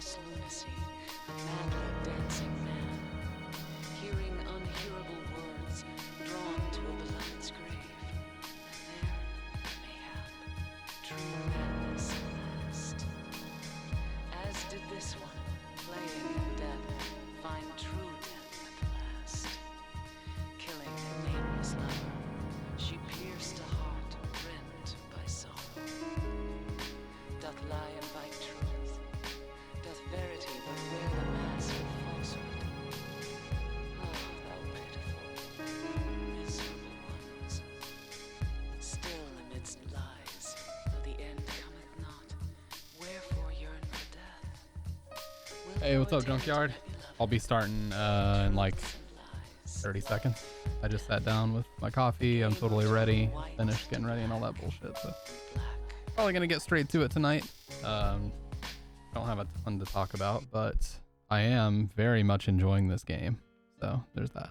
false lunacy, a madly dancing man, hearing unhearable words, drawn to a beloved's grave. And there, mayhap, true madness last. As did this one, playing in death, find true death at the last. Killing a nameless lover, she pierced a heart rent by sorrow. Doth lie invite truth? Doth verity but wear the mask of falsehood? Oh, thou pitiful, miserable ones. Still amidst lies, though the end cometh not, wherefore yearn for death? Hey, what's up, Junkyard? I'll be starting in like 30 seconds. I just sat down with my coffee. I'm totally ready. Finished getting ready and all that bullshit. So probably gonna get straight to it tonight. Don't have a ton to talk about, but I am very much enjoying this game. So there's that.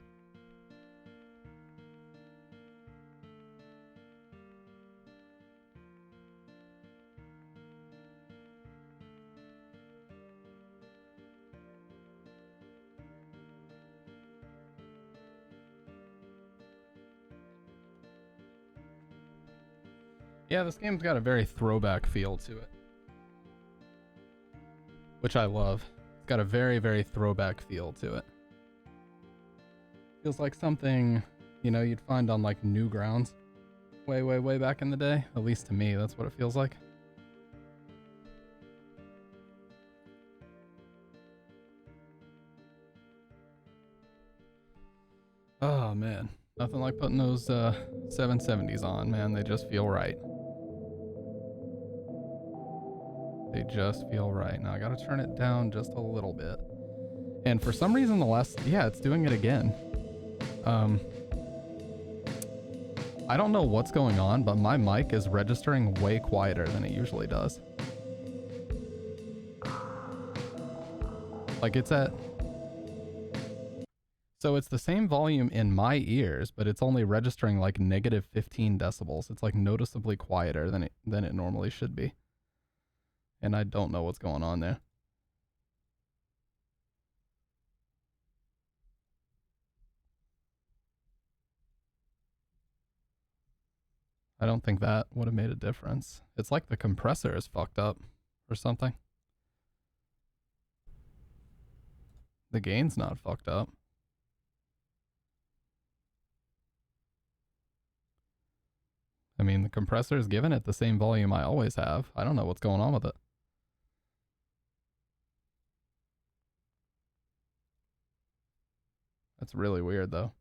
Yeah, this game's got a very throwback feel to it, which I love. It's got a very, very throwback feel to it. Feels like something, you know, you'd find on like Newgrounds way, way, way back in the day. At least to me, that's what it feels like. Oh man, nothing like putting those 770s on, man. They just feel right. They just feel right. Now I gotta turn it down just a little bit. And for some reason yeah, it's doing it again. I don't know what's going on, but my mic is registering way quieter than it usually does. Like so it's the same volume in my ears, but it's only registering like negative 15 decibels. It's like noticeably quieter than it normally should be. And I don't know what's going on there. I don't think that would have made a difference. It's like the compressor is fucked up or something. The gain's not fucked up. I mean, the compressor is giving it the same volume I always have. I don't know what's going on with it. That's really weird, though.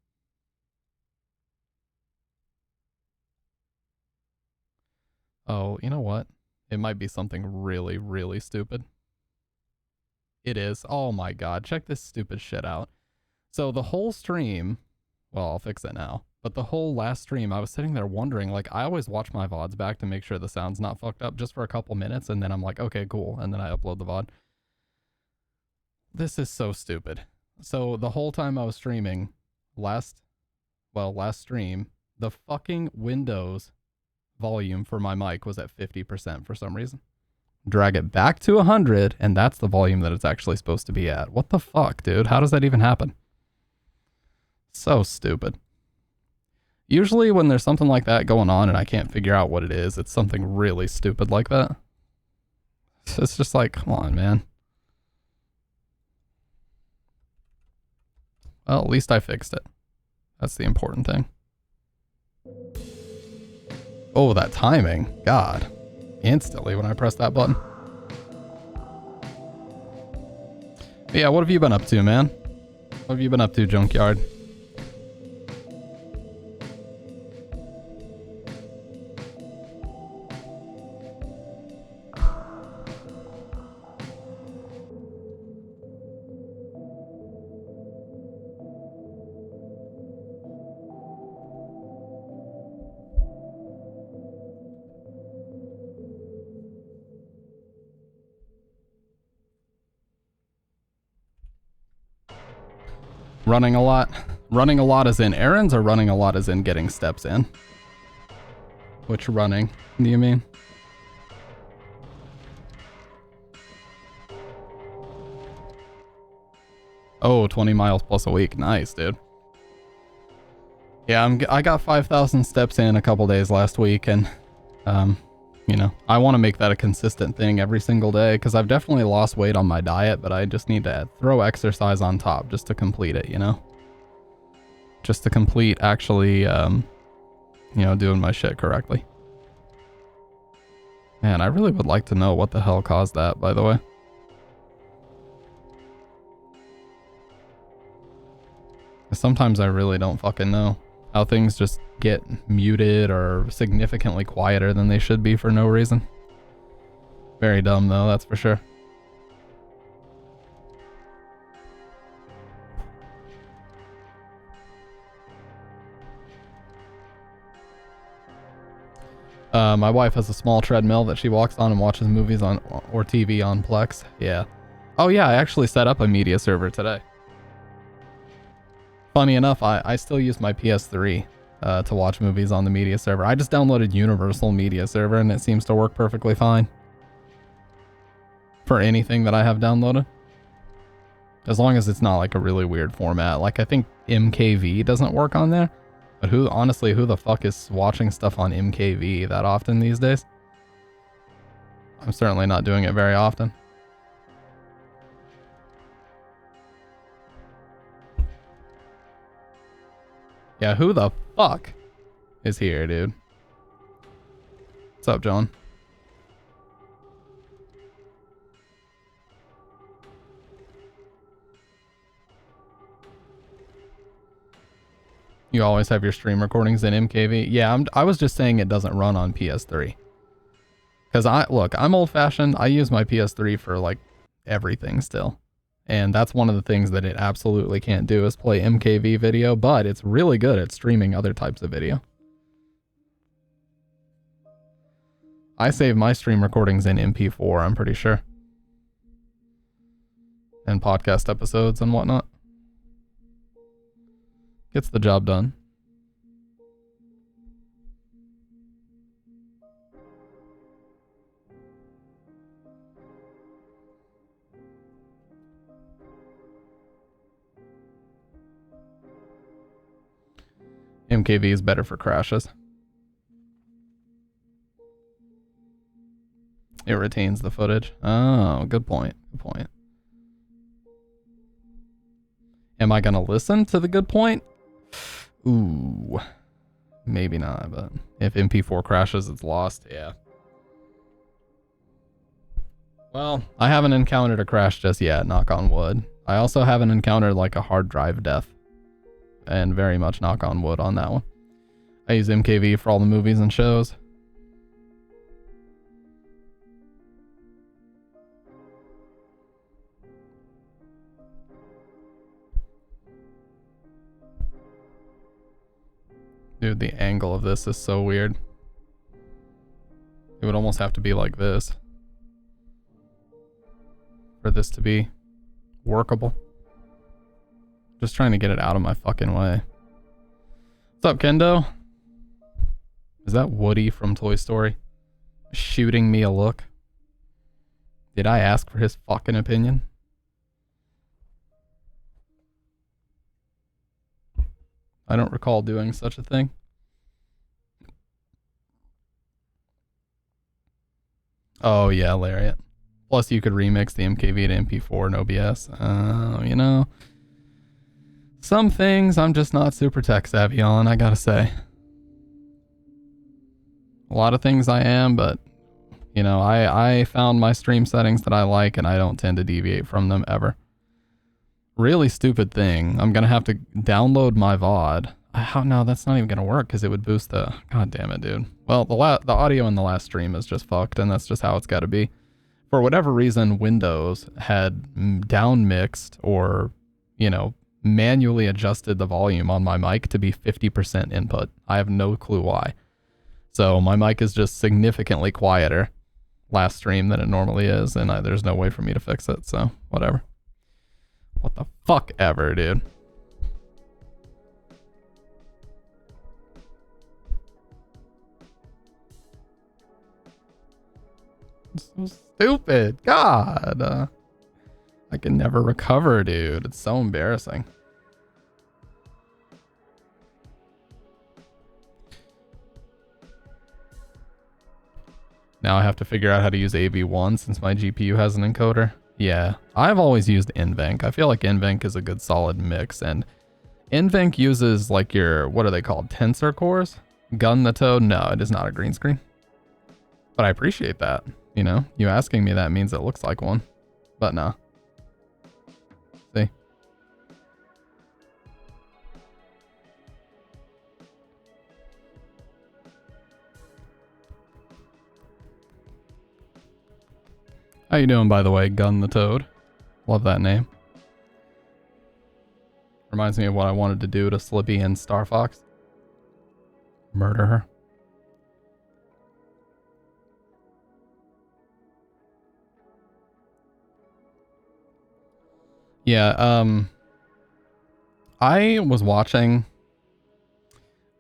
Oh, you know what? It might be something really, really stupid. It is. Oh my god, check this stupid shit out. So the whole stream, well, I'll fix it now. But the whole last stream, I was sitting there wondering, like, I always watch my VODs back to make sure the sound's not fucked up just for a couple minutes, and then I'm like, okay, cool, and then I upload the VOD. This is so stupid. So the whole time I was streaming, last stream, the fucking Windows volume for my mic was at 50% for some reason. Drag it back to 100, and that's the volume that it's actually supposed to be at. What the fuck, dude? How does that even happen? So stupid. Usually when there's something like that going on and I can't figure out what it is, it's something really stupid like that. It's just like, come on, man. Well, at least I fixed it. That's the important thing. Oh, that timing. God. Instantly when I press that button. But yeah, what have you been up to, man? What have you been up to, Junkyard? Running a lot. Running a lot as in errands, or running a lot as in getting steps in? Which running do you mean? Oh, 20 miles plus a week. Nice, dude. Yeah, I got 5,000 steps in a couple days last week, and you know, I want to make that a consistent thing every single day because I've definitely lost weight on my diet, but I just need to throw exercise on top just to complete it, you know? Just to complete actually, you know, doing my shit correctly. Man, I really would like to know what the hell caused that, by the way. Sometimes I really don't fucking know how things just get muted or significantly quieter than they should be for no reason. Very dumb though, that's for sure. My wife has a small treadmill that she walks on and watches movies on or TV on Plex. Yeah. Oh yeah, I actually set up a media server today. Funny enough, I still use my PS3 to watch movies on the media server. I just downloaded Universal Media Server and it seems to work perfectly fine for anything that I have downloaded. As long as it's not like a really weird format. Like I think MKV doesn't work on there. But honestly, who the fuck is watching stuff on MKV that often these days? I'm certainly not doing it very often. Yeah, who the fuck is here, dude? What's up, John? You always have your stream recordings in MKV? Yeah, I was just saying it doesn't run on PS3. Because I'm old-fashioned. I use my PS3 for, like, everything still. And that's one of the things that it absolutely can't do is play MKV video, but it's really good at streaming other types of video. I save my stream recordings in MP4, I'm pretty sure. And podcast episodes and whatnot. Gets the job done. MKV is better for crashes. It retains the footage. Oh, good point. Good point. Am I gonna listen to the good point? Ooh. Maybe not, but if MP4 crashes, it's lost. Yeah. Well, I haven't encountered a crash just yet, knock on wood. I also haven't encountered like a hard drive death. And very much knock on wood on that one. I use MKV for all the movies and shows. Dude, the angle of this is so weird. It would almost have to be like this for this to be workable. Just trying to get it out of my fucking way. What's up, Kendo? Is that Woody from Toy Story shooting me a look? Did I ask for his fucking opinion? I don't recall doing such a thing. Oh yeah, Lariat. Plus you could remix the MKV to MP4 and OBS. You know, some things I'm just not super tech savvy on, I gotta say. A lot of things I am, but you know, I found my stream settings that I like and I don't tend to deviate from them ever. Really stupid thing. I'm gonna have to download my VOD. How? No, that's not even gonna work because it would boost the. God damn it, dude. Well, the audio in the last stream is just fucked, and that's just how it's got to be. For whatever reason, Windows had down mixed or, you know, manually adjusted the volume on my mic to be 50% input. I have no clue why. So my mic is just significantly quieter last stream than it normally is, and there's no way for me to fix it. So whatever. What the fuck ever, dude. So stupid. God. I can never recover, dude. It's so embarrassing. Now I have to figure out how to use AV1 since my GPU has an encoder. Yeah, I've always used NVENC. I feel like NVENC is a good solid mix, and NVENC uses like your, what are they called, tensor cores? Gun the Toad? No, it is not a green screen. But I appreciate that, you know? You asking me that means it looks like one. But no. See? How you doing, by the way, Gun the Toad? Love that name. Reminds me of what I wanted to do to Slippy and Star Fox. Murder her. Yeah, I was watching,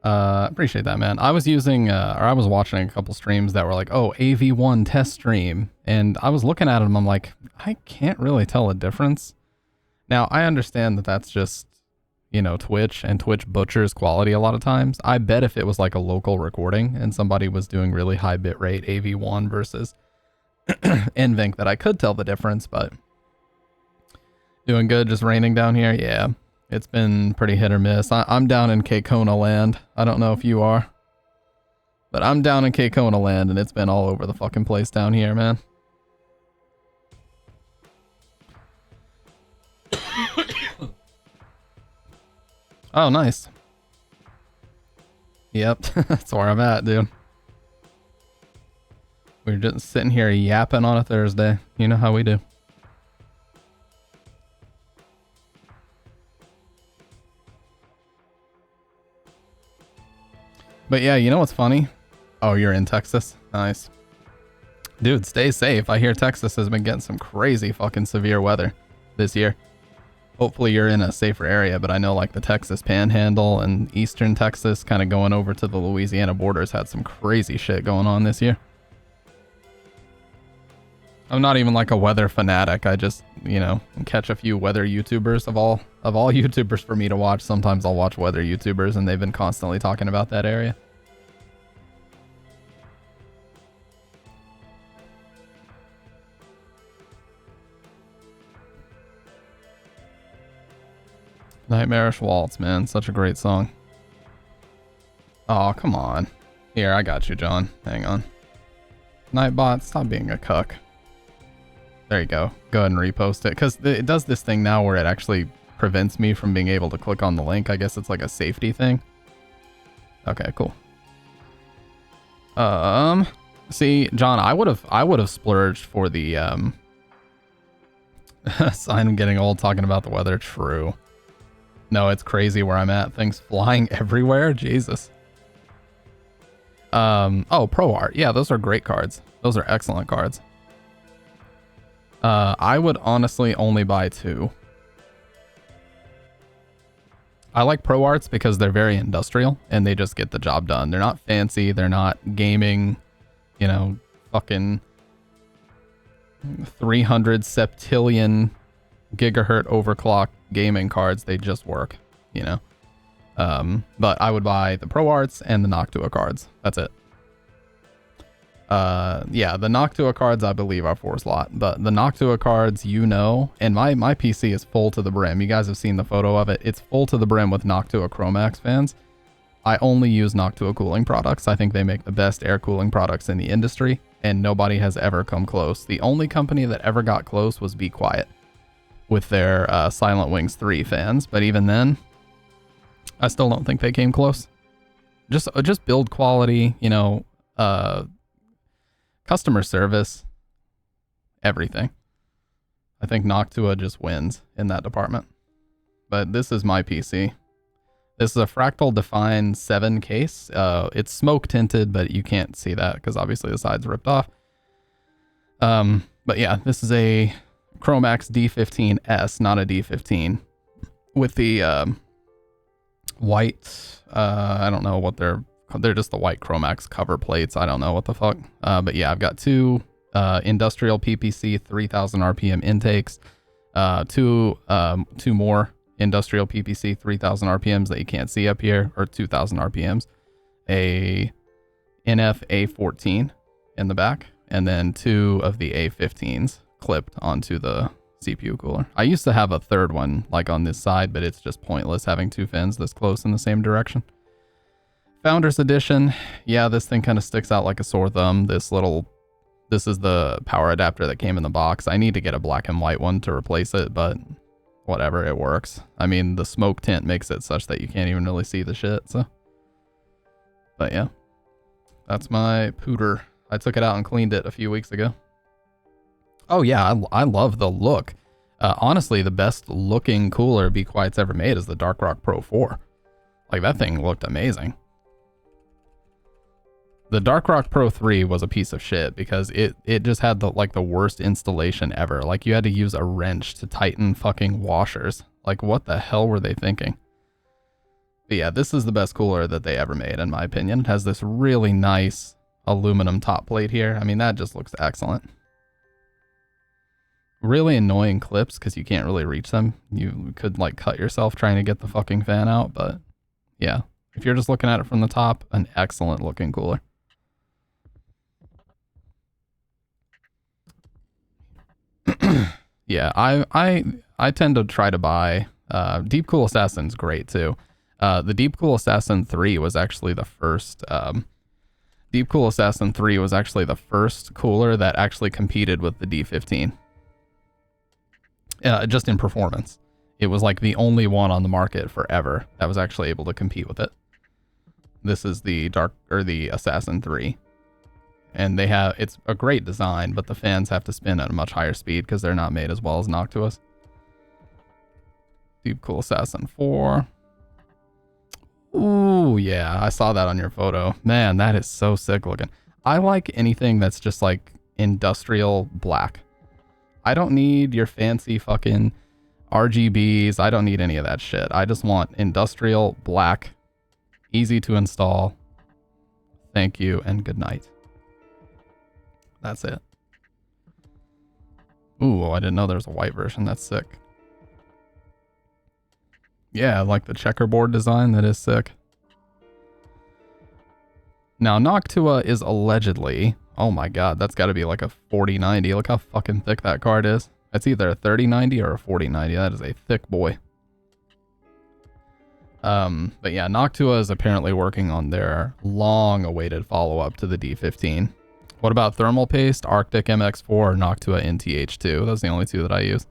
appreciate that, man. I was using, or I was watching a couple streams that were like, oh, AV1 test stream. And I was looking at them, I'm like, I can't really tell a difference. Now, I understand that that's just, you know, Twitch, and Twitch butchers quality a lot of times. I bet if it was like a local recording and somebody was doing really high bitrate AV1 versus NVENC that I could tell the difference, but doing good, just raining down here. Yeah, it's been pretty hit or miss. I'm down in Kekona land. I don't know if you are, but I'm down in Kekona land and it's been all over the fucking place down here, man. Oh, nice. Yep, that's where I'm at, dude. We're just sitting here yapping on a Thursday. You know how we do. But yeah, you know what's funny? Oh, you're in Texas? Nice. Dude, stay safe. I hear Texas has been getting some crazy fucking severe weather this year. Hopefully you're in a safer area, but I know like the Texas Panhandle and eastern Texas kind of going over to the Louisiana borders had some crazy shit going on this year. I'm not even like a weather fanatic. I just, you know, catch a few weather YouTubers of all YouTubers for me to watch. Sometimes I'll watch weather YouTubers and they've been constantly talking about that area. Nightmarish Waltz, man. Such a great song. Oh, come on. Here, I got you, John. Hang on. Nightbot, stop being a cuck. There you go. Go ahead and repost it. Because it does this thing now where it actually prevents me from being able to click on the link. I guess it's like a safety thing. Okay, cool. See, John, I would have splurged for the, I'm getting old talking about the weather. True. No, it's crazy where I'm at. Things flying everywhere. Jesus. Oh, Pro Art. Yeah, those are great cards. Those are excellent cards. I would honestly only buy 2. I like Pro Arts because they're very industrial and they just get the job done. They're not fancy. They're not gaming, you know, fucking 300 septillion gigahertz overclock gaming cards. They just work, you know. But I would buy the Pro Arts and the Noctua cards. That's it. Yeah, the Noctua cards I believe are 4 slot, but the Noctua cards, you know, and my PC is full to the brim. You guys have seen the photo of it. It's full to the brim with Noctua Chromax fans. I only use Noctua cooling products. I think they make the best air cooling products in the industry, and nobody has ever come close. The only company that ever got close was Be Quiet with their Silent Wings 3 fans, but even then, I still don't think they came close. Just build quality, you know, customer service, everything. I think Noctua just wins in that department. But this is my PC. This is a Fractal Define 7 case. It's smoke tinted, but you can't see that because obviously the side's ripped off. But yeah, this is a Chromax D15S, not a D15, with the white, I don't know what they're just the white Chromax cover plates. I don't know what the fuck. But yeah, I've got 2 industrial PPC 3000 RPM intakes, Two more industrial PPC 3000 RPMs that you can't see up here, or 2000 RPMs. A NF A14 in the back, and then 2 of the A15s clipped onto the CPU cooler. I used to have a third one like on this side, but it's just pointless having 2 fins this close in the same direction. Founders Edition, yeah, this thing kind of sticks out like a sore thumb. This is the power adapter that came in the box. I need to get a black and white one to replace it, but whatever, it works. I mean, the smoke tint makes it such that you can't even really see the shit, so. But yeah, that's my Pooter. I took it out and cleaned it a few weeks ago. Oh yeah, I love the look. Honestly, the best looking cooler Be Quiet's ever made is the Dark Rock Pro 4. Like, that thing looked amazing. The Dark Rock Pro 3 was a piece of shit because it just had the worst installation ever. Like, you had to use a wrench to tighten fucking washers. Like, what the hell were they thinking? But yeah, this is the best cooler that they ever made, in my opinion. It has this really nice aluminum top plate here. I mean, that just looks excellent. Really annoying clips because you can't really reach them. You could like cut yourself trying to get the fucking fan out, but yeah. If you're just looking at it from the top, an excellent looking cooler. Yeah, I tend to try to buy Deepcool Assassin's great too. The Deepcool Assassin 3 was actually the first Deepcool Assassin 3 was actually the first cooler that actually competed with the D15. Just in performance. It was like the only one on the market forever that was actually able to compete with it. This is the the Assassin 3. And it's a great design, but the fans have to spin at a much higher speed because they're not made as well as Noctua's. Deepcool Assassin 4. Ooh, yeah, I saw that on your photo. Man, that is so sick looking. I like anything that's just like industrial black. I don't need your fancy fucking RGBs. I don't need any of that shit. I just want industrial black, easy to install. Thank you and good night. That's it. Ooh, I didn't know there was a white version. That's sick. Yeah, I like the checkerboard design. That is sick. Now, Noctua is allegedly... Oh my god, that's got to be like a 4090. Look how fucking thick that card is. That's either a 3090 or a 4090. That is a thick boy. But yeah, Noctua is apparently working on their long-awaited follow-up to the D15. What about Thermal Paste, Arctic MX4, or Noctua NTH2? Those are the only two that I use.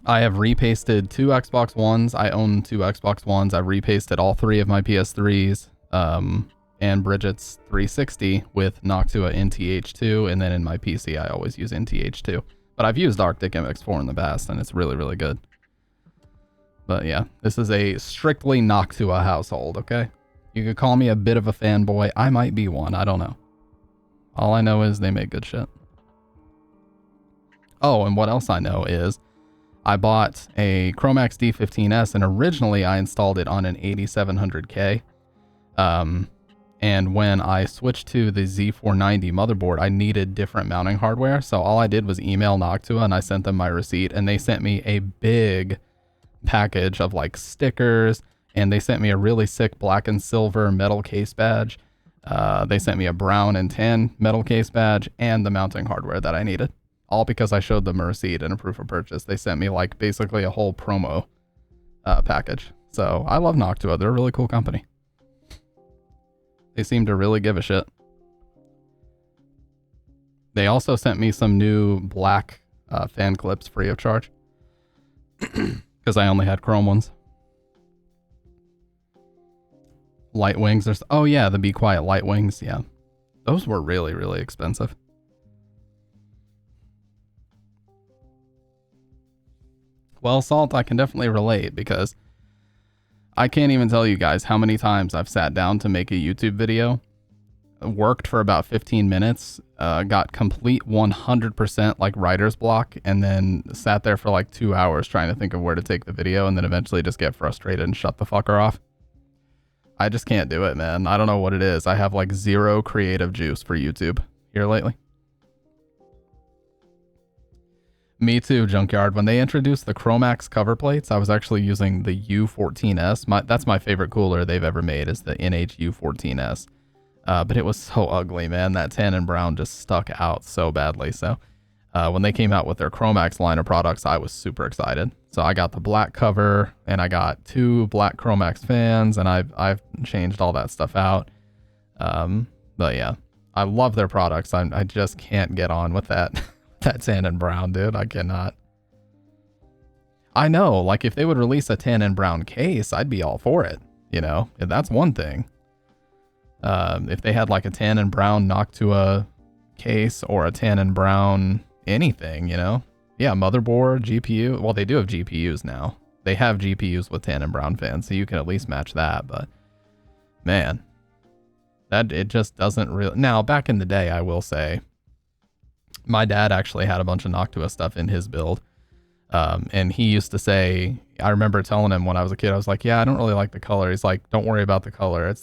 I have repasted 2 Xbox Ones. I own 2 Xbox Ones. I've repasted all 3 of my PS3s and Bridget's 360 with Noctua NTH2, and then in my PC I always use NTH2. But I've used Arctic MX4 in the past, and it's really, really good. But yeah, this is a strictly Noctua household, okay? You could call me a bit of a fanboy. I might be one. I don't know. All I know is they make good shit. Oh, and what else I know is I bought a Chromax D15S, and originally I installed it on an 8700K. And when I switched to the Z490 motherboard, I needed different mounting hardware. So all I did was email Noctua and I sent them my receipt, and they sent me a big package of like stickers, and they sent me a really sick black and silver metal case badge. They sent me a brown and tan metal case badge and the mounting hardware that I needed. All because I showed them a receipt and a proof of purchase. They sent me like basically a whole promo package. So I love Noctua. They're a really cool company. They seem to really give a shit. They also sent me some new black fan clips free of charge. Because I only had chrome ones. Light wings. Oh yeah, the Be Quiet light wings. Yeah. Those were really, really expensive. Well, Salt, I can definitely relate because I can't even tell you guys how many times I've sat down to make a YouTube video, worked for about 15 minutes, got complete 100% like writer's block, and then sat there for like 2 hours trying to think of where to take the video, and then eventually just get frustrated and shut the fucker off. I just can't do it, man. I don't know what it is. I have like zero creative juice for YouTube. here lately. Me too, Junkyard. When they introduced the Chromax cover plates, I was actually using the U14S. That's my favorite cooler they've ever made, is the NH-U14S. But it was so ugly, man. That tan and brown just stuck out so badly. So when they came out with their Chromax line of products, I was super excited. So I got the black cover, and I got 2 black Chromax fans, and I've changed all that stuff out. But yeah, I love their products. I just can't get on with that. That tan and brown, dude. I cannot. I know, like, if they would release a tan and brown case, I'd be all for it. You know, that's one thing. If they had like a tan and brown Noctua case or a tan and brown anything, you know? Yeah, motherboard, GPU. Well, they do have GPUs now. They have GPUs with tan and brown fans, so you can at least match that. But man, that it just doesn't really. Now, back in the day, I will say, my dad actually had a bunch of Noctua stuff in his build. And he used to say, I remember telling him when I was a kid, I was like, yeah, I don't really like the color. He's like, don't worry about the color.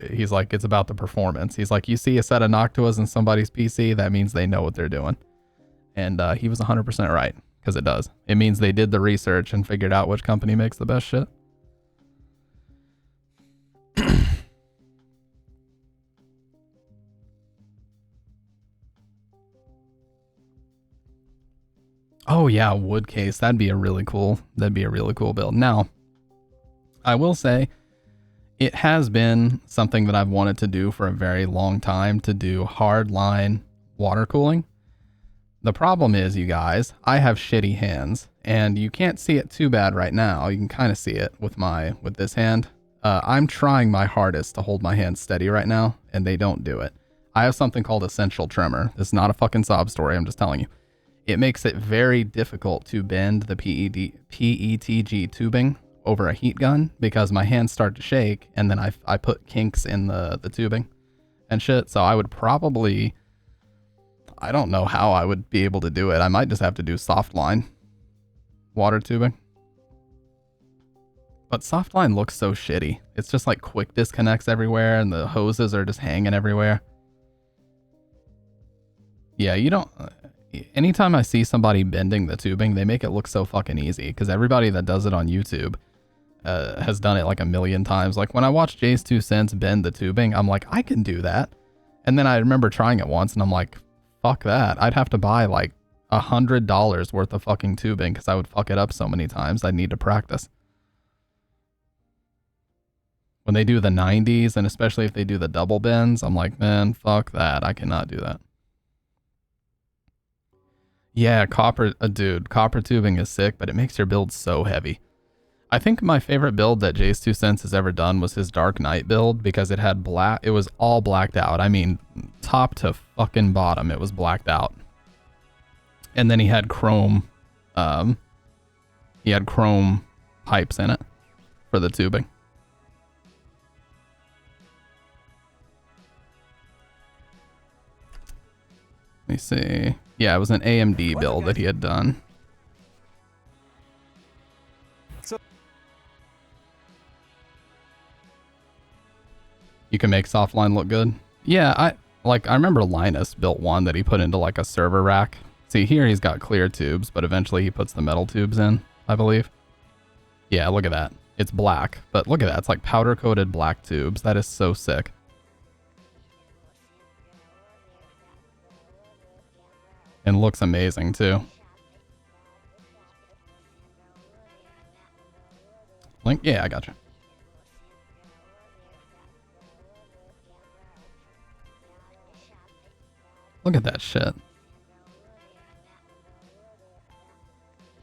He's like, it's about the performance. He's like, you see a set of Noctuas in somebody's PC, that means they know what they're doing. And he was 100% right, because it does. It means they did the research and figured out which company makes the best shit. Oh yeah, wood case. That'd be a really cool build. Now, I will say it has been something that I've wanted to do for a very long time, to do hard line water cooling. The problem is, you guys, I have shitty hands, and you can't see it too bad right now. You can kind of see it with this hand. I'm trying my hardest to hold my hands steady right now, and they don't do it. I have something called essential tremor. This is not a fucking sob story. I'm just telling you. It makes it very difficult to bend the PETG tubing over a heat gun, because my hands start to shake, and then I put kinks in the tubing and shit. So I would probably, I don't know how I would be able to do it. I might just have to do soft line water tubing. But soft line looks so shitty. It's just like quick disconnects everywhere, and the hoses are just hanging everywhere. Yeah, you don't... Anytime I see somebody bending the tubing, they make it look so fucking easy, because everybody that does it on YouTube has done it like a million times. Like when I watch Jay's 2 Cents bend the tubing, I'm like, I can do that. And then I remember trying it once, and I'm like, fuck that. I'd have to buy like $100 worth of fucking tubing, because I would fuck it up so many times. I'd need to practice. When they do the 90s, and especially if they do the double bends, I'm like, man, fuck that. I cannot do that. Yeah, copper tubing is sick, but it makes your build so heavy. I think my favorite build that Jay's 2 Cents has ever done was his Dark Knight build, because it was all blacked out. I mean, top to fucking bottom, it was blacked out. And then he had chrome pipes in it for the tubing. Let me see. Yeah, it was an AMD build that he had done. You can make softline look good. Yeah, I remember Linus built one that he put into like a server rack. See, here he's got clear tubes, but eventually he puts the metal tubes in, I believe. Yeah, look at that. It's black, but look at that. It's like powder coated black tubes. That is so sick. And looks amazing too. Link? Yeah, I gotcha. Look at that shit.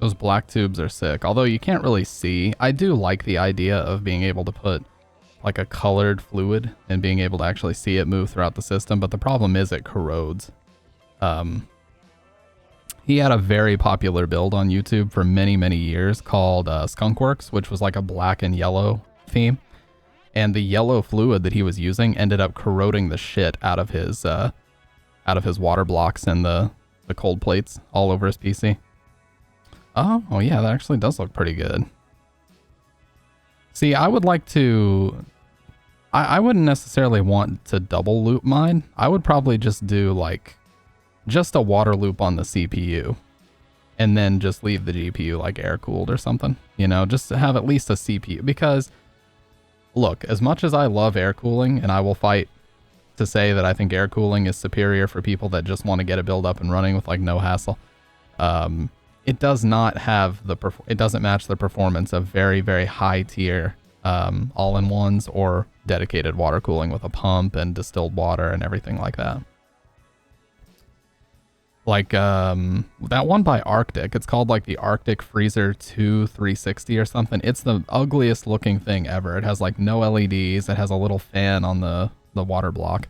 Those black tubes are sick. Although you can't really see. I do like the idea of being able to put like a colored fluid and being able to actually see it move throughout the system. But the problem is it corrodes. He had a very popular build on YouTube for many, many years called Skunkworks, which was like a black and yellow theme. And the yellow fluid that he was using ended up corroding the shit out of his water blocks and the cold plates all over his PC. Oh yeah, that actually does look pretty good. See, I would like to... I wouldn't necessarily want to double loop mine. I would probably just do like just a water loop on the CPU, and then just leave the GPU like air cooled or something, you know, just to have at least a CPU. Because look, as much as I love air cooling, and I will fight to say that I think air cooling is superior for people that just want to get it build up and running with like no hassle, it does not have it doesn't match the performance of very, very high tier all-in-ones or dedicated water cooling with a pump and distilled water and everything like that. Like that one by Arctic, it's called like the Arctic Freezer 2 360 or something. It's the ugliest looking thing ever. It has like no LEDs. It has a little fan on the water block.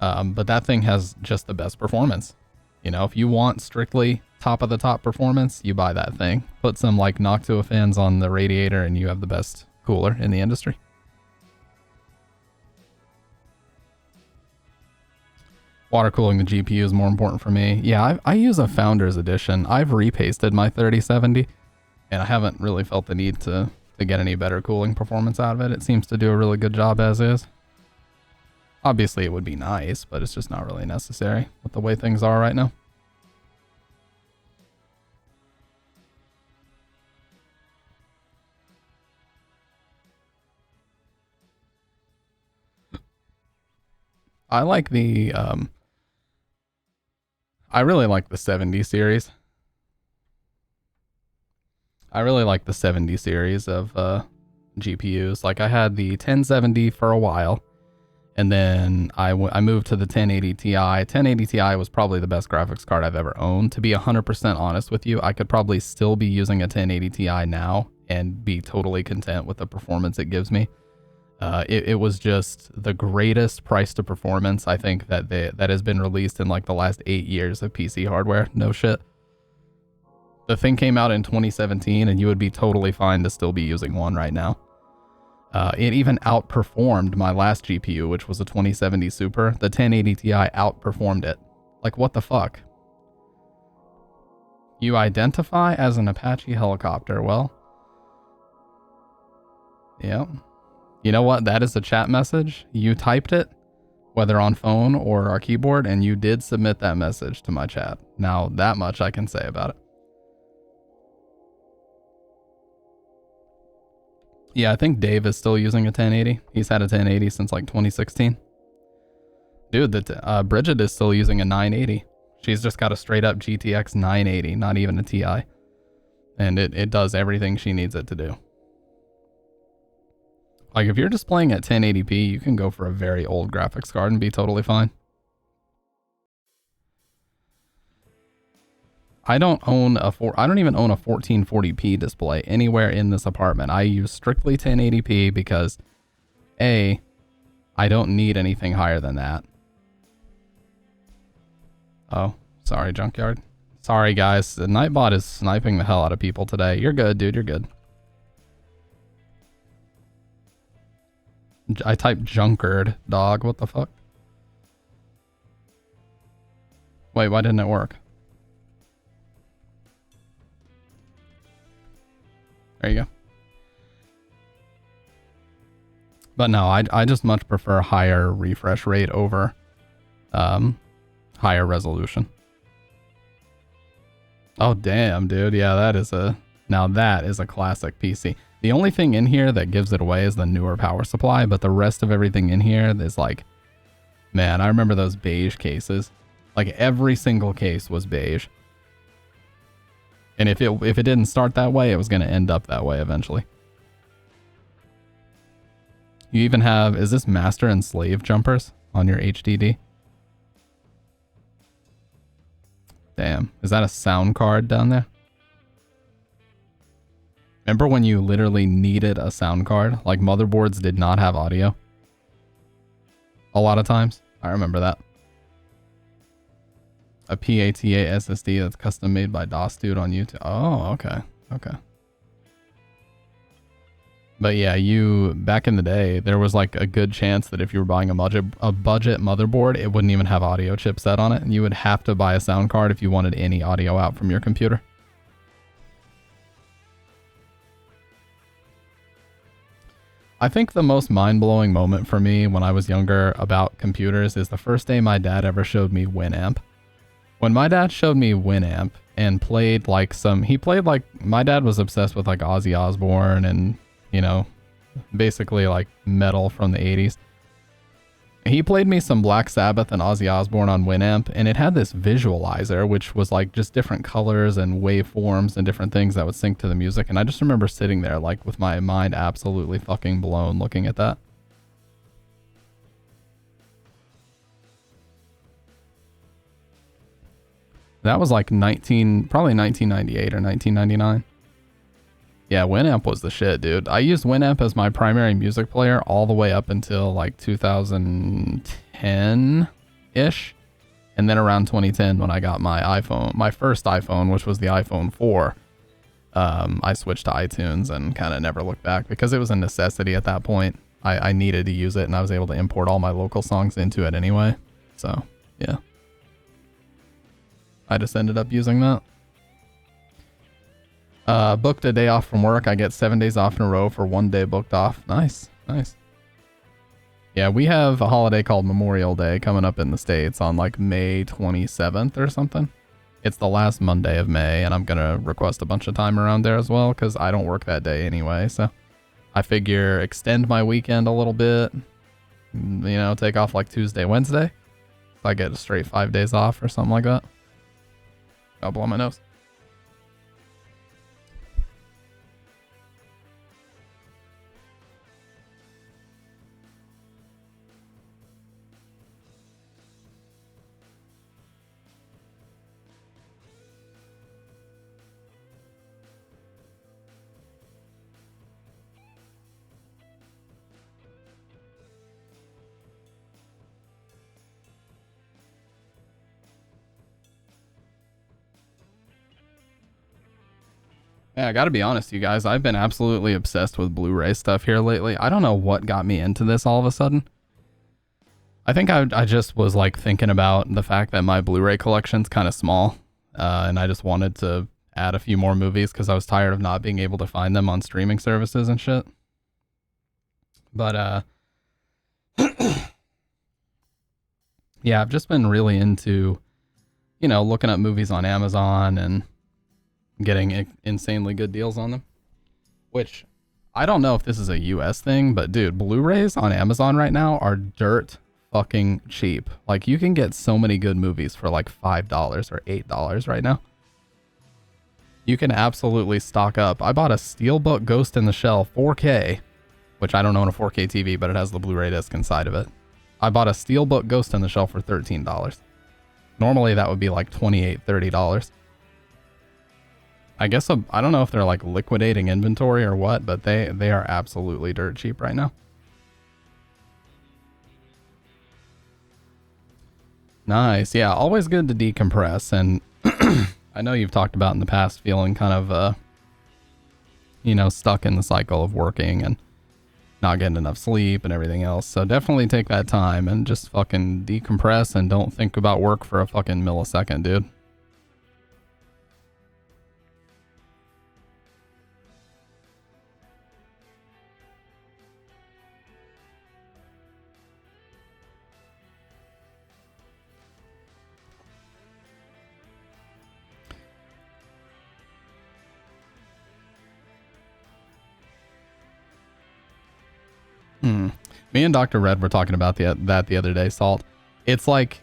But that thing has just the best performance. You know, if you want strictly top of the top performance, you buy that thing. Put some like Noctua fans on the radiator and you have the best cooler in the industry. Water cooling the GPU is more important for me. Yeah, I use a Founders Edition. I've repasted my 3070, and I haven't really felt the need to get any better cooling performance out of it. It seems to do a really good job as is. Obviously, it would be nice, but it's just not really necessary with the way things are right now. I like the I really like the 70 series. I really like the 70 series of GPUs. Like I had the 1070 for a while, and then I moved to the 1080 Ti. 1080 Ti was probably the best graphics card I've ever owned. To be 100% honest with you, I could probably still be using a 1080 Ti now and be totally content with the performance it gives me. It was just the greatest price to performance I think that has been released in like the last 8 years of PC hardware. No shit. The thing came out in 2017 and you would be totally fine to still be using one right now. It even outperformed my last GPU, which was a 2070 Super. The 1080 Ti outperformed it. Like, what the fuck? You identify as an Apache helicopter. Well, yeah. You know what? That is a chat message. You typed it, whether on phone or our keyboard, and you did submit that message to my chat. Now, that much I can say about it. Yeah, I think Dave is still using a 1080. He's had a 1080 since like 2016. Dude, Bridget is still using a 980. She's just got a straight up GTX 980, not even a Ti. And it does everything she needs it to do. Like, if you're just playing at 1080p, you can go for a very old graphics card and be totally fine. I don't even own a 1440p display anywhere in this apartment. I use strictly 1080p because A, I don't need anything higher than that. Oh, sorry, Junkyard. Sorry, guys. The Nightbot is sniping the hell out of people today. You're good, dude. You're good. I typed Junkard, dog. What the fuck? Wait, why didn't it work? There you go. But no, I just much prefer higher refresh rate over higher resolution. Oh, damn, dude. Yeah, now that is a classic PC. The only thing in here that gives it away is the newer power supply, but the rest of everything in here is like, man, I remember those beige cases. Like, every single case was beige. And if it didn't start that way, it was going to end up that way eventually. You even have, is this master and slave jumpers on your HDD? Damn, is that a sound card down there? Remember when you literally needed a sound card? Like, motherboards did not have audio. A lot of times. I remember that. A PATA SSD that's custom made by DOS Dude on YouTube. Oh, okay. Okay. But yeah, back in the day, there was like a good chance that if you were buying a budget motherboard, it wouldn't even have audio chipset on it. And you would have to buy a sound card if you wanted any audio out from your computer. I think the most mind-blowing moment for me when I was younger about computers is the first day my dad ever showed me Winamp. When my dad showed me Winamp and played like my dad was obsessed with like Ozzy Osbourne and, you know, basically like metal from the 80s. He played me some Black Sabbath and Ozzy Osbourne on Winamp, and it had this visualizer, which was like just different colors and waveforms and different things that would sync to the music. And I just remember sitting there like with my mind absolutely fucking blown looking at that. That was like probably 1998 or 1999. Yeah, Winamp was the shit, dude. I used Winamp as my primary music player all the way up until like 2010-ish. And then around 2010 when I got my first iPhone, which was the iPhone 4, I switched to iTunes and kind of never looked back because it was a necessity at that point. I needed to use it and I was able to import all my local songs into it anyway. So, yeah. I just ended up using that. Booked a day off from work. I get 7 days off in a row for 1 day booked off. Nice. Yeah, we have a holiday called Memorial Day coming up in the States on like May 27th or something. It's the last Monday of May, and I'm going to request a bunch of time around there as well because I don't work that day anyway. So I figure extend my weekend a little bit, you know, take off like Tuesday, Wednesday. If I get a straight 5 days off or something like that. I'll blow my nose. Yeah, I gotta be honest, you guys. I've been absolutely obsessed with Blu-ray stuff here lately. I don't know what got me into this all of a sudden. I think I just was like thinking about the fact that my Blu-ray collection's kind of small, and I just wanted to add a few more movies because I was tired of not being able to find them on streaming services and shit. But yeah, I've just been really into, you know, looking up movies on Amazon and getting insanely good deals on them. Which, I don't know if this is a US thing, but dude, Blu-rays on Amazon right now are dirt fucking cheap. Like, you can get so many good movies for like $5 or $8 right now. You can absolutely stock up. I bought a Steelbook Ghost in the Shell 4K, which I don't own a 4K TV, but it has the Blu-ray disc inside of it. I bought a Steelbook Ghost in the Shell for $13. Normally that would be like $28, $30. I guess I don't know if they're like liquidating inventory or what, but they are absolutely dirt cheap right now. Nice. Yeah, always good to decompress. And I know you've talked about in the past feeling kind of, you know, stuck in the cycle of working and not getting enough sleep and everything else. So definitely take that time and just fucking decompress and don't think about work for a fucking millisecond, dude. Me and Dr. Red were talking about that the other day, Salt. It's like,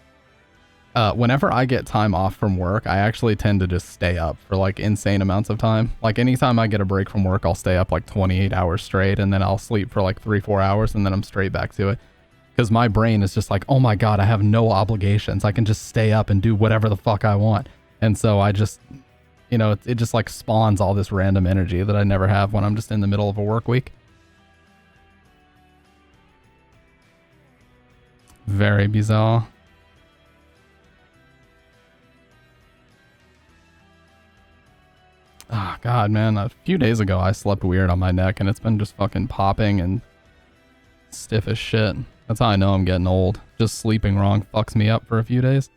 whenever I get time off from work, I actually tend to just stay up for like insane amounts of time. Like anytime I get a break from work, I'll stay up like 28 hours straight, and then I'll sleep for like 3-4 hours, and then I'm straight back to it. Because my brain is just like, oh my God, I have no obligations. I can just stay up and do whatever the fuck I want. And so I just, you know, it just like spawns all this random energy that I never have when I'm just in the middle of a work week. Very bizarre. Oh, God, man. A few days ago, I slept weird on my neck, and it's been just fucking popping and stiff as shit. That's how I know I'm getting old. Just sleeping wrong fucks me up for a few days.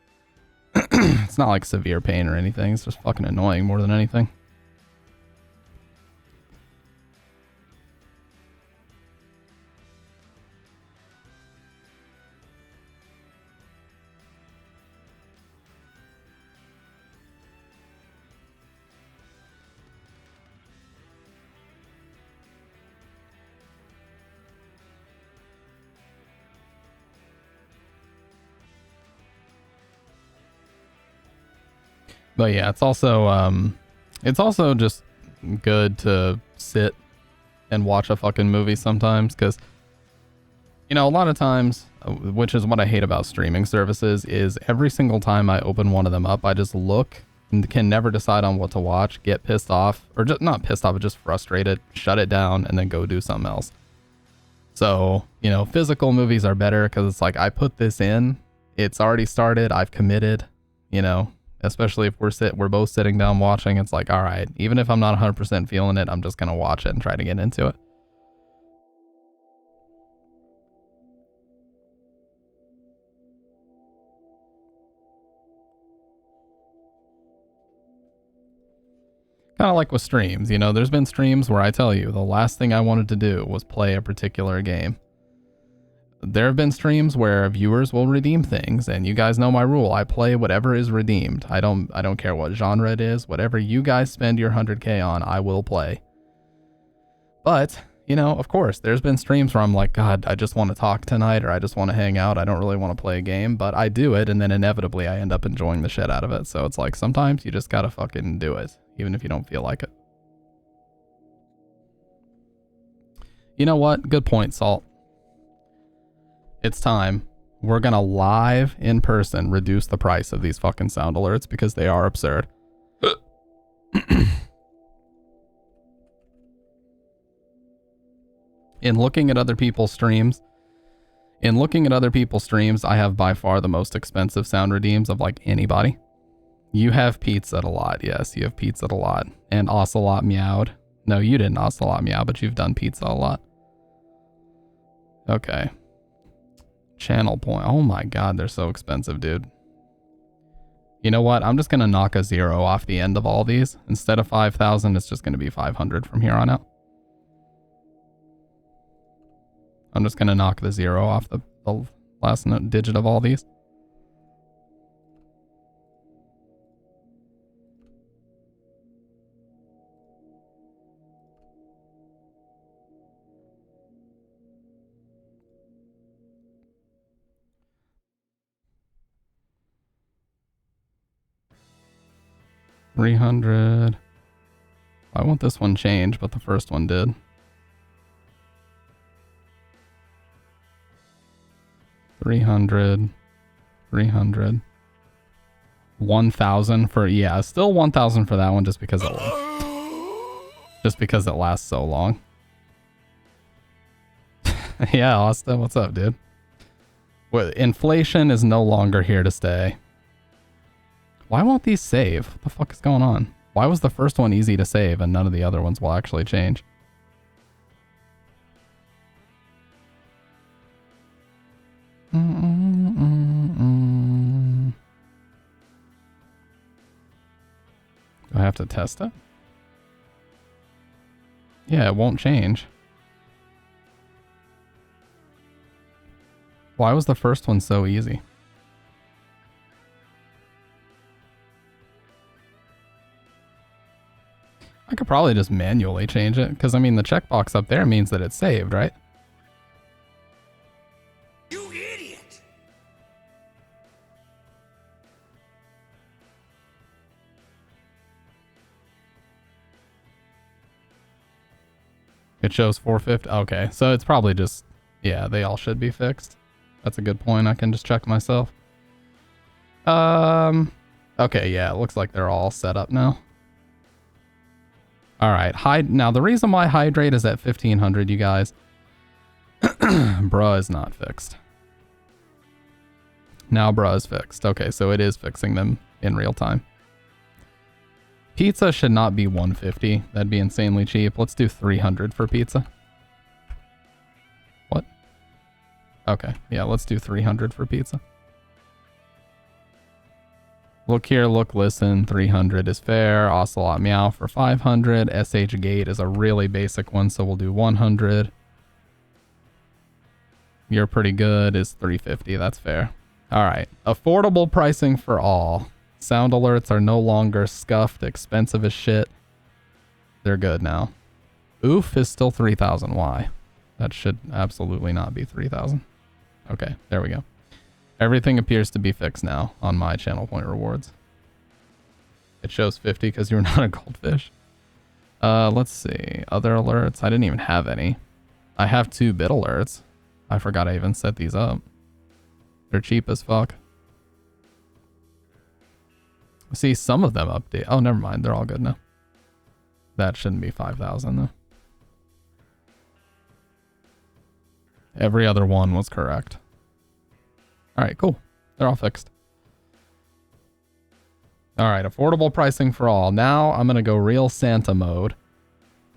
It's not like severe pain or anything. It's just fucking annoying more than anything. But yeah, it's also just good to sit and watch a fucking movie sometimes, because you know, a lot of times, which is what I hate about streaming services, is every single time I open one of them up, I just look and can never decide on what to watch, get pissed off, or just not pissed off, but just frustrated, shut it down, and then go do something else. So, you know, physical movies are better because it's like, I put this in, it's already started, I've committed, you know, especially if we're both sitting down watching, it's like, all right, even if I'm not 100% feeling it, I'm just going to watch it and try to get into it. Kind of like with streams, you know, there's been streams where I tell you the last thing I wanted to do was play a particular game. There have been streams where viewers will redeem things, and you guys know my rule. I play whatever is redeemed. I don't care what genre it is. Whatever you guys spend your 100K on, I will play. But, you know, of course, there's been streams where I'm like, God, I just want to talk tonight, or I just want to hang out. I don't really want to play a game, but I do it, and then inevitably I end up enjoying the shit out of it. So it's like, sometimes you just gotta fucking do it, even if you don't feel like it. You know what? Good point, Salt. It's time. We're gonna live in person reduce the price of these fucking sound alerts because they are absurd. In looking at other people's streams, I have by far the most expensive sound redeems of like anybody. You have Pizza a lot. Yes, you have Pizza a lot. And Ocelot meowed. No, you didn't Ocelot meow, but you've done Pizza a lot. Okay. Channel point. Oh my god, they're so expensive, dude. You know what? I'm just going to knock a 0 off the end of all these. Instead of 5,000, it's just going to be 500 from here on out. I'm just going to knock the 0 off the last digit of all these. $300. I want this one changed, but the first one did. $300. 1,000 for, yeah, still 1,000 for that one just because it lasts so long. Yeah, Austin, what's up, dude? Well, inflation is no longer here to stay. Why won't these save? What the fuck is going on? Why was the first one easy to save and none of the other ones will actually change? Do I have to test it? Yeah, it won't change. Why was the first one so easy? I could probably just manually change it, because I mean the checkbox up there means that it's saved, right? You idiot! It shows 450. Okay, so it's probably just, yeah, they all should be fixed. That's a good point. I can just check myself. Okay, yeah, it looks like they're all set up now. All right, now the reason why hydrate is at 1500, you guys, bruh is not fixed. Now bruh is fixed. Okay, so it is fixing them in real time. Pizza should not be 150. That'd be insanely cheap. Let's do 300 for pizza. What? Okay, yeah, let's do 300 for pizza. Look here, look, listen, 300 is fair. Ocelot meow for 500. SH gate is a really basic one, so we'll do 100. You're pretty good is 350, that's fair. All right, affordable pricing for all. Sound alerts are no longer scuffed, expensive as shit. They're good now. Oof is still 3,000, why? That should absolutely not be 3,000. Okay, there we go. Everything appears to be fixed now on my channel point rewards. It shows 50 because you're not a goldfish. Let's see. Other alerts. I didn't even have any. I have 2-bit alerts. I forgot I even set these up. They're cheap as fuck. See, some of them update. Oh, never mind. They're all good now. That shouldn't be 5,000 though. Every other one was correct. All right, cool. They're all fixed. All right, affordable pricing for all. Now I'm going to go real Santa mode.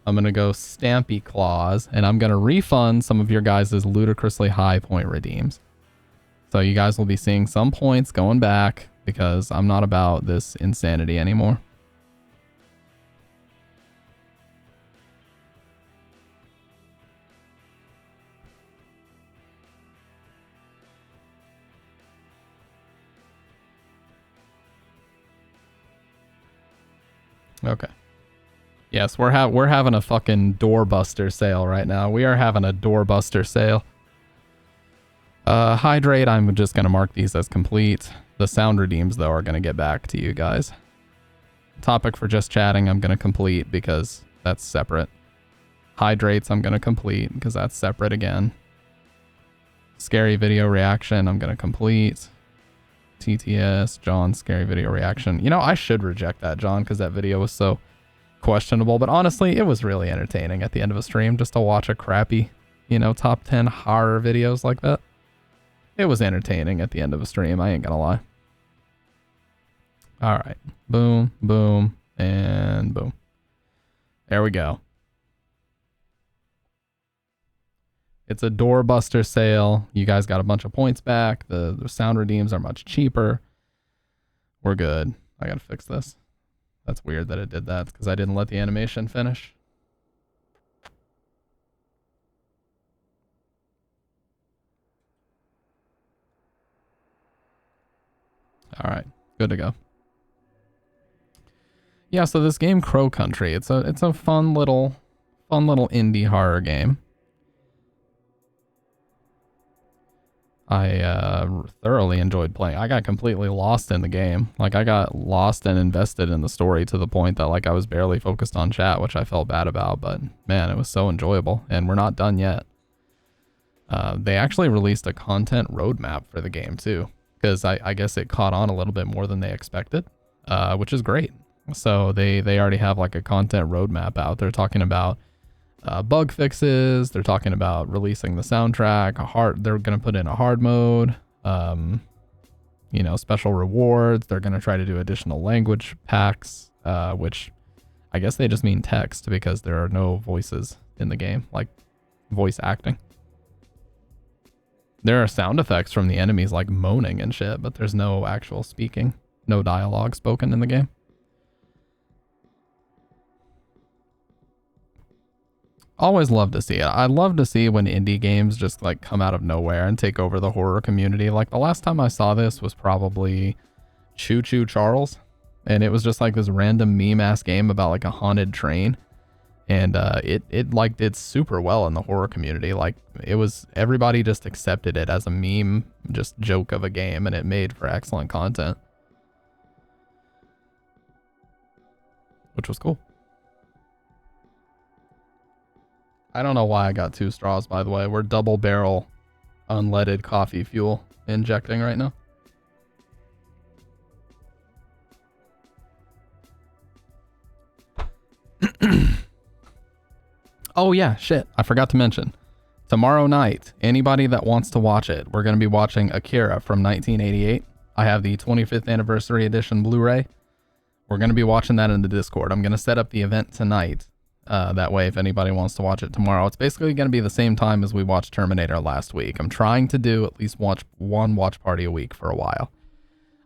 I'm going to go Stampy Claus, and I'm going to refund some of your guys' ludicrously high point redeems. So you guys will be seeing some points going back because I'm not about this insanity anymore. Okay. Yes, we're having a fucking doorbuster sale right now. We are having a doorbuster sale. Hydrate, I'm just going to mark these as complete. The sound redeems, though, are going to get back to you guys. Topic for just chatting, I'm going to complete because that's separate. Hydrates, I'm going to complete because that's separate again. Scary video reaction, I'm going to complete. TTS, John, scary video reaction. You know, I should reject that, John, because that video was so questionable. But honestly, it was really entertaining at the end of a stream just to watch a crappy, you know, top 10 horror videos like that. It was entertaining at the end of a stream. I ain't gonna lie. All right. Boom, boom, and boom. There we go. It's a doorbuster sale. You guys got a bunch of points back. The sound redeems are much cheaper. We're good. I gotta fix this. That's weird that it did that because I didn't let the animation finish. All right, good to go. Yeah, so this game Crow Country, it's a fun little indie horror game. I thoroughly enjoyed playing. I got completely lost in the game. Like, I got lost and invested in the story to the point that, like, I was barely focused on chat, which I felt bad about. But, man, it was so enjoyable. And we're not done yet. They actually released a content roadmap for the game, too. Because I guess it caught on a little bit more than they expected, which is great. So they already have, like, a content roadmap out. They're talking about bug fixes. They're talking about releasing the soundtrack. They're going to put in a hard mode. You know, special rewards. They're going to try to do additional language packs, which I guess they just mean text because there are no voices in the game, like voice acting. There are sound effects from the enemies, like moaning and shit, but there's no actual speaking, no dialogue spoken in the game. Always love to see it. I love to see when indie games just like come out of nowhere and take over the horror community. Like the last time I saw this was probably Choo Choo Charles, and it was just like this random meme ass game about like a haunted train, and it like did super well in the horror community. Like it was, everybody just accepted it as a meme, just joke of a game, and it made for excellent content, which was cool. I don't know why I got 2 straws, by the way. We're double barrel unleaded coffee fuel injecting right now. Oh yeah, shit. I forgot to mention. Tomorrow night, anybody that wants to watch it, we're going to be watching Akira from 1988. I have the 25th anniversary edition Blu-ray. We're going to be watching that in the Discord. I'm going to set up the event tonight. That way, if anybody wants to watch it tomorrow, it's basically going to be the same time as we watched Terminator last week. I'm trying to do at least one watch party a week for a while.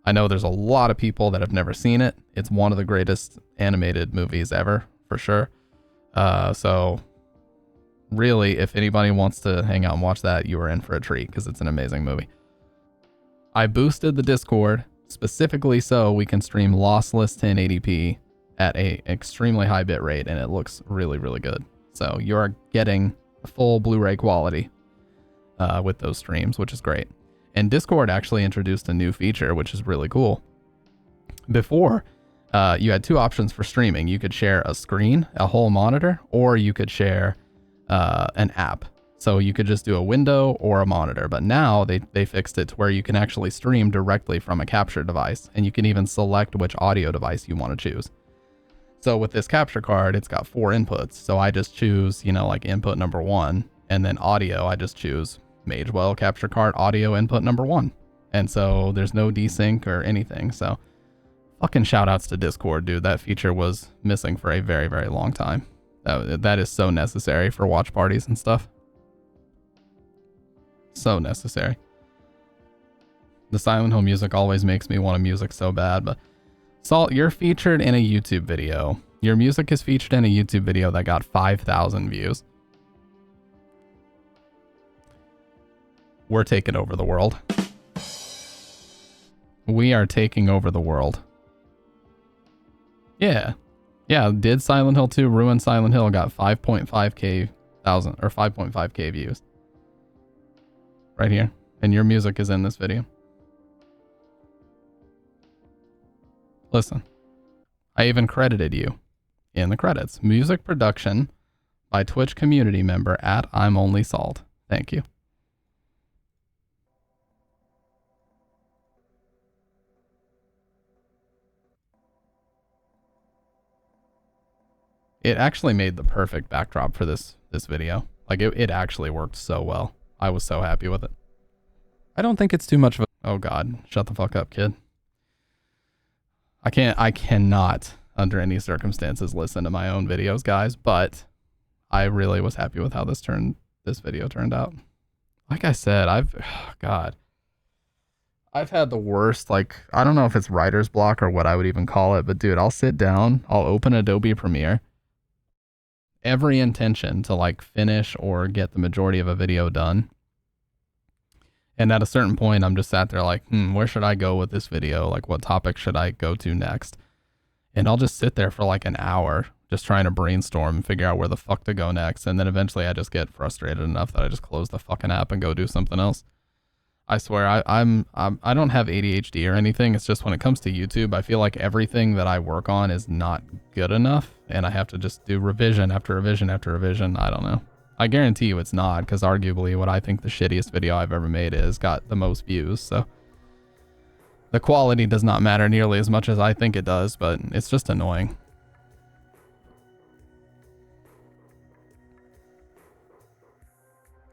I know there's a lot of people that have never seen it. It's one of the greatest animated movies ever, for sure. So really, if anybody wants to hang out and watch that, you are in for a treat because it's an amazing movie. I boosted the Discord specifically so we can stream lossless 1080p at a extremely high bit rate, and it looks really, really good. So you're getting full Blu-ray quality with those streams, which is great. And Discord actually introduced a new feature, which is really cool. Before, you had two options for streaming. You could share a screen, a whole monitor, or you could share an app. So you could just do a window or a monitor. But now they fixed it to where you can actually stream directly from a capture device, and you can even select which audio device you want to choose. So with this capture card, it's got 4 inputs. So I just choose, you know, like input number 1, and then audio, I just choose Magewell capture card audio input number 1. And so there's no desync or anything. So fucking shout outs to Discord, dude. That feature was missing for a very, very long time. That is so necessary for watch parties and stuff. So necessary. The Silent Hill music always makes me want a music so bad, but Salt, you're featured in a YouTube video. Your music is featured in a YouTube video that got 5,000 views. We're taking over the world. We are taking over the world. Yeah. Yeah, did Silent Hill 2 ruin Silent Hill? Got 5.5k views. Right here. And your music is in this video. Listen. I even credited you in the credits. Music production by Twitch community member at I'm Only Salt. Thank you. It actually made the perfect backdrop for this video. Like it actually worked so well. I was so happy with it. I don't think it's too much of a... Oh God, shut the fuck up, kid. I cannot under any circumstances listen to my own videos, guys, but I really was happy with how this video turned out. Like I said, I've had the worst, like, I don't know if it's writer's block or what I would even call it, but dude, I'll sit down, I'll open Adobe Premiere, every intention to like finish or get the majority of a video done. And at a certain point, I'm just sat there like, where should I go with this video? Like, what topic should I go to next? And I'll just sit there for like an hour, just trying to brainstorm and figure out where the fuck to go next. And then eventually I just get frustrated enough that I just close the fucking app and go do something else. I swear, I don't have ADHD or anything. It's just when it comes to YouTube, I feel like everything that I work on is not good enough. And I have to just do revision after revision after revision. I don't know. I guarantee you it's not, because arguably what I think the shittiest video I've ever made is got the most views. So the quality does not matter nearly as much as I think it does, but it's just annoying.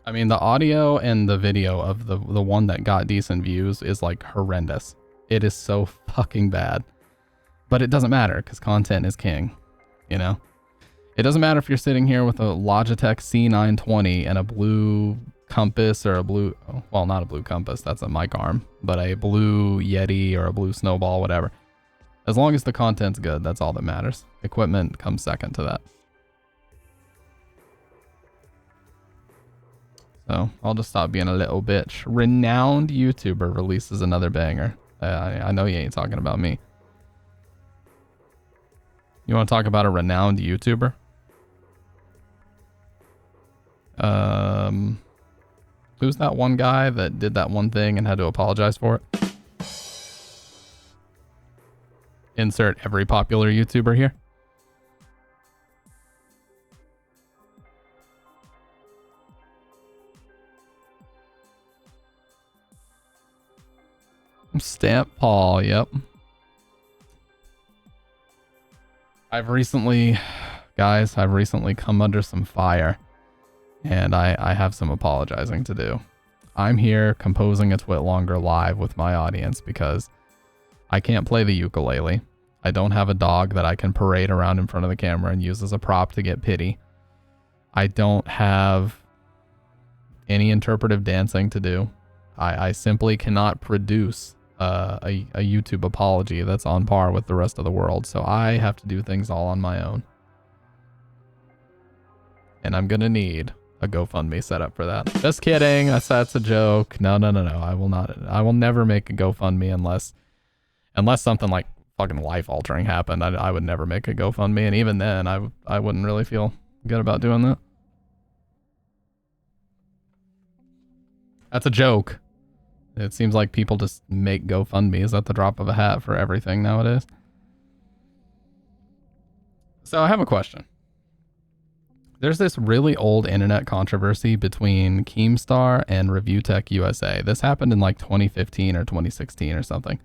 I mean, the audio and the video of the one that got decent views is like horrendous. It is so fucking bad. But it doesn't matter because content is king, you know? It doesn't matter if you're sitting here with a Logitech C920 and a blue compass or a blue, well, not a blue compass, that's a mic arm, but a blue Yeti or a blue Snowball, whatever. As long as the content's good, that's all that matters. Equipment comes second to that. So I'll just stop being a little bitch. Renowned YouTuber releases another banger. I know you ain't talking about me. You want to talk about a renowned YouTuber? Who's that one guy that did that one thing and had to apologize for it? Insert every popular YouTuber here. Stamp Paul, yep. I've recently come under some fire, and I have some apologizing to do. I'm here composing a TwitLonger live with my audience because I can't play the ukulele. I don't have a dog that I can parade around in front of the camera and use as a prop to get pity. I don't have any interpretive dancing to do. I simply cannot produce a YouTube apology that's on par with the rest of the world, so I have to do things all on my own. And I'm gonna need a GoFundMe set up for that. Just kidding, that's a joke. No. I will never make a GoFundMe unless something like fucking life-altering happened. I would never make a GoFundMe, and even then I wouldn't really feel good about doing that. That's a joke. It seems like people just make GoFundMes at the drop of a hat for everything nowadays. So I have a question. There's this really old internet controversy between Keemstar and ReviewTech USA. This happened in like 2015 or 2016 or something.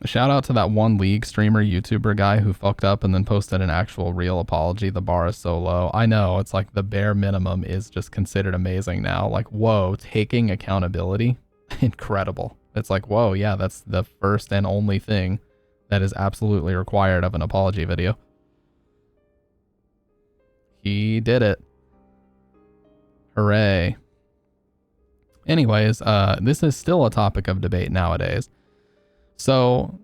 Shout out to that one league streamer YouTuber guy who fucked up and then posted an actual real apology. The bar is so low. I know, it's like the bare minimum is just considered amazing now. Like, whoa, taking accountability. Incredible. It's like, whoa, yeah, that's the first and only thing that is absolutely required of an apology video. He did it. Hooray. Anyways, this is still a topic of debate nowadays. So,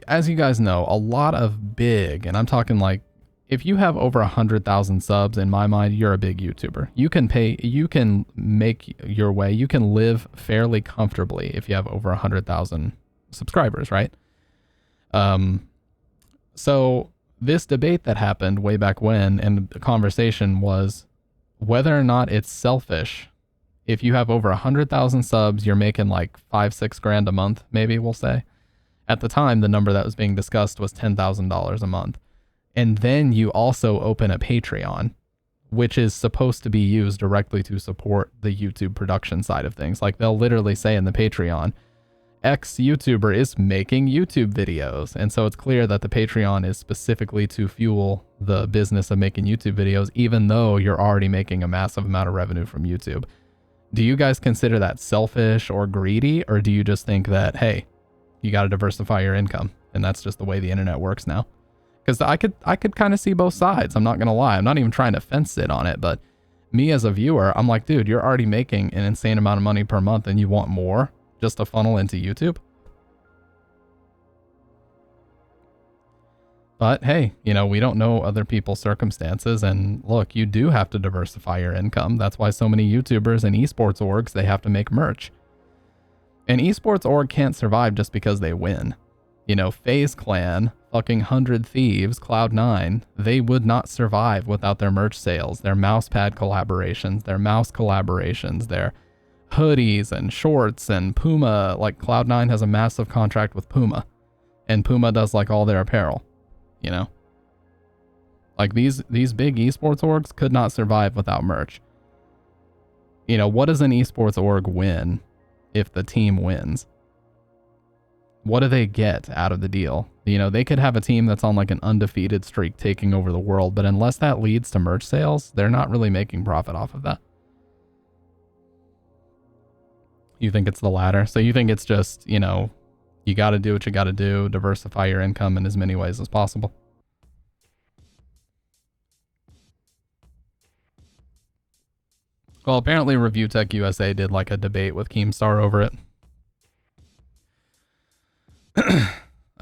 as you guys know, a lot of big, and I'm talking like, if you have over 100,000 subs, in my mind, you're a big YouTuber. You can make your way, you can live fairly comfortably if you have over 100,000 subscribers, right? So this debate that happened way back when, and the conversation was whether or not it's selfish. If you have over 100,000 subs, you're making like $5-6 grand a month, maybe we'll say. At the time, the number that was being discussed was $10,000 a month. And then you also open a Patreon, which is supposed to be used directly to support the YouTube production side of things. Like they'll literally say in the Patreon, X YouTuber is making YouTube videos. And so it's clear that the Patreon is specifically to fuel the business of making YouTube videos, even though you're already making a massive amount of revenue from YouTube. Do you guys consider that selfish or greedy, or do you just think that, hey, you got to diversify your income, and that's just the way the internet works now? Because I could kind of see both sides. I'm not going to lie. I'm not even trying to fence sit on it, but me as a viewer, I'm like, dude, you're already making an insane amount of money per month and you want more just to funnel into YouTube? But hey, you know, we don't know other people's circumstances, and look, you do have to diversify your income. That's why so many YouTubers and esports orgs, they have to make merch. An esports org can't survive just because they win. You know, FaZe Clan, fucking 100 Thieves, Cloud9, they would not survive without their merch sales, their mousepad collaborations, their mouse collaborations, their hoodies and shorts, and Puma. Like Cloud9 has a massive contract with Puma, and Puma does like all their apparel, you know? Like these big esports orgs could not survive without merch. You know, what does an esports org win if the team wins? What do they get out of the deal? You know, they could have a team that's on like an undefeated streak taking over the world, but unless that leads to merch sales, they're not really making profit off of that. You think it's the latter? So you think it's just, you know, you got to do what you got to do, diversify your income in as many ways as possible? Well, apparently ReviewTech USA did like a debate with Keemstar over it.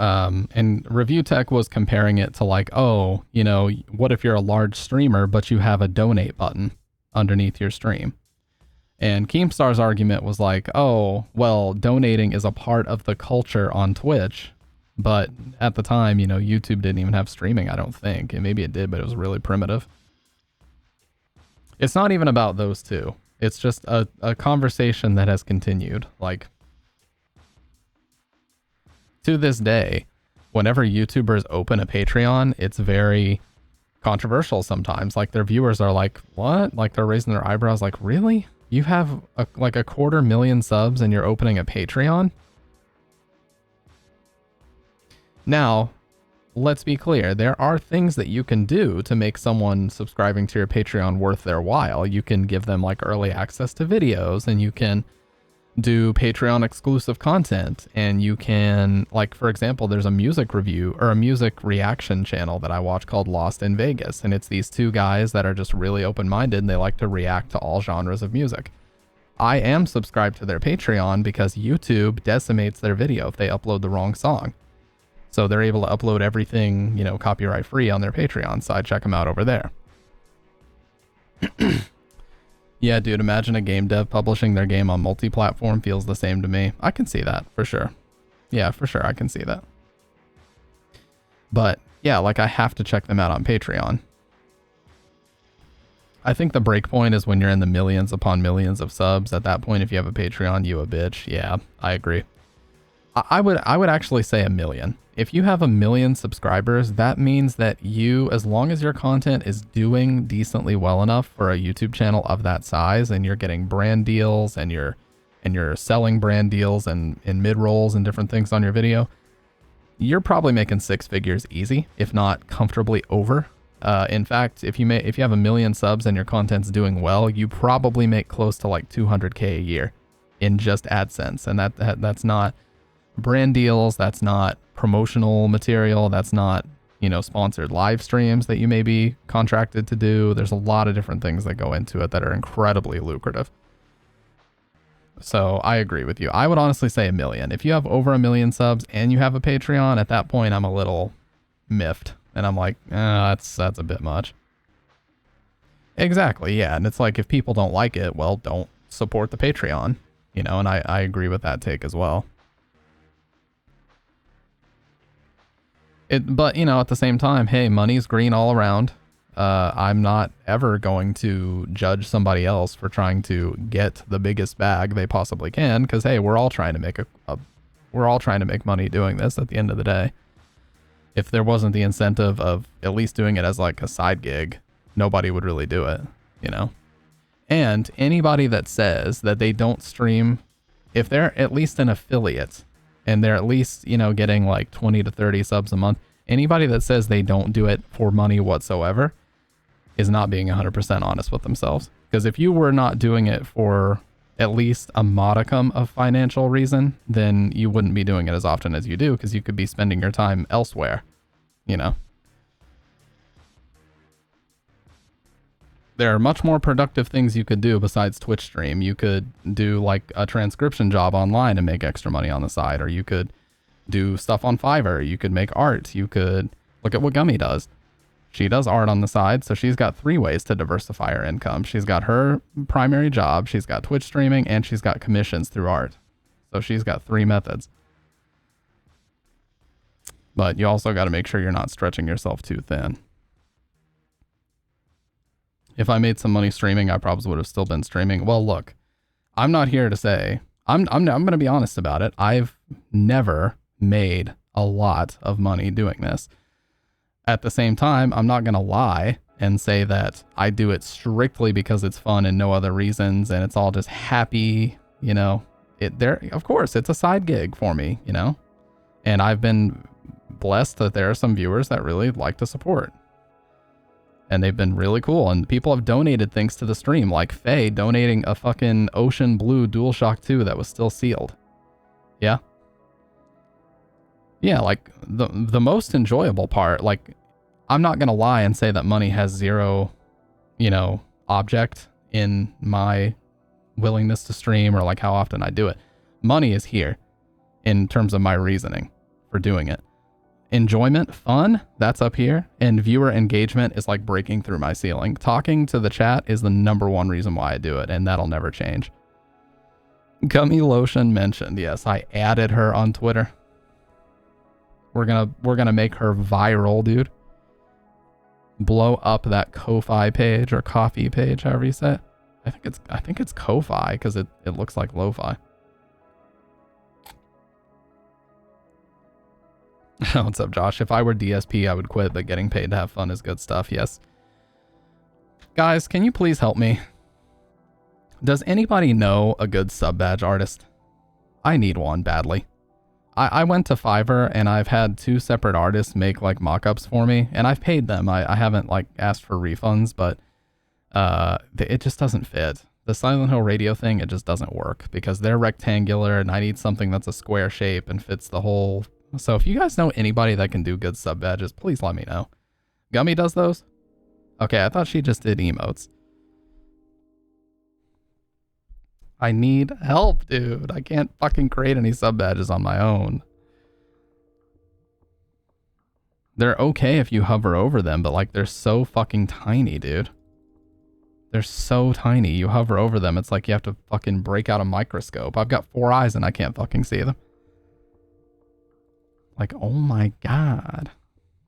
And ReviewTech was comparing it to like, oh, you know, what if you're a large streamer, but you have a donate button underneath your stream? And Keemstar's argument was like, oh, well, donating is a part of the culture on Twitch. But at the time, you know, YouTube didn't even have streaming, I don't think. And maybe it did, but it was really primitive. It's not even about those two. It's just a conversation that has continued. Like, to this day, whenever YouTubers open a Patreon, it's very controversial sometimes. Like, their viewers are like, what? Like, they're raising their eyebrows like, really? You have like a 250,000 subs and you're opening a Patreon? Now, let's be clear. There are things that you can do to make someone subscribing to your Patreon worth their while. You can give them like early access to videos, and you can do Patreon exclusive content, and you can, like, for example, there's a music review or a music reaction channel that I watch called Lost in Vegas, and it's these two guys that are just really open-minded, and they like to react to all genres of music. I am subscribed to their Patreon because YouTube decimates their video if they upload the wrong song. So they're able to upload everything, you know, copyright free on their Patreon, so I check them out over there. Yeah, dude, imagine a game dev publishing their game on multi-platform. Feels the same to me. I can see that, for sure. Yeah, for sure, I can see that. But, yeah, like, I have to check them out on Patreon. I think the break point is when you're in the millions upon millions of subs. At that point, if you have a Patreon, you a bitch. Yeah, I agree. I would actually say 1 million. If you have 1 million subscribers, that means that you, as long as your content is doing decently well enough for a YouTube channel of that size, and you're getting brand deals and you're selling brand deals and in mid-rolls and different things on your video, you're probably making 6 figures easy, if not comfortably over. In fact, if you have 1 million subs and your content's doing well, you probably make close to like 200K a year in just AdSense, and that's not brand deals, that's not promotional material, that's not, you know, sponsored live streams that you may be contracted to do. There's a lot of different things that go into it that are incredibly lucrative. So I agree with you. I would honestly say 1 million. If you have over 1 million subs and you have a Patreon, at that point I'm a little miffed and I'm like, that's a bit much. Exactly, yeah. And it's like, if people don't like it, well, don't support the Patreon, you know, and I agree with that take as well. But, you know, at the same time, hey, money's green all around. I'm not ever going to judge somebody else for trying to get the biggest bag they possibly can, because, hey, we're all trying to make money doing this at the end of the day. If there wasn't the incentive of at least doing it as like a side gig, nobody would really do it, you know? And anybody that says that they don't stream, if they're at least an affiliate, and they're at least, you know, getting like 20 to 30 subs a month, anybody that says they don't do it for money whatsoever is not being 100% honest with themselves. Because if you were not doing it for at least a modicum of financial reason, then you wouldn't be doing it as often as you do, because you could be spending your time elsewhere, you know? There are much more productive things you could do besides Twitch stream. You could do like a transcription job online and make extra money on the side, or you could do stuff on Fiverr. You could make art. You could look at what Gummy does. She does art on the side, so she's got 3 ways to diversify her income. She's got her primary job, she's got Twitch streaming, and she's got commissions through art. So she's got 3 methods. But you also got to make sure you're not stretching yourself too thin. If I made some money streaming, I probably would have still been streaming. Well, look, I'm not here to say, I'm going to be honest about it. I've never made a lot of money doing this. At the same time, I'm not going to lie and say that I do it strictly because it's fun and no other reasons, and it's all just happy, you know. Of course, it's a side gig for me, you know. And I've been blessed that there are some viewers that really like to support. And they've been really cool, and people have donated things to the stream, like Faye donating a fucking Ocean Blue DualShock 2 that was still sealed. Yeah. Yeah, like the most enjoyable part, like, I'm not gonna lie and say that money has zero, you know, object in my willingness to stream or like how often I do it. Money is here in terms of my reasoning for doing it. Enjoyment, fun, that's up here, and viewer engagement is like breaking through my ceiling. Talking to the chat is the #1 reason why I do it, and that'll never change. Gummy Lotion mentioned, yes, I added her on Twitter. We're gonna make her viral, dude. Blow up that Ko-Fi page or Coffee page, however you say it. I think it's Ko-Fi because it looks like lo-fi. What's up, Josh? If I were DSP, I would quit, but getting paid to have fun is good stuff. Yes. Guys, can you please help me? Does anybody know a good sub badge artist? I need one badly. I went to Fiverr and I've had 2 separate artists make like mock-ups for me, and I've paid them. I haven't like asked for refunds, but it just doesn't fit. The Silent Hill radio thing, it just doesn't work because they're rectangular and I need something that's a square shape and fits the whole. So if you guys know anybody that can do good sub badges, please let me know. Gummy does those? Okay, I thought she just did emotes. I need help, dude. I can't fucking create any sub badges on my own. They're okay if you hover over them, but like they're so fucking tiny, dude. They're so tiny. You hover over them, it's like you have to fucking break out a microscope. I've got 4 eyes and I can't fucking see them. Like, oh my god.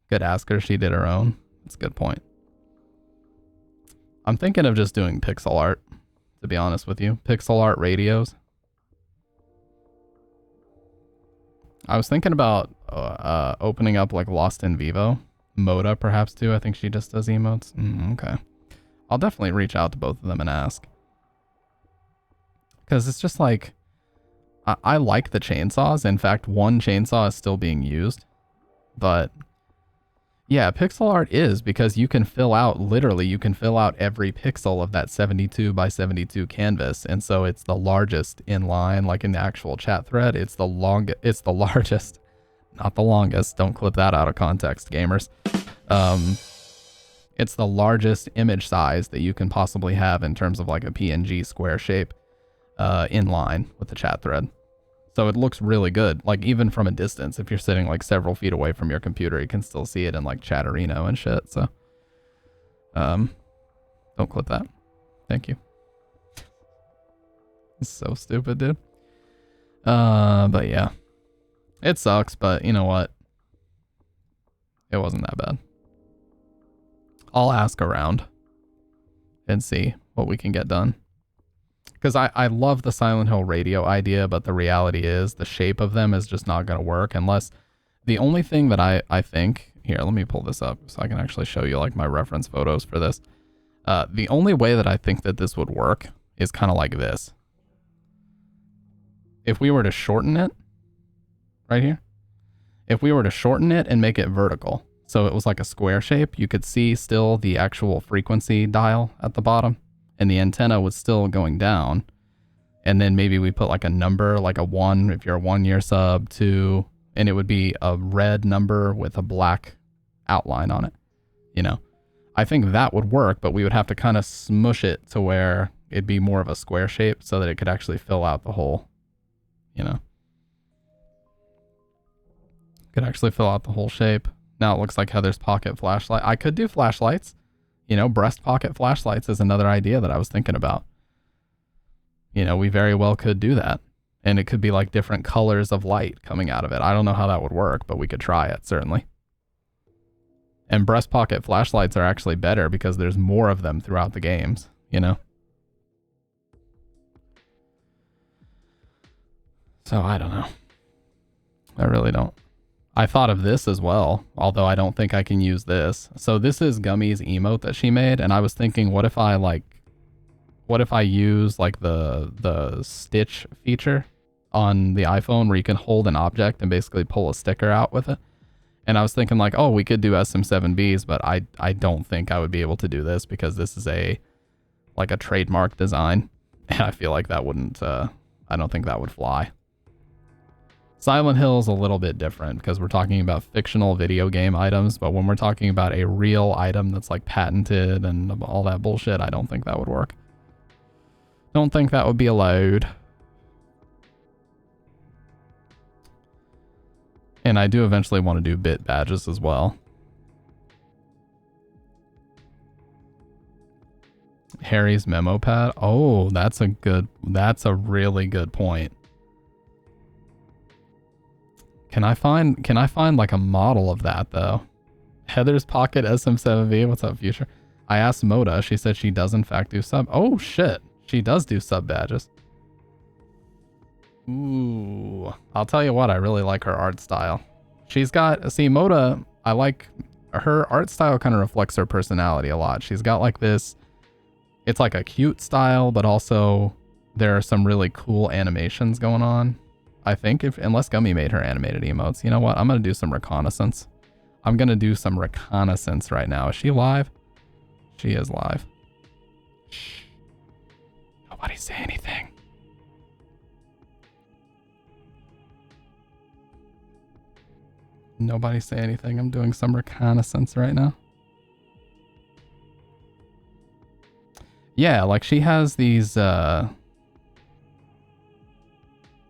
Could ask her, she did her own. That's a good point. I'm thinking of just doing pixel art, to be honest with you. Pixel art radios. I was thinking about opening up like Lost in Vivo. Moda perhaps too. I think she just does emotes. Okay. I'll definitely reach out to both of them and ask. Because it's just like, I like the chainsaws. In fact, one chainsaw is still being used. But yeah, pixel art is because you can fill out, literally, you can fill out every pixel of that 72 by 72 canvas. And so it's the largest in line, like in the actual chat thread. It's the largest, not the longest. Don't clip that out of context, gamers. It's the largest image size that you can possibly have in terms of like a PNG square shape in line with the chat thread. So it looks really good. Like even from a distance, if you're sitting like several feet away from your computer, you can still see it in like Chatterino and shit. So, don't clip that. Thank you. It's so stupid, dude. But yeah, it sucks, but you know what? It wasn't that bad. I'll ask around and see what we can get done. Because I love the Silent Hill radio idea, but the reality is the shape of them is just not going to work unless the only thing that I think, here, let me pull this up so I can actually show you like my reference photos for this. The only way that I think that this would work is kind of like this. If we were to shorten it, right here, if we were to shorten it and make it vertical, so it was like a square shape, you could see still the actual frequency dial at the bottom. And the antenna was still going down. And then maybe we put like a number, like a 1 if you're a 1-year sub, 2, and it would be a red number with a black outline on it. You know, I think that would work, but we would have to kind of smush it to where it'd be more of a square shape so that it could actually fill out the whole, you know. Could actually fill out the whole shape. Now it looks like Heather's pocket flashlight. I could do flashlights. You know, breast pocket flashlights is another idea that I was thinking about. You know, we very well could do that. And it could be like different colors of light coming out of it. I don't know how that would work, but we could try it, certainly. And breast pocket flashlights are actually better because there's more of them throughout the games, you know? So I don't know. I really don't. I thought of this as well, although I don't think I can use this. So this is Gummy's emote that she made, and I was thinking, what if I use like the stitch feature on the iPhone where you can hold an object and basically pull a sticker out with it? And I was thinking like, oh, we could do SM7Bs, but I don't think I would be able to do this because this is like a trademark design, and I feel like that wouldn't, I don't think that would fly. Silent Hill is a little bit different because we're talking about fictional video game items, but when we're talking about a real item that's like patented and all that bullshit, I don't think that would work. Don't think that would be allowed. And I do eventually want to do bit badges as well. Harry's memo pad. Oh, that's a really good point. Can I find like a model of that though? Heather's Pocket SM7V. What's up, Future? I asked Moda. She said she does in fact do sub. Oh shit. She does do sub badges. Ooh. I'll tell you what, I really like her art style. She's got, see, Moda, I like her art style kind of reflects her personality a lot. She's got like this, it's like a cute style, but also there are some really cool animations going on. I think unless Gummy made her animated emotes. You know what? I'm going to do some reconnaissance. I'm going to do some reconnaissance right now. Is she live? She is live. Shh. Nobody say anything. Nobody say anything. I'm doing some reconnaissance right now. Yeah, like she has these,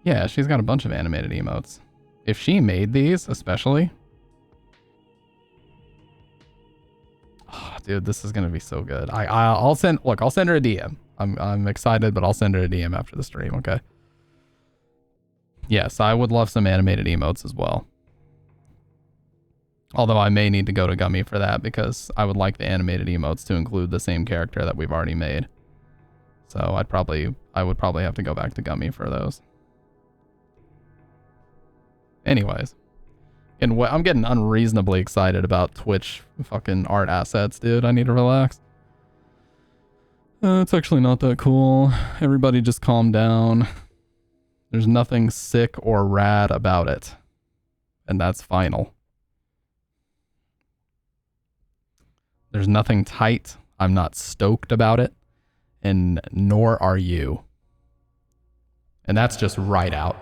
yeah, she's got a bunch of animated emotes. If she made these, especially. Oh, dude, this is gonna be so good. I'll send her a DM. I'm excited, but I'll send her a DM after the stream, okay? Yes, I would love some animated emotes as well. Although I may need to go to Gummy for that because I would like the animated emotes to include the same character that we've already made. So I would probably have to go back to Gummy for those. Anyways. And I'm getting unreasonably excited about Twitch fucking art assets, dude. I need to relax. It's actually not that cool. Everybody just calm down. There's nothing sick or rad about it. And that's final. There's nothing tight. I'm not stoked about it. And nor are you. And that's just right out.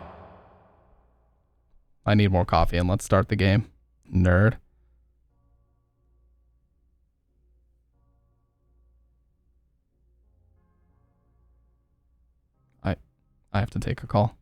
I need more coffee and let's start the game. Nerd. I have to take a call.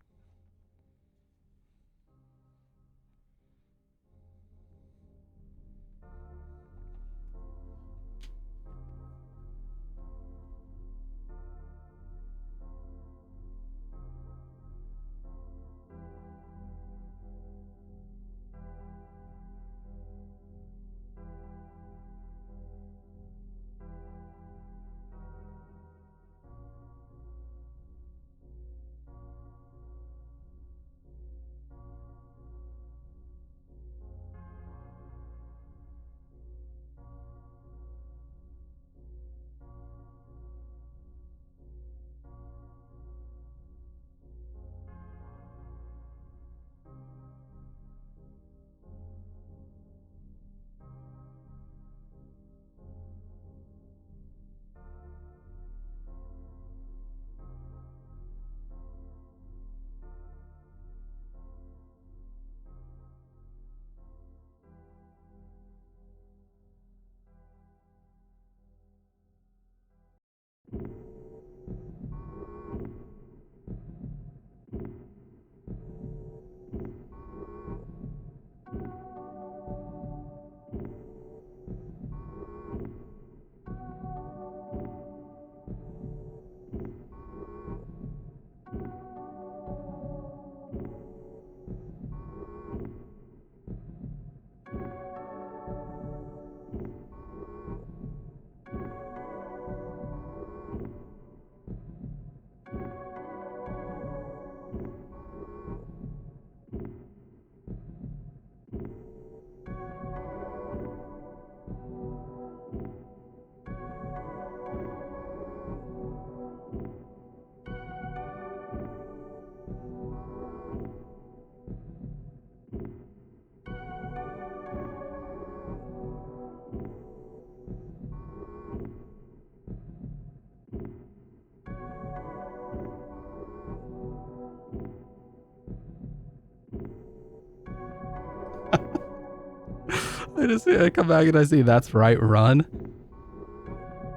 I come back and I see that's right, run.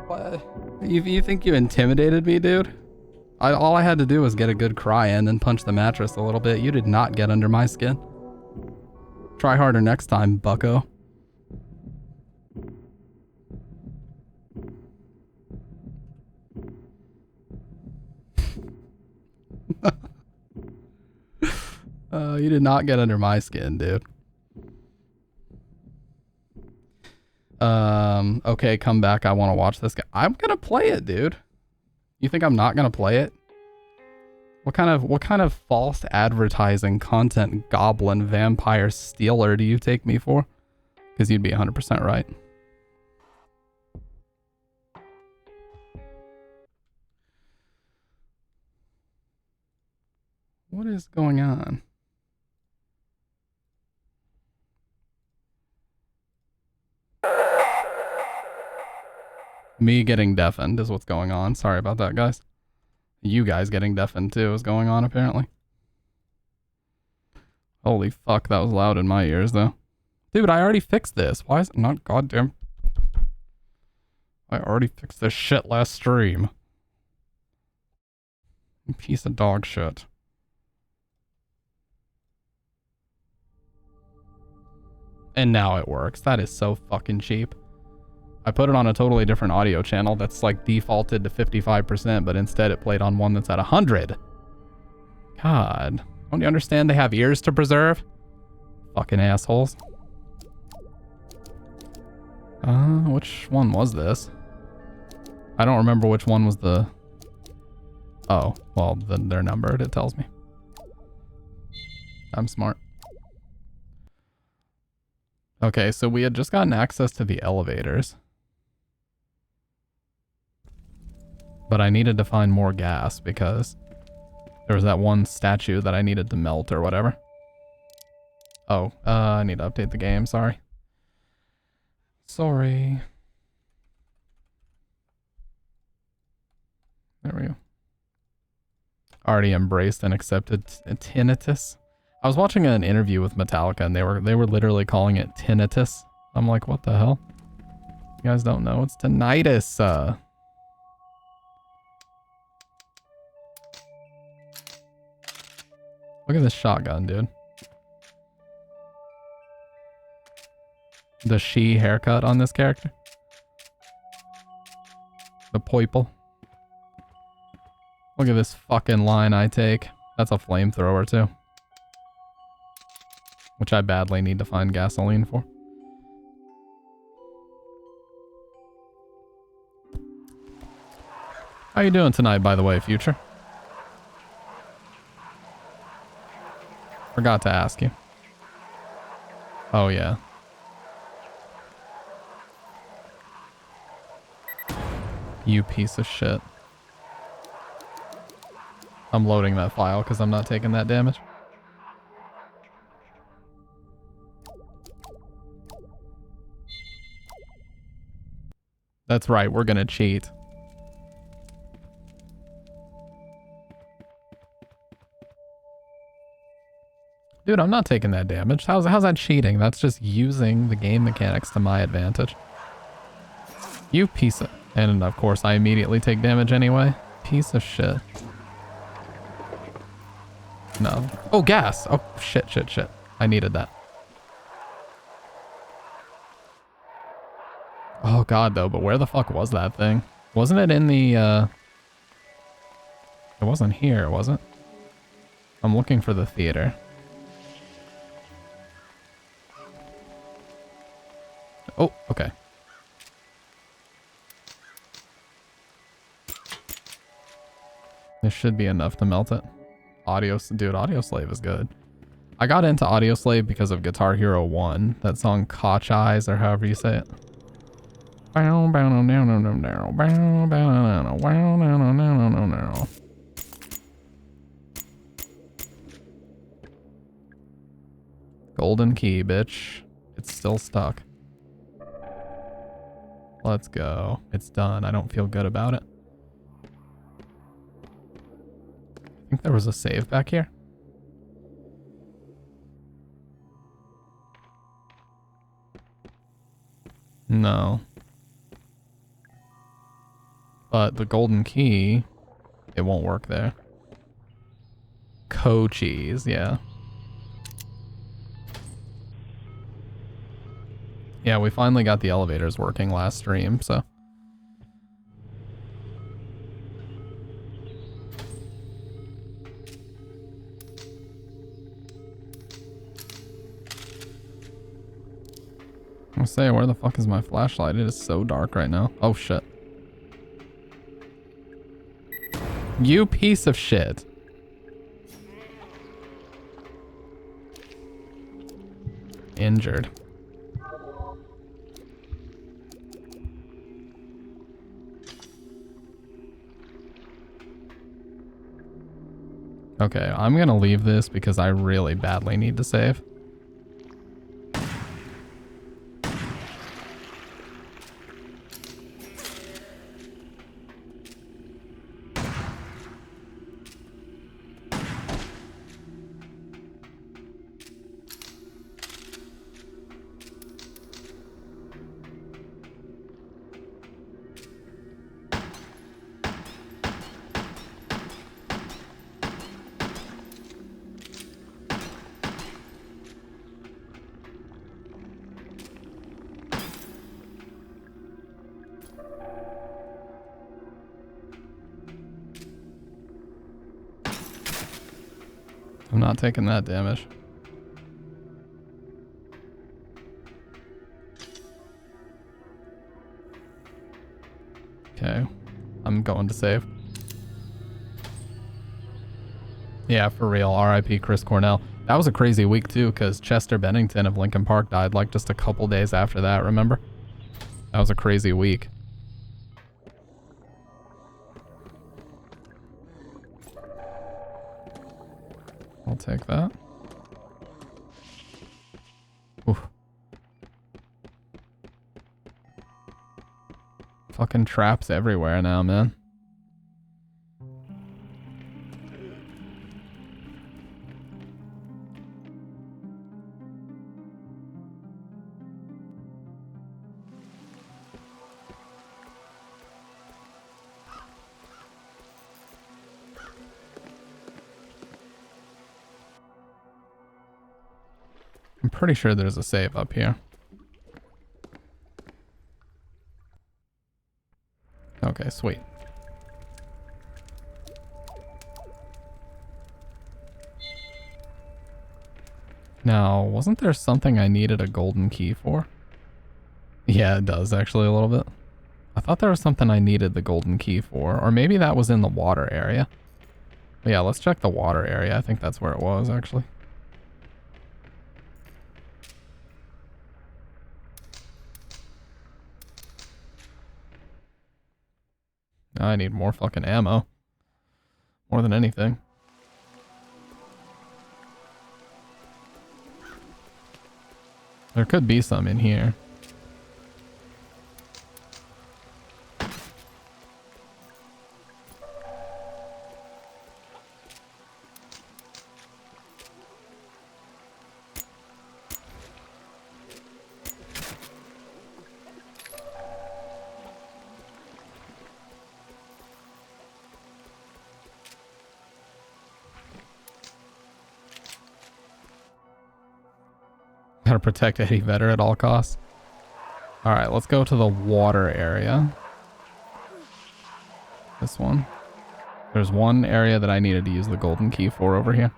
What? You think you intimidated me, dude? All I had to do was get a good cry in and punch the mattress a little bit. You did not get under my skin. Try harder next time, bucko. You did not get under my skin, dude. Okay, come back. I want to watch this guy. I'm gonna play it, dude. You think I'm not gonna play it? What kind of false advertising content goblin vampire stealer do you take me for? Because you'd be 100% right. What is going on? Me getting deafened is what's going on. Sorry about that, guys. You guys getting deafened too is going on, apparently. Holy fuck, that was loud in my ears, though. Dude, I already fixed this. Why is it not goddamn... I already fixed this shit last stream. You piece of dog shit. And now it works. That is so fucking cheap. I put it on a totally different audio channel that's like defaulted to 55%, but instead it played on one that's at 100. God. Don't you understand they have ears to preserve? Fucking assholes. Which one was this? I don't remember which one was the... Oh, well, then they're numbered, it tells me. I'm smart. Okay, so we had just gotten access to the elevators. But I needed to find more gas because there was that one statue that I needed to melt or whatever. Oh, I need to update the game, sorry. Sorry. There we go. Already embraced and accepted tinnitus. I was watching an interview with Metallica and they were literally calling it tinnitus. I'm like, what the hell? You guys don't know? It's tinnitus. Look at this shotgun, dude. The she haircut on this character. The poiple. Look at this fucking line I take. That's a flamethrower too. Which I badly need to find gasoline for. How you doing tonight, by the way, Future? Forgot to ask you. Oh, yeah. You piece of shit. I'm loading that file because I'm not taking that damage. That's right, we're gonna cheat. Dude, I'm not taking that damage. How's that cheating? That's just using the game mechanics to my advantage. You piece of... And of course, I immediately take damage anyway. Piece of shit. No. Oh, gas! Oh, shit. I needed that. Oh god, though, but where the fuck was that thing? Wasn't it in the, It wasn't here, was it? I'm looking for the theater. Oh, okay. This should be enough to melt it. Dude, Audioslave is good. I got into Audioslave because of Guitar Hero 1. That song Koch Eyes, or however you say it. Golden key, bitch. It's still stuck. Let's go. It's done. I don't feel good about it. I think there was a save back here. No. But the golden key, it won't work there. Cochise, yeah. Yeah, we finally got the elevators working last stream, so. I say, where the fuck is my flashlight? It is so dark right now. Oh shit. You piece of shit. Injured. Okay, I'm gonna leave this because I really badly need to save. I'm not taking that damage. Okay, I'm going to save. Yeah, for real. R.I.P. Chris Cornell. That was a crazy week too, because Chester Bennington of Linkin Park died like just a couple days after that, remember? That was a crazy week. I'll take that. Oof. Fucking traps everywhere now, man. I'm pretty sure there's a save up here. Okay, sweet. Now, wasn't there something I needed a golden key for? Yeah, it does actually a little bit. I thought there was something I needed the golden key for, or maybe that was in the water area. But yeah, let's check the water area. I think that's where it was actually. I need more fucking ammo. More than anything. There could be some in here. Gotta protect Eddie Vedder at all costs. Alright, let's go to the water area. This one. There's one area that I needed to use the golden key for over here.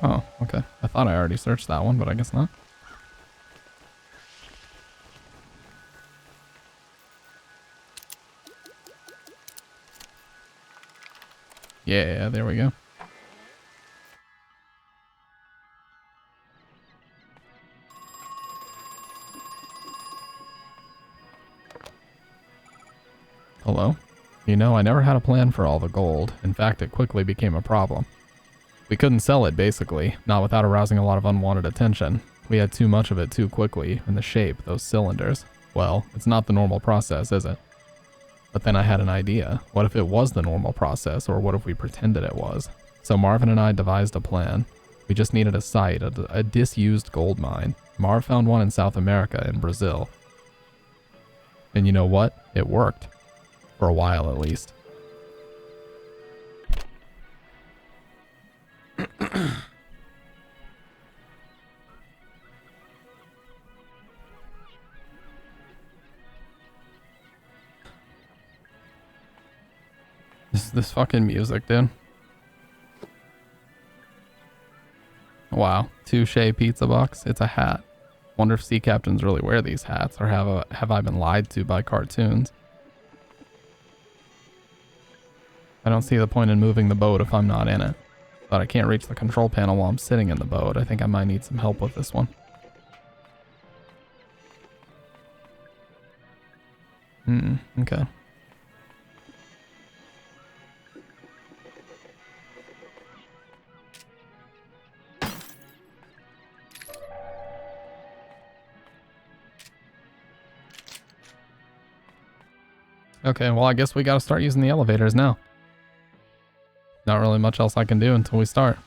Oh, okay. I thought I already searched that one, but I guess not. Yeah, there we go. Hello? You know, I never had a plan for all the gold. In fact, it quickly became a problem. We couldn't sell it, basically, not without arousing a lot of unwanted attention. We had too much of it too quickly, and the shape, those cylinders. Well, it's not the normal process, is it? But then I had an idea. What if it was the normal process, or what if we pretended it was? So Marvin and I devised a plan. We just needed a site, a disused gold mine. Marv found one in South America, in Brazil. And you know what? It worked. For a while, at least. This fucking music, dude. Wow, touche pizza box. It's a hat. Wonder if sea captains really wear these hats, or have I been lied to by cartoons? I don't see the point in moving the boat if I'm not in it. But I can't reach the control panel while I'm sitting in the boat. I think I might need some help with this one. Okay. Okay, well, I guess we gotta start using the elevators now. Not really much else I can do until we start.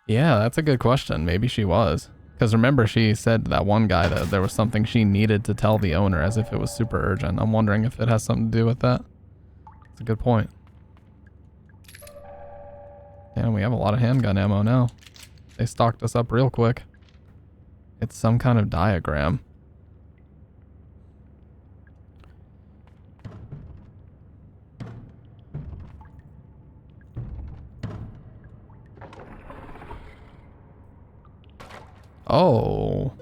Yeah, that's a good question. Maybe she was. Because remember, she said to that one guy that there was something she needed to tell the owner as if it was super urgent. I'm wondering if it has something to do with that. That's a good point. Damn, we have a lot of handgun ammo now. They stocked us up real quick. It's some kind of diagram. Oh.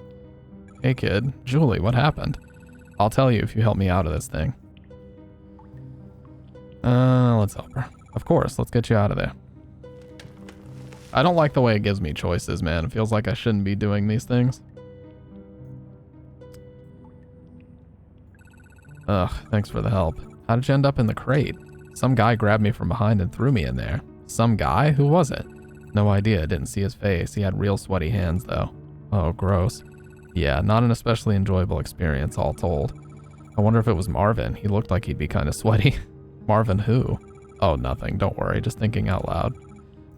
Hey, kid. Julie, what happened? I'll tell you if you help me out of this thing. Let's help her. Of course, let's get you out of there. I don't like the way it gives me choices, man. It feels like I shouldn't be doing these things. Ugh, thanks for the help. How did you end up in the crate? Some guy grabbed me from behind and threw me in there. Some guy? Who was it? No idea, didn't see his face. He had real sweaty hands, though. Oh, gross. Yeah, not an especially enjoyable experience, all told. I wonder if it was Marvin. He looked like he'd be kind of sweaty. Marvin who? Oh, nothing. Don't worry, just thinking out loud.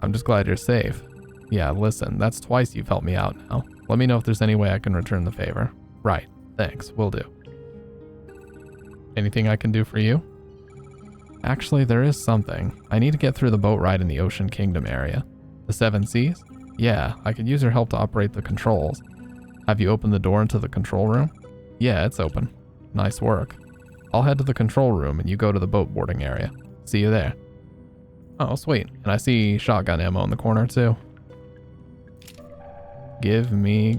I'm just glad you're safe. Yeah, listen, that's twice you've helped me out now. Let me know if there's any way I can return the favor. Right, thanks, will do. Anything I can do for you? Actually, there is something. I need to get through the boat ride in the Ocean Kingdom area. The Seven Seas? Yeah, I could use your help to operate the controls. Have you opened the door into the control room? Yeah, it's open. Nice work. I'll head to the control room and you go to the boat boarding area. See you there. Oh, sweet. And I see shotgun ammo in the corner too. Gimme.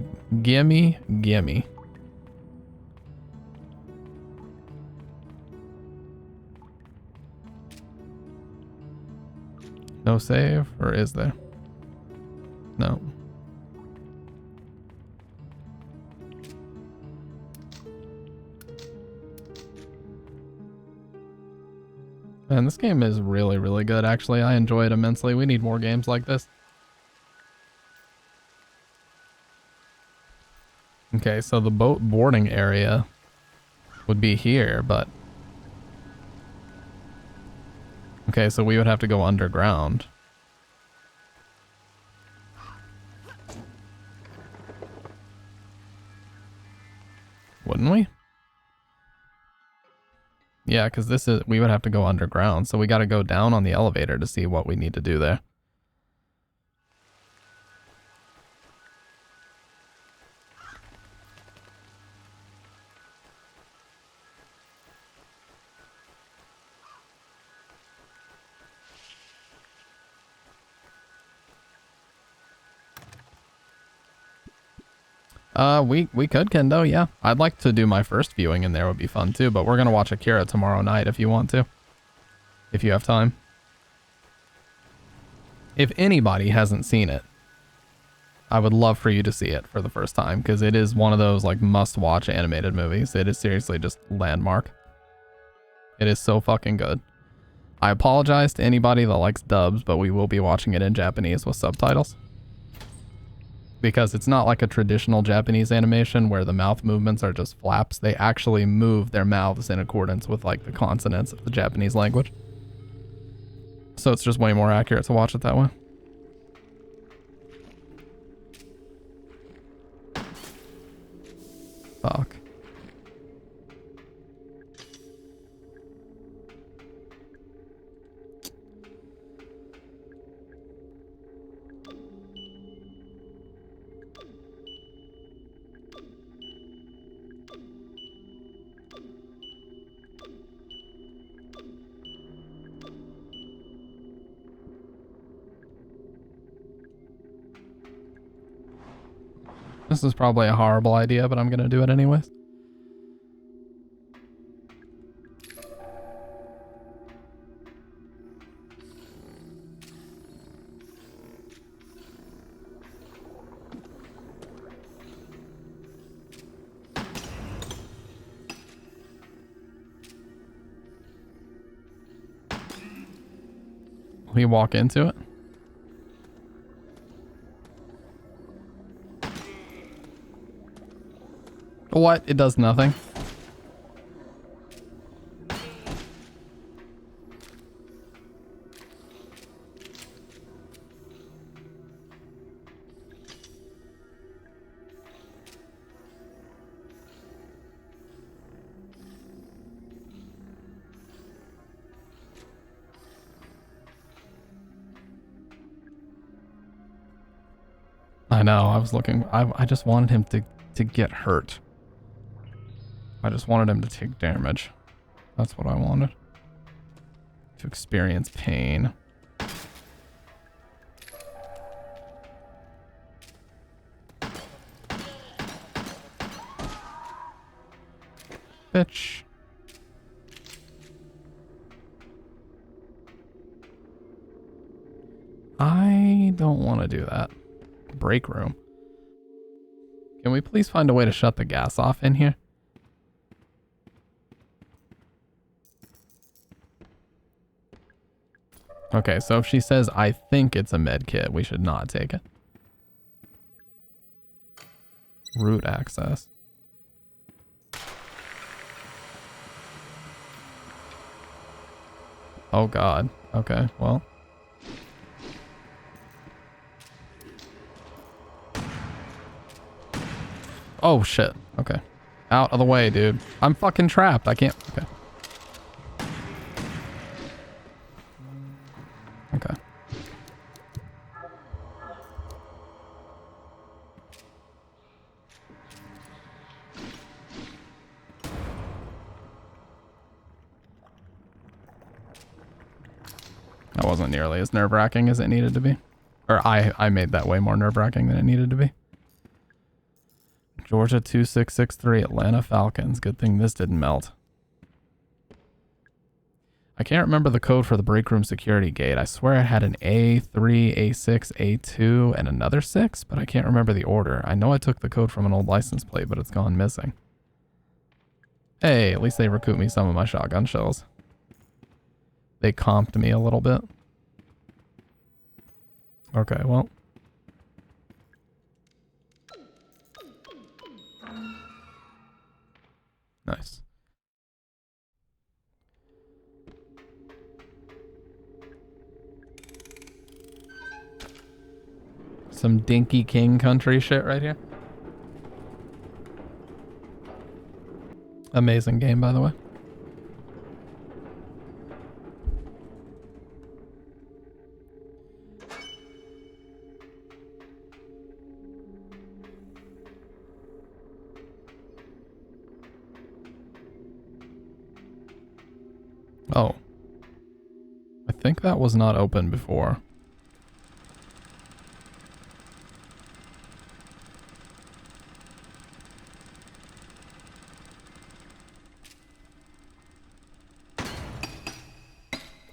No save, or is there? No. Man, this game is really, really good, actually. I enjoy it immensely. We need more games like this. Okay, so the boat boarding area would be here, but... Okay, so we would have to go underground. Wouldn't we? Yeah, because we would have to go underground, so we got to go down on the elevator to see what we need to do there. We could, Kendo, yeah. I'd like to do my first viewing in there, would be fun too, but we're gonna watch Akira tomorrow night if you want to. If you have time. If anybody hasn't seen it, I would love for you to see it for the first time, because it is one of those like must-watch animated movies. It is seriously just landmark. It is so fucking good. I apologize to anybody that likes dubs, but we will be watching it in Japanese with subtitles. Because it's not like a traditional Japanese animation where the mouth movements are just flaps. They actually move their mouths in accordance with like the consonants of the Japanese language. So it's just way more accurate to watch it that way. Fuck. This is probably a horrible idea, but I'm gonna do it anyways. Will he walk into it? What? It does nothing. I know, I was looking, I just wanted him to get hurt. I just wanted him to take damage. That's what I wanted. To experience pain. bitch. I don't want to do that. Break room. Can we please find a way to shut the gas off in here? Okay, so if she says, I think it's a med kit, we should not take it. Root access. Oh God. Okay, well. Oh shit. Okay. Out of the way, dude. I'm fucking trapped. I can't. Okay. Okay. That wasn't nearly as nerve-wracking as it needed to be. Or I made that way more nerve-wracking than it needed to be. Georgia 2663, Atlanta Falcons. Good thing this didn't melt. I can't remember the code for the break room security gate. I swear I had an A3, A6, A2, and another 6, but I can't remember the order. I know I took the code from an old license plate, but it's gone missing. Hey, at least they recouped me some of my shotgun shells. They comped me a little bit. Okay, well. Nice. Some Dinky King country shit right here. Amazing game, by the way. Oh. I think that was not open before.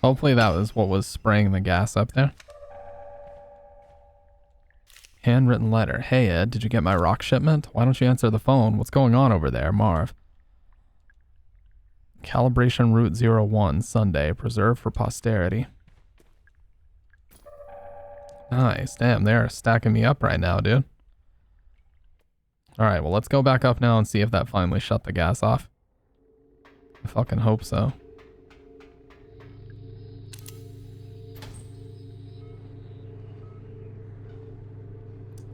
Hopefully that was what was spraying the gas up there. Handwritten letter. Hey Ed, did you get my rock shipment? Why don't you answer the phone? What's going on over there, Marv? Calibration Route 01, Sunday. Preserved for posterity. Nice. Damn, they're stacking me up right now, dude. Alright, well let's go back up now and see if that finally shut the gas off. I fucking hope so.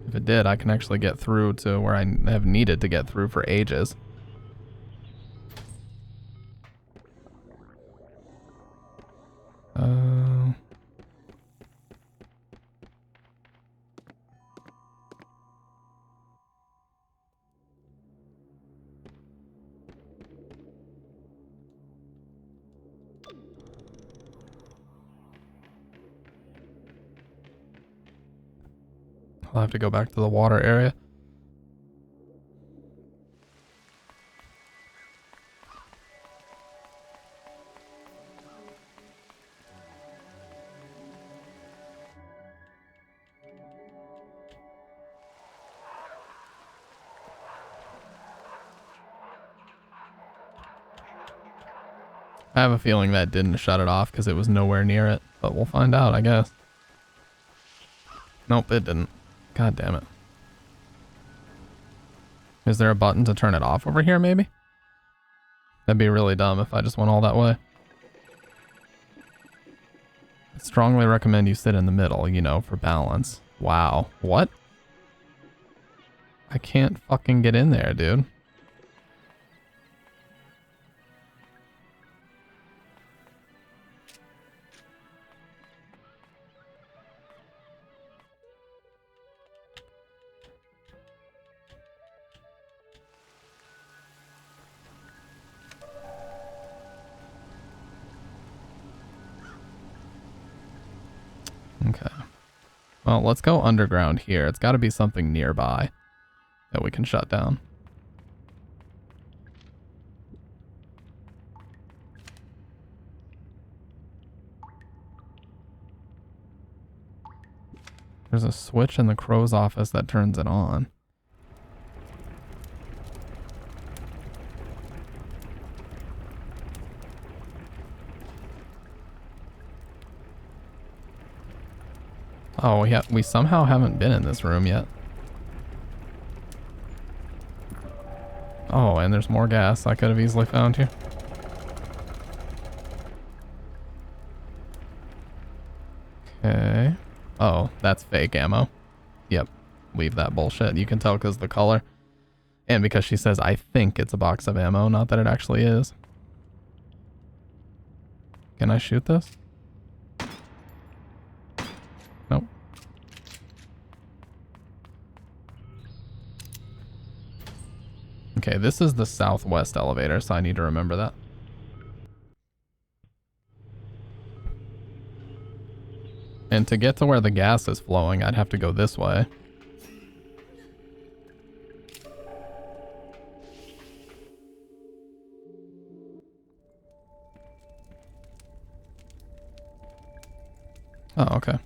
If it did, I can actually get through to where I have needed to get through for ages. I'll have to go back to the water area. I have a feeling that didn't shut it off because it was nowhere near it, but we'll find out, I guess. Nope, it didn't. God damn it. Is there a button to turn it off over here, maybe? That'd be really dumb if I just went all that way. I strongly recommend you sit in the middle, you know, for balance. Wow. What? I can't fucking get in there, dude. Okay. Well, let's go underground here. It's got to be something nearby that we can shut down. There's a switch in the crow's office that turns it on. Oh, yeah, we somehow haven't been in this room yet. Oh, and there's more gas I could have easily found here. Okay. Oh, that's fake ammo. Yep. Leave that bullshit. You can tell because the color. And because she says, I think it's a box of ammo, not that it actually is. Can I shoot this? Nope. Okay, this is the southwest elevator, so I need to remember that. And to get to where the gas is flowing, I'd have to go this way. Oh, okay.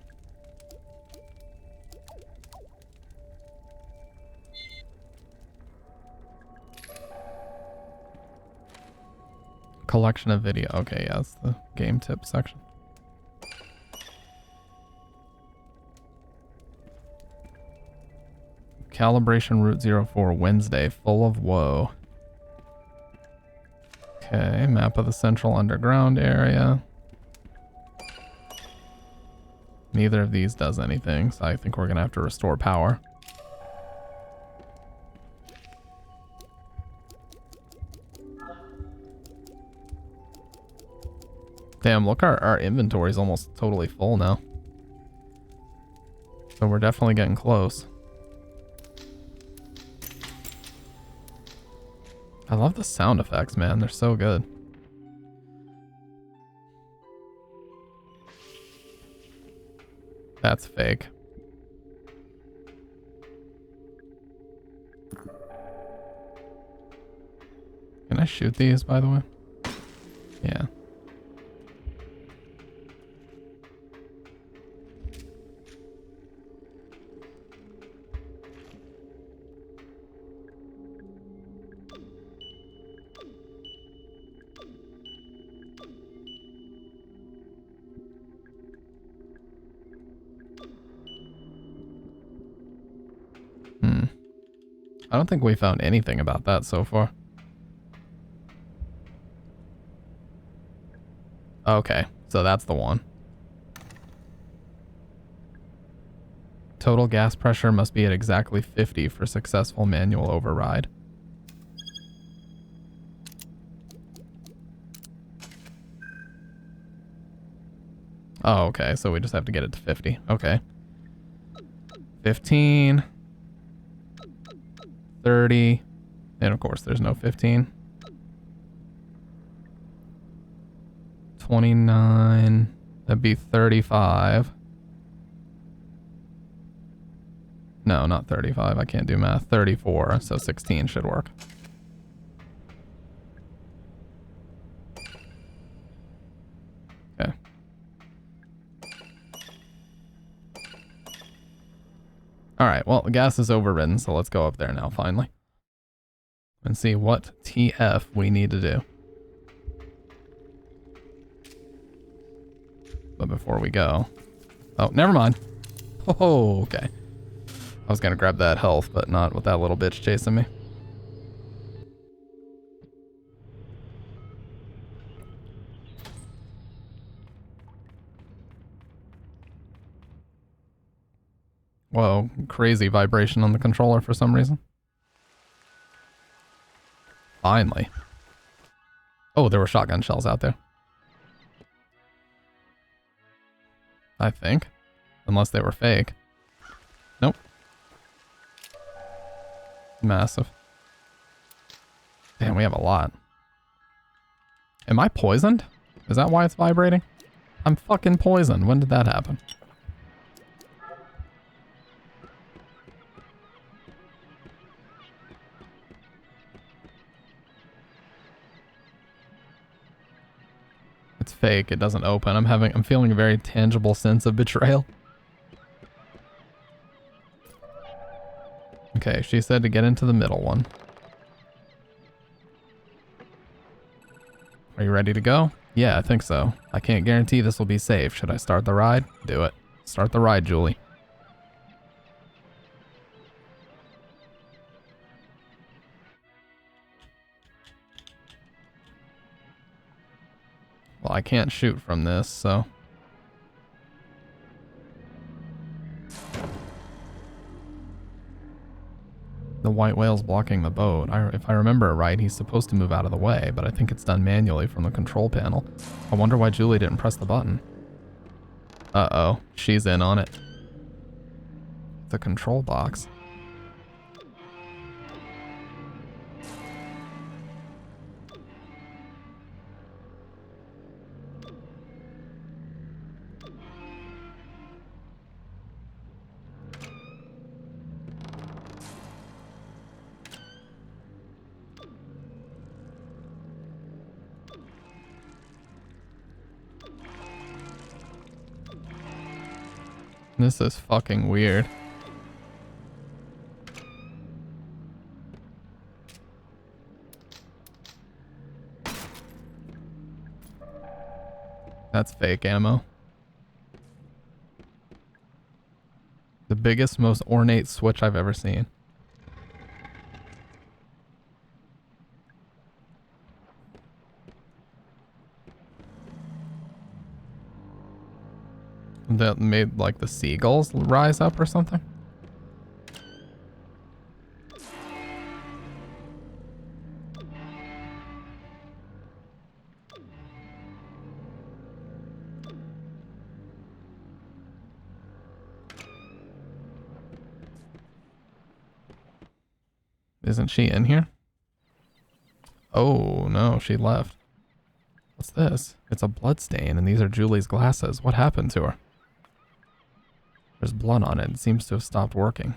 Collection of video. Okay, yeah, that's the game tip section. Calibration Route 04, Wednesday, full of woe. Okay, map of the central underground area. Neither of these does anything, so I think we're gonna have to restore power. Damn, look, our inventory's almost totally full now. So we're definitely getting close. I love the sound effects, man. They're so good. That's fake. Can I shoot these, by the way? Yeah. I don't think we found anything about that so far. Okay, so that's the one. Total gas pressure must be at exactly 50 for successful manual override. Oh, okay, so we just have to get it to 50. Okay. 15. 30. And of course, there's no 15. 29. That'd be 35. No, not 35. I can't do math. 34. So 16 should work. Okay. All right. Well, the gas is overridden, so let's go up there now, finally. And see what TF we need to do. But before we go... Oh, never mind. Oh, okay. I was gonna grab that health, but not with that little bitch chasing me. Whoa, crazy vibration on the controller for some reason. Finally. Oh, there were shotgun shells out there. I think. Unless they were fake. Nope. Massive. Damn, we have a lot. Am I poisoned? Is that why it's vibrating? I'm fucking poisoned. When did that happen? It's fake. It doesn't open. I'm feeling a very tangible sense of betrayal. Okay, she said to get into the middle one. Are you ready to go? Yeah, I think so. I can't guarantee this will be safe. Should I start the ride? Do it. Start the ride, Julie. Well, I can't shoot from this, so... The white whale's blocking the boat. If I remember it right, he's supposed to move out of the way, but I think it's done manually from the control panel. I wonder why Julie didn't press the button. Uh-oh, she's in on it. The control box. This is fucking weird. That's fake ammo. The biggest, most ornate switch I've ever seen. That made like the seagulls rise up or something? Isn't she in here? Oh no, she left. What's this? It's a blood stain and these are Julie's glasses. What happened to her? There's blood on it. It seems to have stopped working.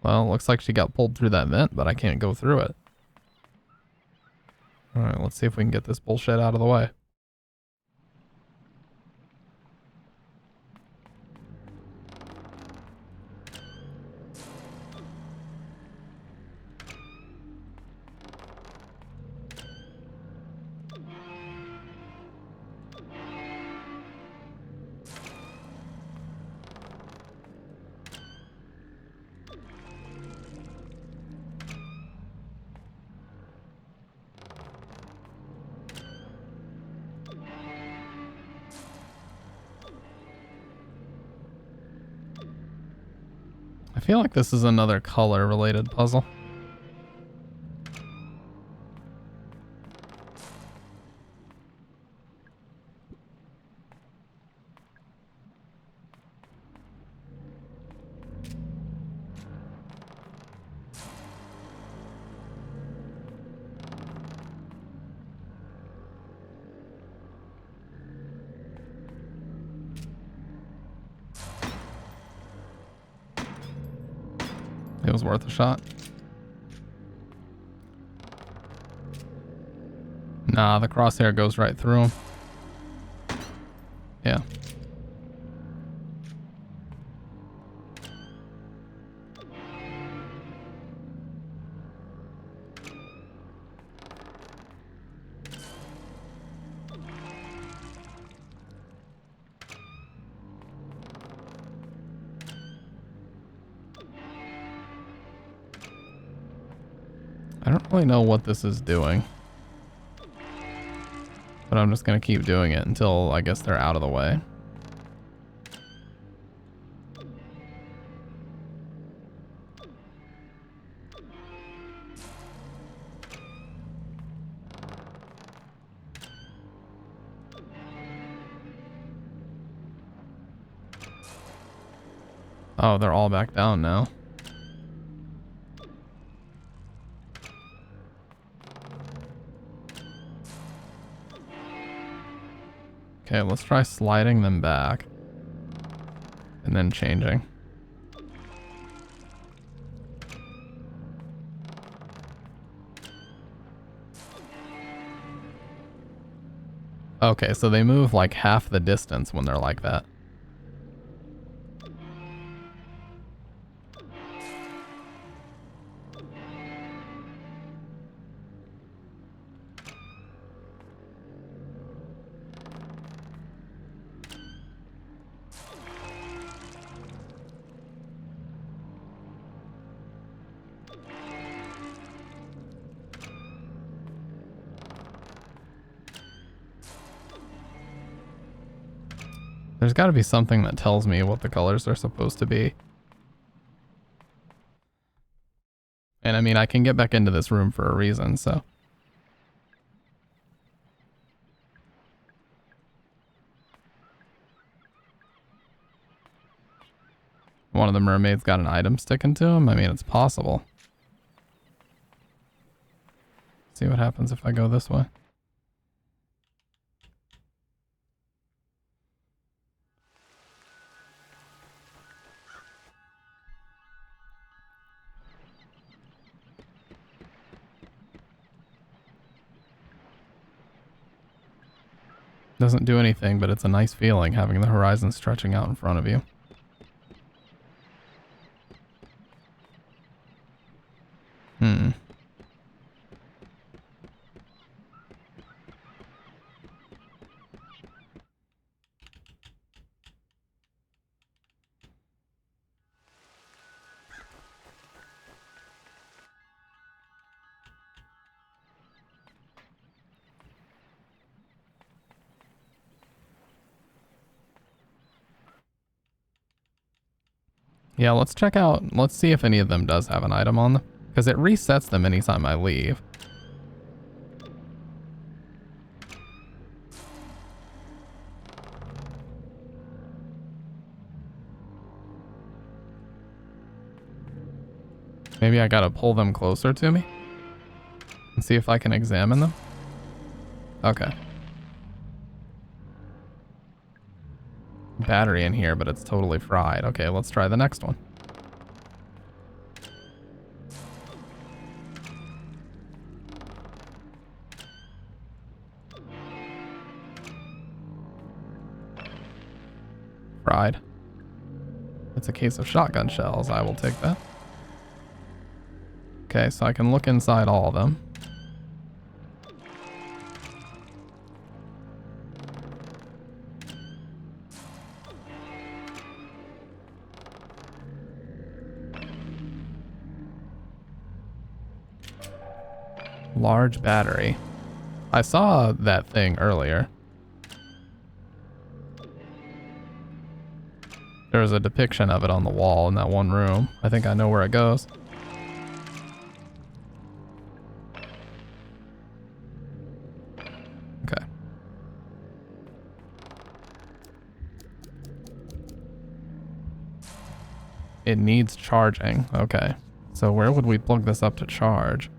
Well, looks like she got pulled through that vent, but I can't go through it. Alright, let's see if we can get this bullshit out of the way. I feel like this is another color related puzzle. It was worth a shot. Nah, the crosshair goes right through him. Yeah. I don't really know what this is doing. But I'm just going to keep doing it until I guess they're out of the way. Oh, they're all back down now. Okay, let's try sliding them back. And then changing. Okay, so they move like half the distance when they're like that. There's got to be something that tells me what the colors are supposed to be. And I mean, I can get back into this room for a reason, so. One of the mermaids got an item sticking to him? I mean, it's possible. See what happens if I go this way. Doesn't do anything, but it's a nice feeling having the horizon stretching out in front of you. Yeah, let's check out, let's see if any of them does have an item on them. Because it resets them anytime I leave. Maybe I gotta pull them closer to me and see if I can examine them. Okay. Battery in here, but it's totally fried. Okay, let's try the next one. Fried. It's a case of shotgun shells. I will take that. Okay, so I can look inside all of them. Large battery. I saw that thing earlier. There was a depiction of it on the wall in that one room. I think I know where it goes. Okay. It needs charging. Okay. So where would we plug this up to charge?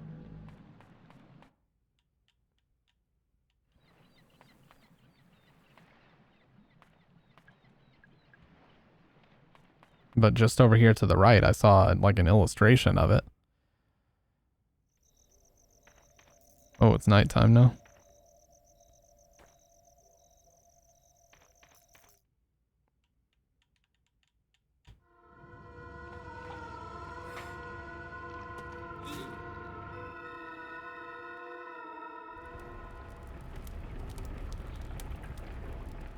But just over here to the right, I saw like an illustration of it. Oh, it's nighttime now.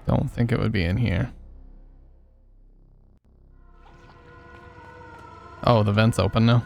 Don't think it would be in here. Oh, the vent's open now.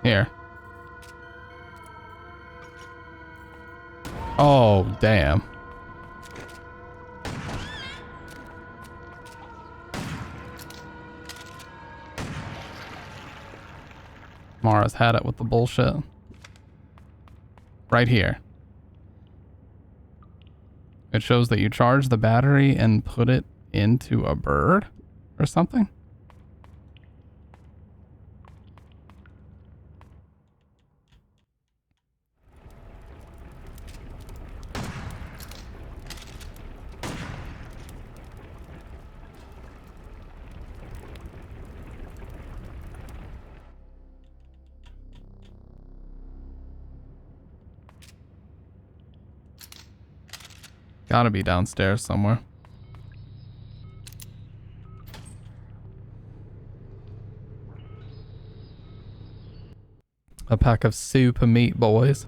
Here. Oh, damn. Mara's had it with the bullshit. Right here. It shows that you charge the battery and put it into a bird or something. Gotta be downstairs somewhere. A pack of super meat boys.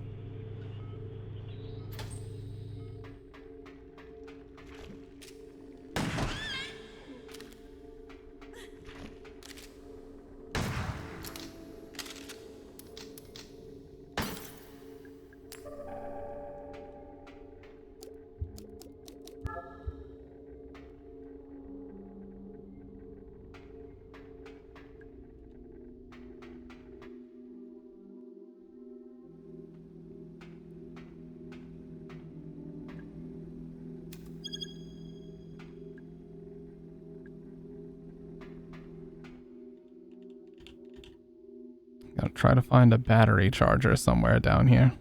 Gotta try to find a battery charger somewhere down here.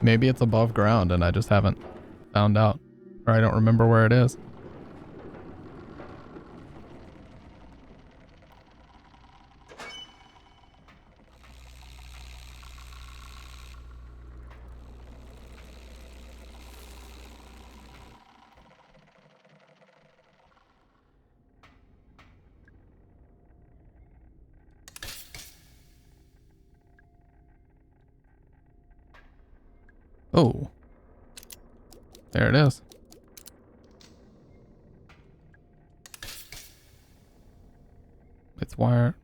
Maybe it's above ground and I just haven't found out, or I don't remember where it is. Oh, there it is. It's wire.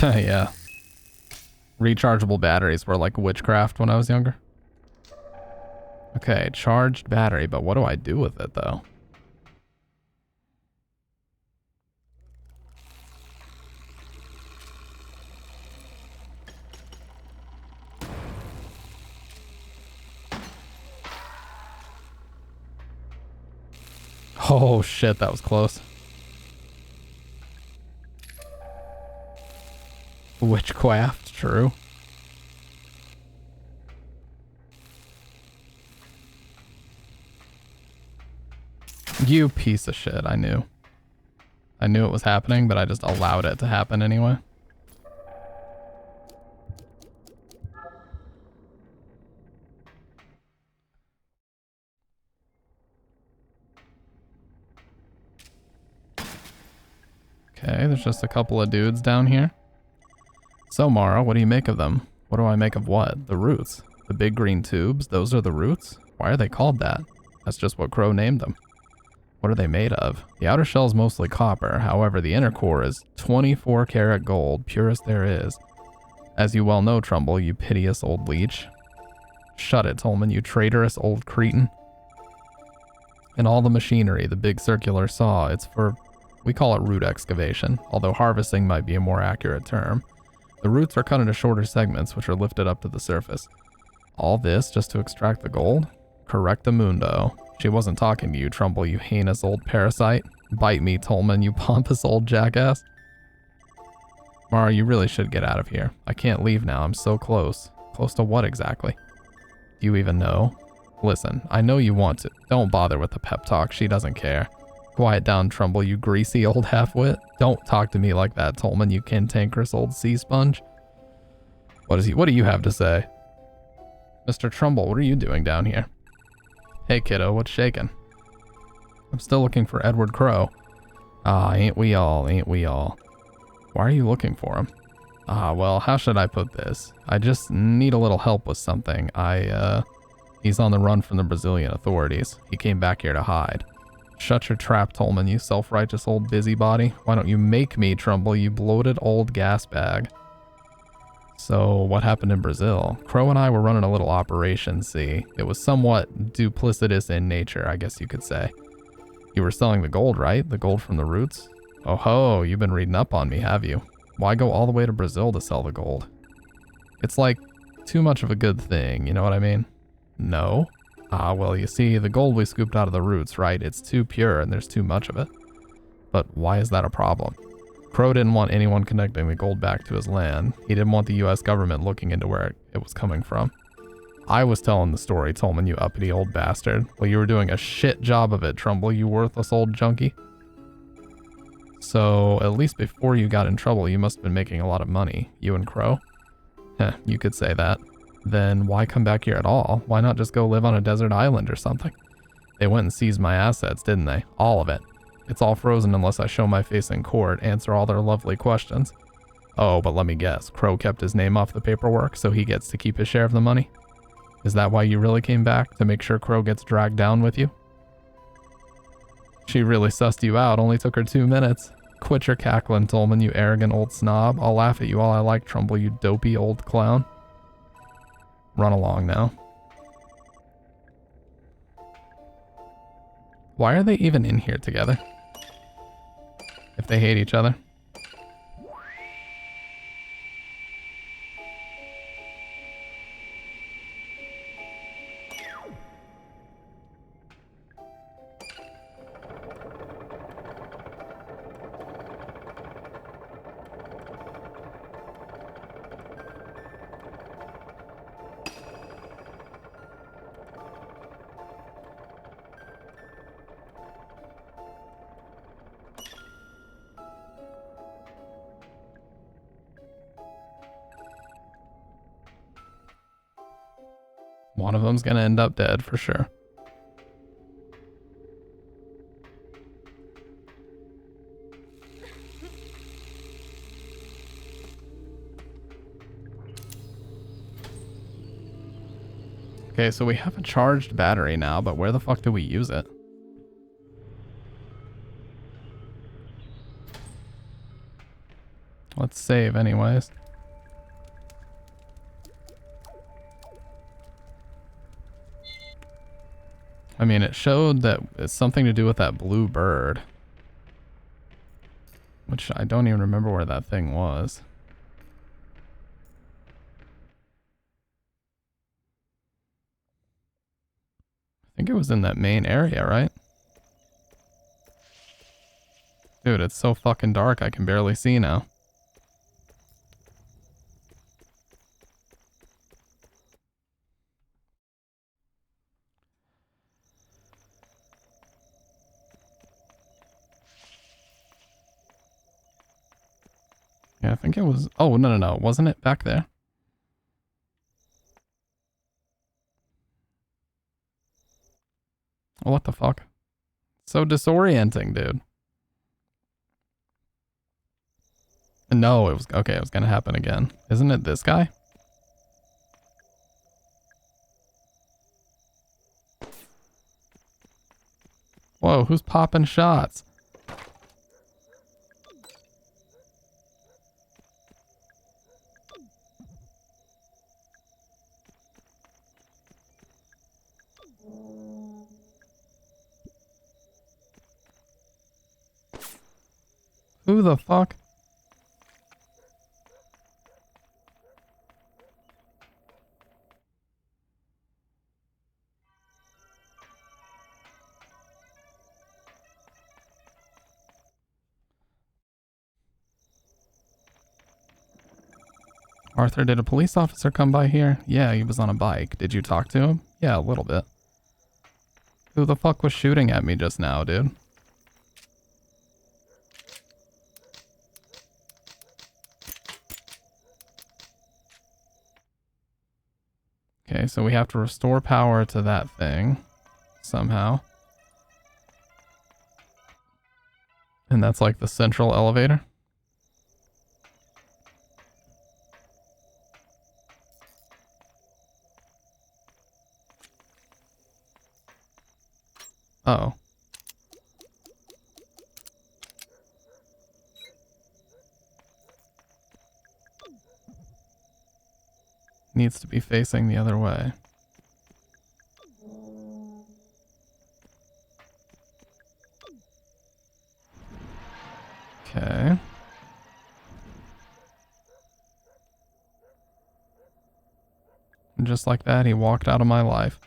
Yeah. Rechargeable batteries were like witchcraft when I was younger. Okay, charged battery, but what do I do with it though? Oh shit, that was close. Witchcraft, true. You piece of shit, I knew. I knew it was happening, but I just allowed it to happen anyway. Okay, there's just a couple of dudes down here. So, Mara, what do you make of them? What do I make of what? The roots. The big green tubes, those are the roots? Why are they called that? That's just what Crow named them. What are they made of? The outer shell is mostly copper, however, the inner core is 24 karat gold, purest there is. As you well know, Trumbull, you piteous old leech. Shut it, Tolman, you traitorous old cretin. And all the machinery, the big circular saw, it's for... we call it root excavation, although harvesting might be a more accurate term. The roots are cut into shorter segments, which are lifted up to the surface. All this just to extract the gold? Correctamundo. She wasn't talking to you, Trumbull, you heinous old parasite. Bite me, Tolman, you pompous old jackass. Mara, you really should get out of here. I can't leave now, I'm so close. Close to what exactly? Do you even know? Listen, I know you want to. Don't bother with the pep talk, she doesn't care. Quiet down, Trumbull, you greasy old half-wit. Don't talk to me like that, Tolman, you cantankerous old sea sponge. What do you have to say? Mr. Trumbull, what are you doing down here? Hey, kiddo, what's shaking? I'm still looking for Edward Crow. Ah, ain't we all, ain't we all. Why are you looking for him? Ah, well, how should I put this? I just need a little help with something. He's on the run from the Brazilian authorities. He came back here to hide. Shut your trap, Tolman, you self-righteous old busybody. Why don't you make me, Trumbull, you bloated old gas bag? So, what happened in Brazil? Crow and I were running a little operation, see? It was somewhat duplicitous in nature, I guess you could say. You were selling the gold, right? The gold from the roots? Oh ho, you've been reading up on me, have you? Why go all the way to Brazil to sell the gold? It's like too much of a good thing, you know what I mean? No? Ah, well, you see, the gold we scooped out of the roots, right? It's too pure and there's too much of it. But why is that a problem? Crow didn't want anyone connecting the gold back to his land. He didn't want the US government looking into where it was coming from. I was telling the story, Tolman, you uppity old bastard. Well, you were doing a shit job of it, Trumbull, you worthless old junkie. So, at least before you got in trouble, you must have been making a lot of money. You and Crow? Heh, you could say that. Then why come back here at all? Why not just go live on a desert island or something? They went and seized my assets, didn't they? All of it. It's all frozen unless I show my face in court, answer all their lovely questions. Oh, but let me guess. Crow kept his name off the paperwork, so he gets to keep his share of the money? Is that why you really came back? To make sure Crow gets dragged down with you? She really sussed you out. Only took her 2 minutes. Quit your cackling, Tolman, you arrogant old snob. I'll laugh at you all I like, Trumbull, you dopey old clown. Run along now. Why are they even in here together? If they hate each other. One of them's gonna end up dead for sure. Okay, so we have a charged battery now, but where the fuck do we use it? Let's save anyways. I mean, it showed that it's something to do with that blue bird. Which I don't even remember where that thing was. I think it was in that main area, right? Dude, it's so fucking dark I can barely see now. Yeah, I think it was... Oh, no. Wasn't it back there? What the fuck? So disorienting, dude. No, it was... Okay, it was gonna happen again. Isn't it this guy? Whoa, who's popping shots? Who the fuck? Arthur, did a police officer come by here? Yeah, he was on a bike. Did you talk to him? Yeah, a little bit. Who the fuck was shooting at me just now, dude? Okay, so we have to restore power to that thing somehow. And that's like the central elevator. Oh. Needs to be facing the other way. Okay. And just like that, he walked out of my life.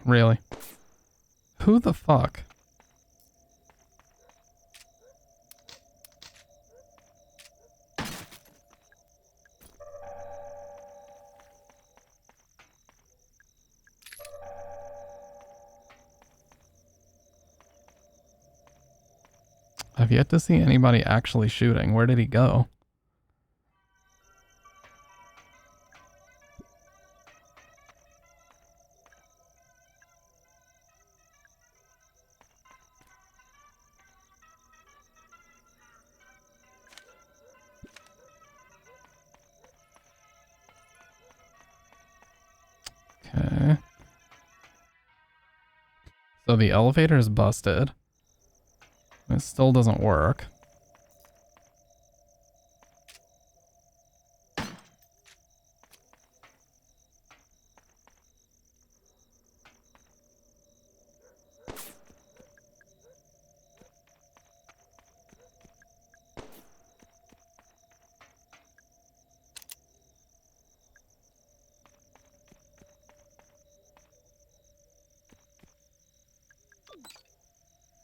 Really? Who the fuck? I've yet to see anybody actually shooting. Where did he go? Okay. So the elevator is busted. It still doesn't work.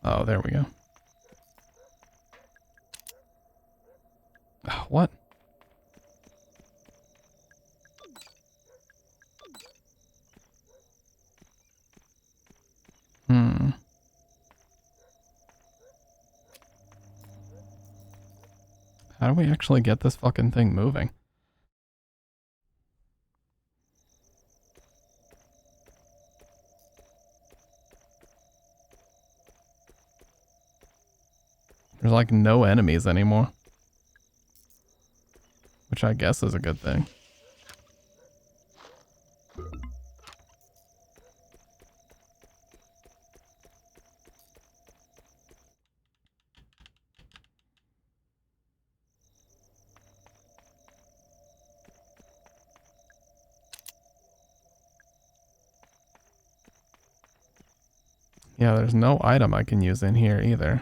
Oh, there we go. Oh, what? How do we actually get this fucking thing moving? There's like no enemies anymore. Which I guess is a good thing. Yeah, there's no item I can use in here either.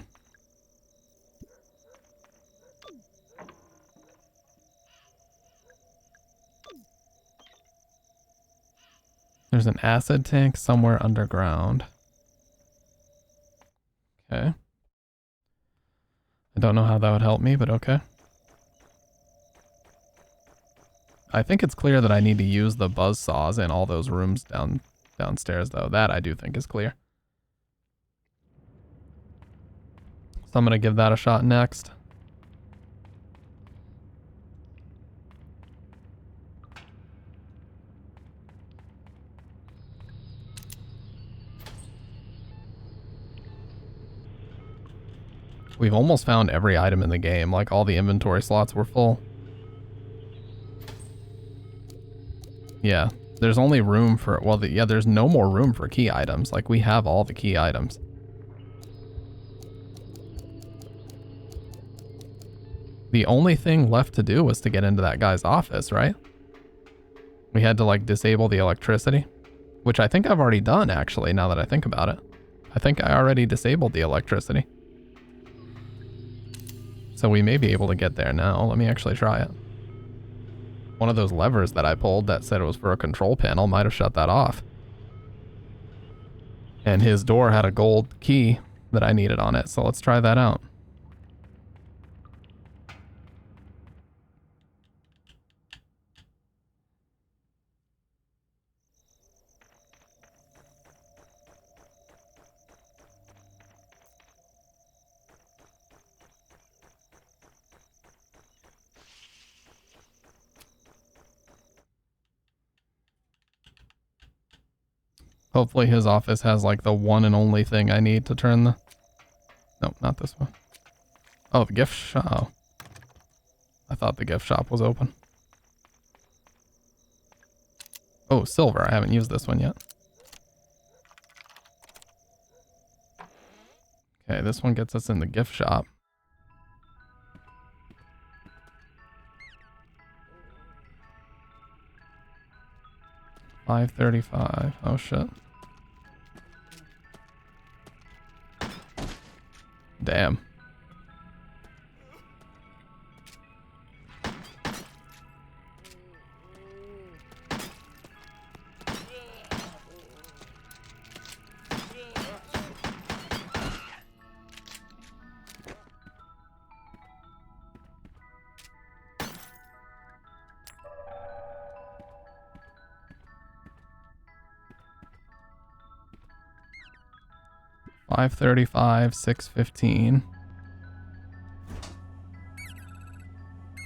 There's an acid tank somewhere underground. Okay. I don't know how that would help me, but okay. I think it's clear that I need to use the buzz saws in all those rooms downstairs, though. That I do think is clear. So I'm going to give that a shot next. We've almost found every item in the game. Like, all the inventory slots were full. Yeah, there's only room for... Well, yeah, there's no more room for key items. Like, we have all the key items. The only thing left to do was to get into that guy's office, right? We had to, like, disable the electricity. Which I think I've already done, actually, now that I think about it. I think I already disabled the electricity. So we may be able to get there now. Let me actually try it. One of those levers that I pulled that said it was for a control panel might have shut that off. And his door had a gold key that I needed on it, so let's try that out. Hopefully his office has like the one and only thing I need to turn the... No, not this one. Oh, the gift shop. Oh. I thought the gift shop was open. Oh, silver. I haven't used this one yet. Okay, this one gets us in the gift shop. $5.35. Oh shit. Damn. $5.35, $6.15.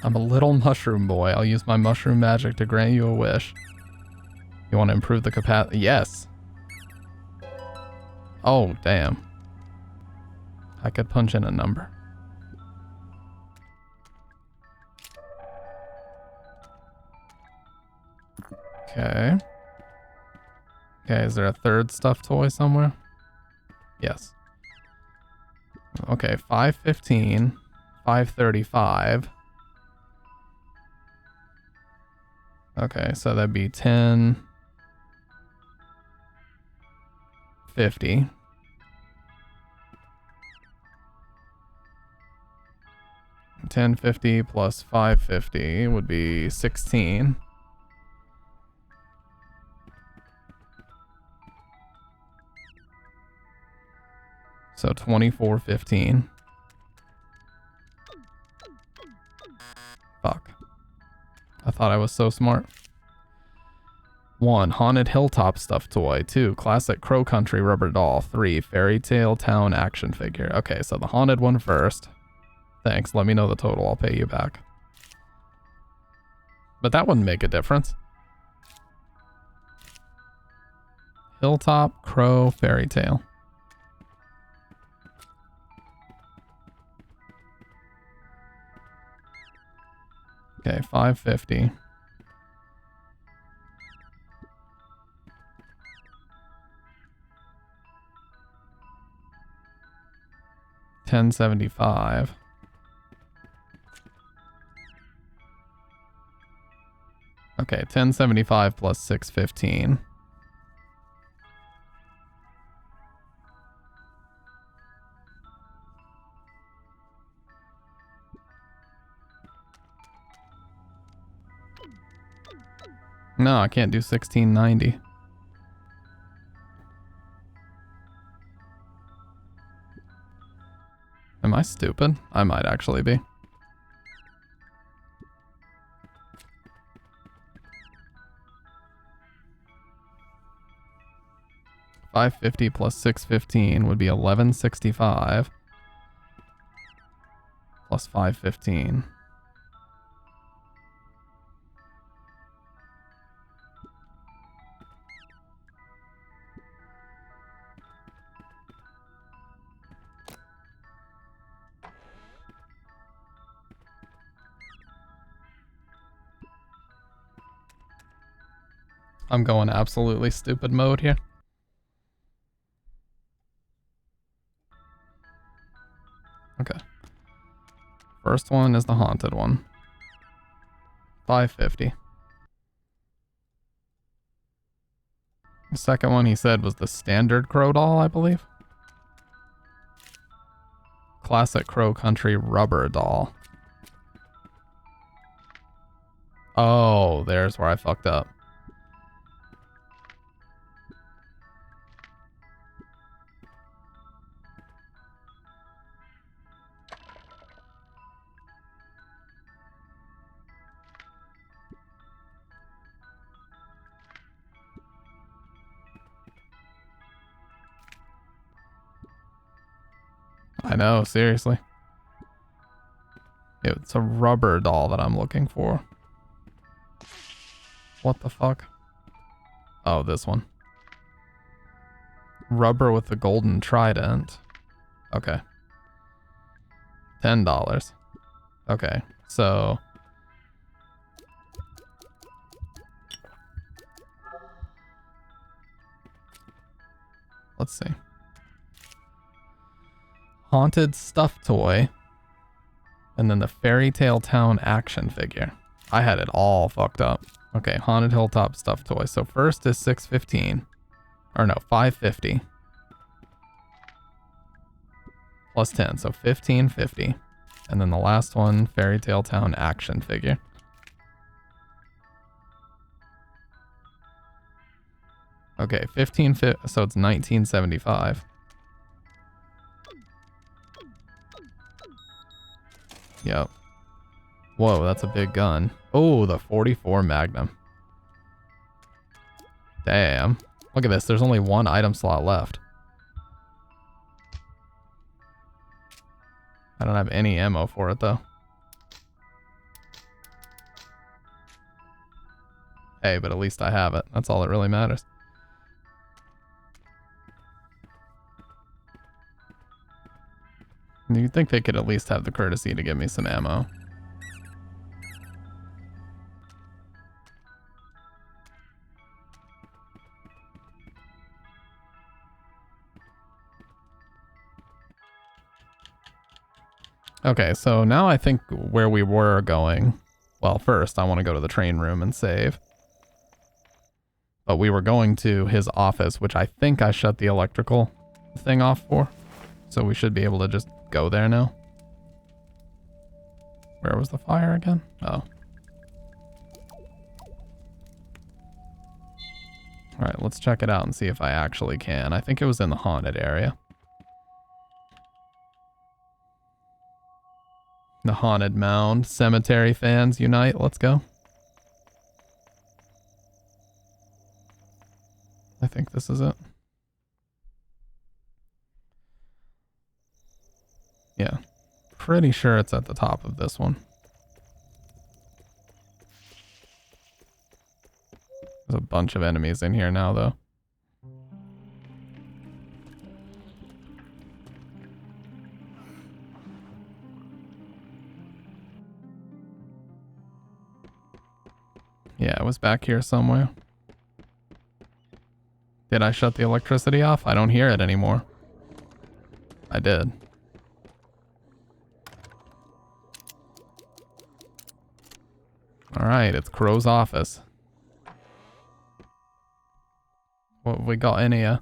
I'm a little mushroom boy. I'll use my mushroom magic to grant you a wish. You want to improve the capacity? Yes. Oh, damn. I could punch in a number. Okay. Okay, is there a third stuffed toy somewhere? Yes. Okay, 515, 535. Okay, so that'd be 10, 50. $10.50 plus $5.50 would be 16. So 24.15. Fuck. I thought I was so smart. 1. Haunted Hilltop stuffed toy. 2. Classic Crow Country rubber doll. 3. Fairy Tale Town action figure. Okay, so the haunted one first. Thanks. Let me know the total. I'll pay you back. But that wouldn't make a difference. Hilltop, Crow, Fairy Tale. Okay, 550. $10.75. Okay, $10.75 plus $6.15. No, I can't do $16.90. Am I stupid? I might actually be. $5.50 plus $6.15 would be $11.65 plus $5.15. I'm going absolutely stupid mode here. Okay. First one is the haunted one. $5.50. The second one he said was the standard Crow doll, I believe. Classic Crow Country rubber doll. Oh, there's where I fucked up. I know, seriously. It's a rubber doll that I'm looking for. What the fuck? Oh, this one. Rubber with the golden trident. Okay. $10. Okay, so... let's see. Haunted stuffed toy. And then the Fairy Tale Town action figure. I had it all fucked up. Okay, Haunted Hilltop stuffed toy. So first is $6.15. Or no, $5.50. Plus 10, so $15.50. And then the last one, Fairy Tale Town action figure. Okay, so it's $19.75. Yep. Whoa, that's a big gun. Oh, the 44 Magnum. Damn. Look at this. There's only one item slot left. I don't have any ammo for it, though. Hey, but at least I have it. That's all that really matters. You'd think they could at least have the courtesy to give me some ammo. Okay, so now I think where we were going... Well, first, I want to go to the train room and save. But we were going to his office, which I think I shut the electrical thing off for. So we should be able to just go there now. Where was the fire again? Oh. Alright, let's check it out and see if I actually can. I think it was in the haunted area. The haunted mound. Cemetery fans unite. Let's go. I think this is it. Yeah. Pretty sure it's at the top of this one. There's a bunch of enemies in here now, though. Yeah, it was back here somewhere. Did I shut the electricity off? I don't hear it anymore. I did. Alright, it's Crow's office. What have we got in here?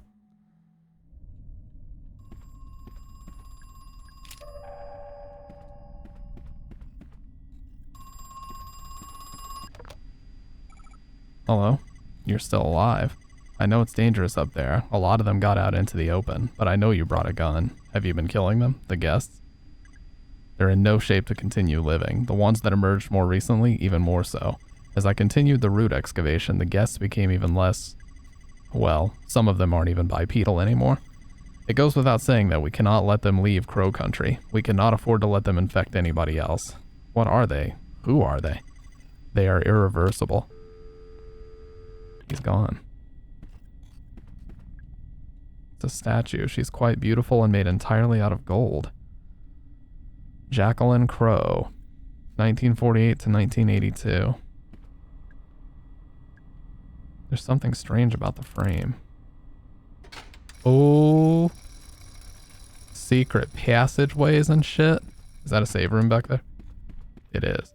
Hello? You're still alive. I know it's dangerous up there. A lot of them got out into the open, but I know you brought a gun. Have you been killing them? The guests? They're in no shape to continue living. The ones that emerged more recently, even more so. As I continued the root excavation, the guests became even less... Well, some of them aren't even bipedal anymore. It goes without saying that we cannot let them leave Crow Country. We cannot afford to let them infect anybody else. What are they? Who are they? They are irreversible. He's gone. It's a statue. She's quite beautiful and made entirely out of gold. Jacqueline Crow, 1948 to 1982. There's something strange about the frame. Oh, secret passageways and shit. Is that a save room back there? It is.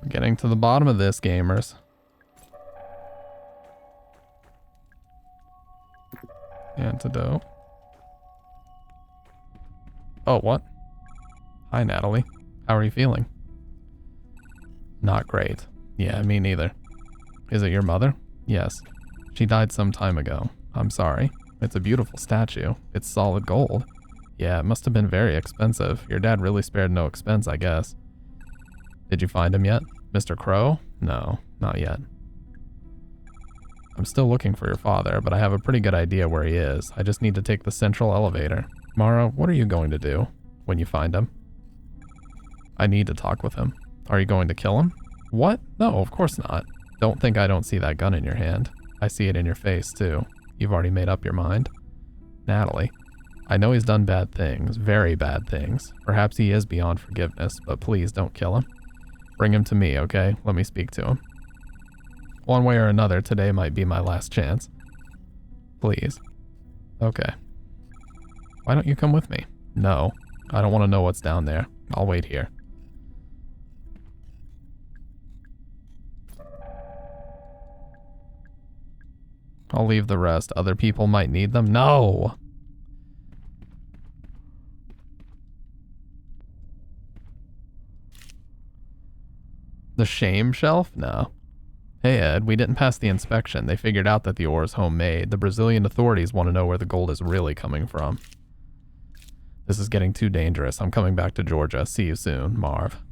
We're getting to the bottom of this, gamers. Antidote. Oh, what? Hi, Natalie. How are you feeling? Not great. Yeah, me neither. Is it your mother? Yes. She died some time ago. I'm sorry. It's a beautiful statue. It's solid gold. Yeah, it must have been very expensive. Your dad really spared no expense, I guess. Did you find him yet? Mr. Crow? No, not yet. I'm still looking for your father, but I have a pretty good idea where he is. I just need to take the central elevator. Mara, what are you going to do when you find him? I need to talk with him. Are you going to kill him? What? No, of course not. Don't think I don't see that gun in your hand. I see it in your face, too. You've already made up your mind? Natalie, I know he's done bad things, very bad things. Perhaps he is beyond forgiveness, but please don't kill him. Bring him to me, okay? Let me speak to him. One way or another, today might be my last chance. Please. Okay. Why don't you come with me? No. I don't want to know what's down there. I'll wait here. I'll leave the rest. Other people might need them. No! The shame shelf? No. Hey Ed, we didn't pass the inspection. They figured out that the ore is homemade. The Brazilian authorities want to know where the gold is really coming from. This is getting too dangerous. I'm coming back to Georgia. See you soon, Marv.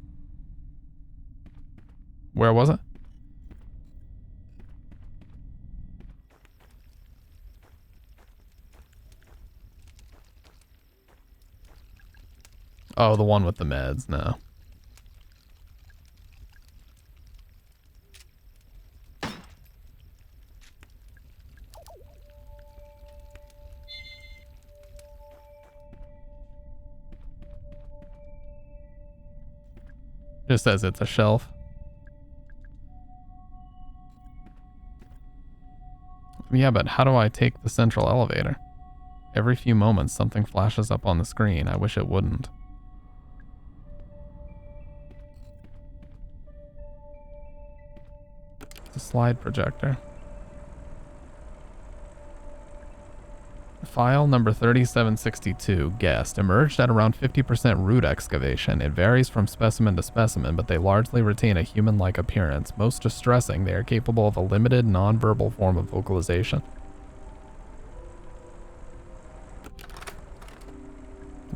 Where was it? Oh, the one with the meds, no. Just says it's a shelf. Yeah, but how do I take the central elevator? Every few moments, something flashes up on the screen. I wish it wouldn't. It's a slide projector. File number 3762, guessed, emerged at around 50% root excavation. It varies from specimen to specimen, but they largely retain a human-like appearance. Most distressing, they are capable of a limited, non-verbal form of vocalization.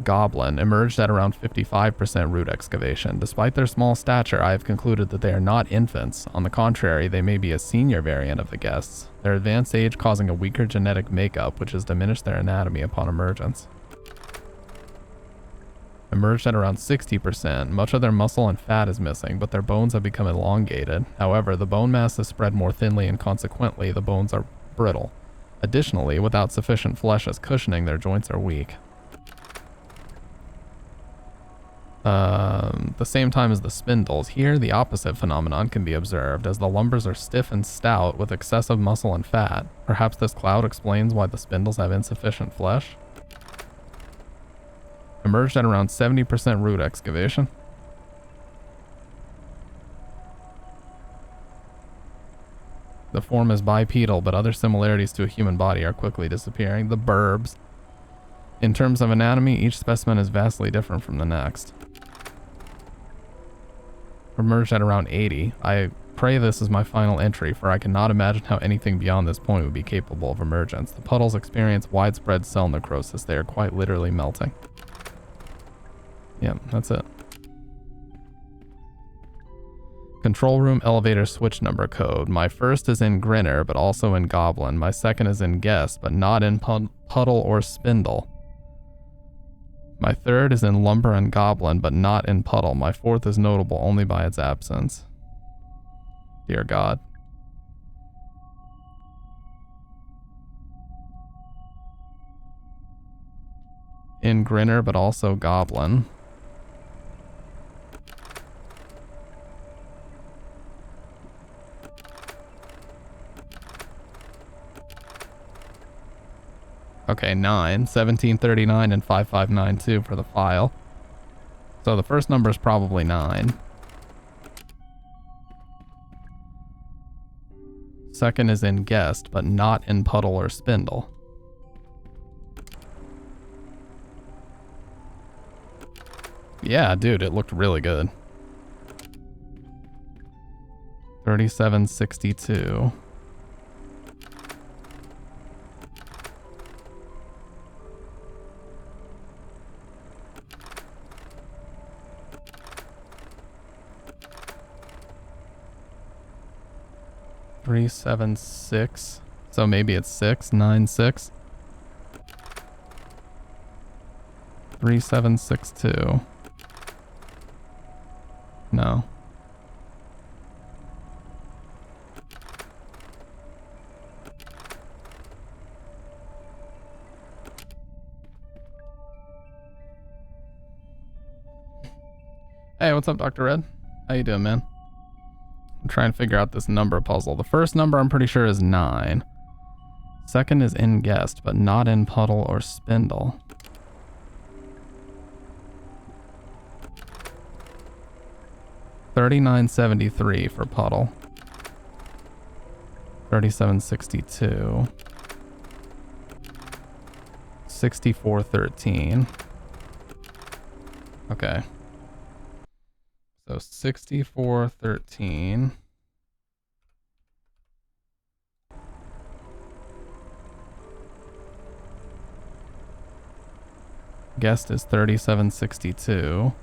Goblin, emerged at around 55% root excavation. Despite their small stature, I have concluded that they are not infants. On the contrary, they may be a senior variant of the guests, their advanced age causing a weaker genetic makeup, which has diminished their anatomy upon emergence. Emerged at around 60%. Much of their muscle and fat is missing, but their bones have become elongated. However, the bone mass is spread more thinly and consequently, the bones are brittle. Additionally, without sufficient flesh as cushioning, their joints are weak. The same time as the spindles. Here, the opposite phenomenon can be observed, as the lumbers are stiff and stout with excessive muscle and fat. Perhaps this cloud explains why the spindles have insufficient flesh. Emerged at around 70% root excavation. The form is bipedal, but other similarities to a human body are quickly disappearing. The burbs. In terms of anatomy, each specimen is vastly different from the next. Emerged at around 80. I pray this is my final entry, for I cannot imagine how anything beyond this point would be capable of emergence. The puddles experience widespread cell necrosis. They are quite literally melting. Yeah, that's it. Control room elevator switch number code. My first is in Grinner, but also in Goblin. My second is in Guest, but not in Puddle or Spindle. My third is in Lumber and Goblin, but not in Puddle. My fourth is notable only by its absence. Dear God. In Grinner, but also Goblin. Okay, 9, 1739, and 5592 for the file. So the first number is probably 9. Second is in Guest, but not in Puddle or Spindle. Yeah, dude, it looked really good. 3762. Three, 7, 6. So maybe it's 6, 9, 6. 3, 7, 6, 2. No. Hey, what's up, Dr. Red? How you doing, man? I'm trying to figure out this number puzzle. The first number I'm pretty sure is 9. Second is in Guest, but not in Puddle or Spindle. $39.73 for Puddle. $37.62. $64.13. Okay. So 64.13. Guest is 37.62.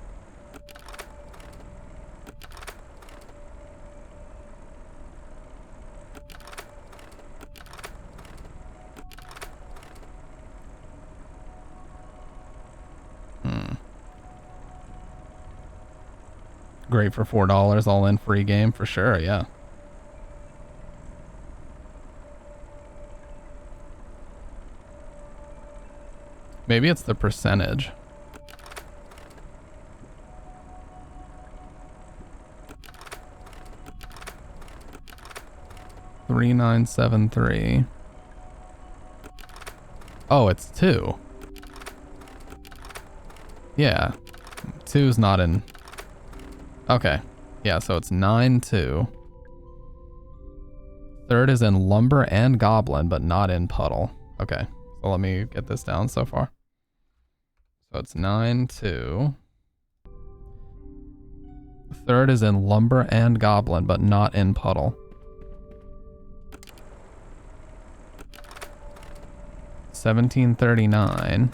Great for $4 all in free game for sure, yeah. Maybe it's the percentage. $3,973. Oh, it's 2. Yeah. 2's not in. Okay. Yeah, so it's 9-2. Third is in Lumber and Goblin, but not in Puddle. Okay. So let me get this down so far. So it's 9-2. Third is in Lumber and Goblin, but not in Puddle. 1739.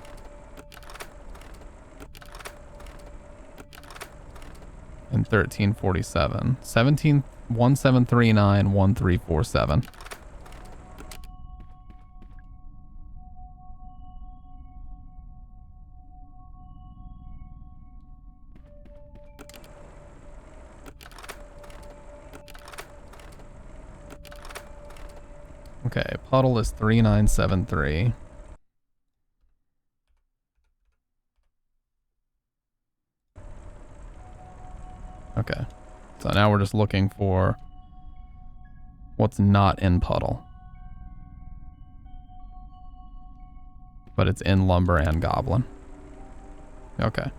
And 1347. 1739 1347. Okay, Puddle is 3973. Okay, so now we're just looking for what's not in Puddle. But it's in Lumber and Goblin. Okay.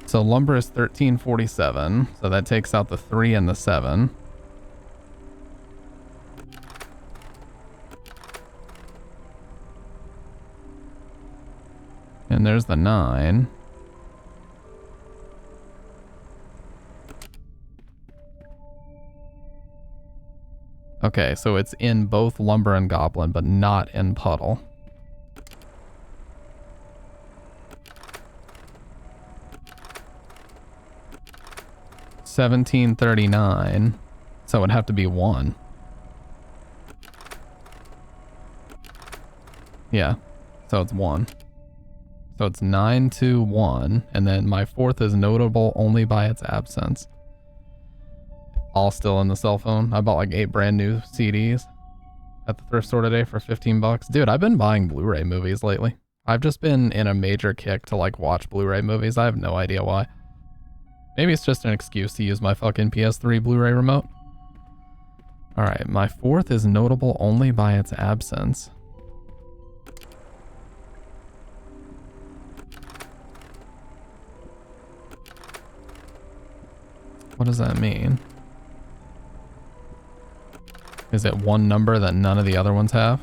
So Lumber is 1347, so that takes out the 3 and the 7. And there's the 9. Okay, so it's in both Lumber and Goblin, but not in Puddle. $17.39, so it'd have to be 1. Yeah, so it's 1. So it's 921, and then my fourth is notable only by its absence. All still in the cell phone. I bought like 8 brand new CDs at the thrift store today for $15. Dude, I've been buying Blu-ray movies lately. I've just been in a major kick to like watch Blu-ray movies. I have no idea why. Maybe it's just an excuse to use my fucking PS3 Blu-ray remote. Alright, my fourth is notable only by its absence. What does that mean? Is it one number that none of the other ones have?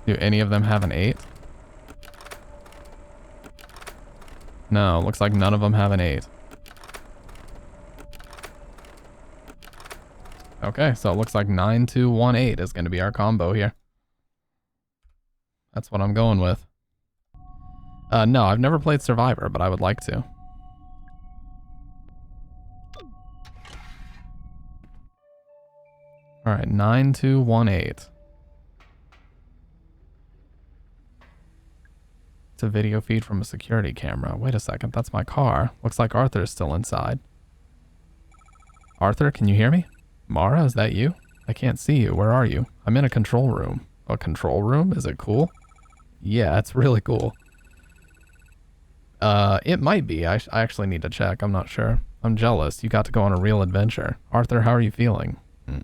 Do any of them have an 8? No, looks like none of them have an 8. Okay, so it looks like 9218 is going to be our combo here. That's what I'm going with. No, I've never played Survivor, but I would like to. Alright, 9218. It's a video feed from a security camera. Wait a second, that's my car. Looks like Arthur's still inside. Arthur, can you hear me? Mara, is that you? I can't see you. Where are you? I'm in a control room. A control room? Is it cool? Yeah, it's really cool. It might be. I actually need to check. I'm not sure. I'm jealous. You got to go on a real adventure. Arthur, how are you feeling?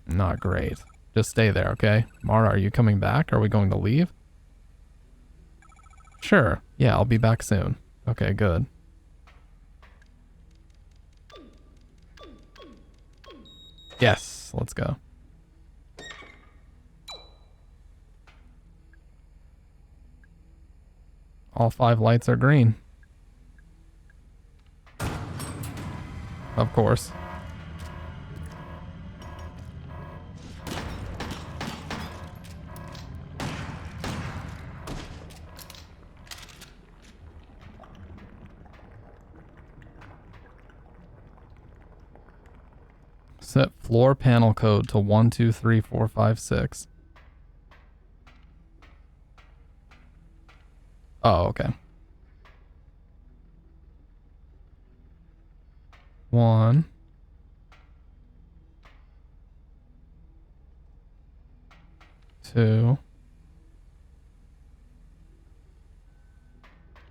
Not great. Just stay there, okay? Mara, are you coming back? Are we going to leave? Sure. Yeah, I'll be back soon. Okay, good. Yes, let's go. All 5 lights are green. Of course. Set floor panel code to 123456. Oh, okay. 1. 2.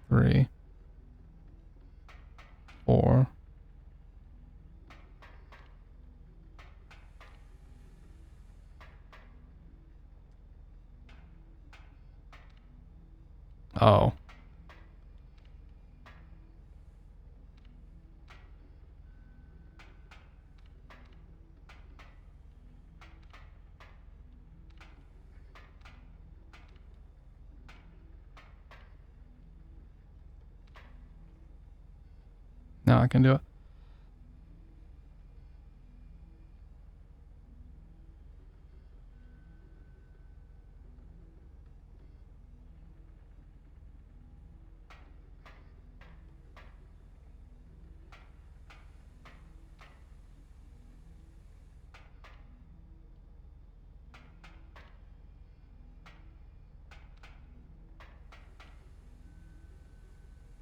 3. 4. Oh. Now I can do it.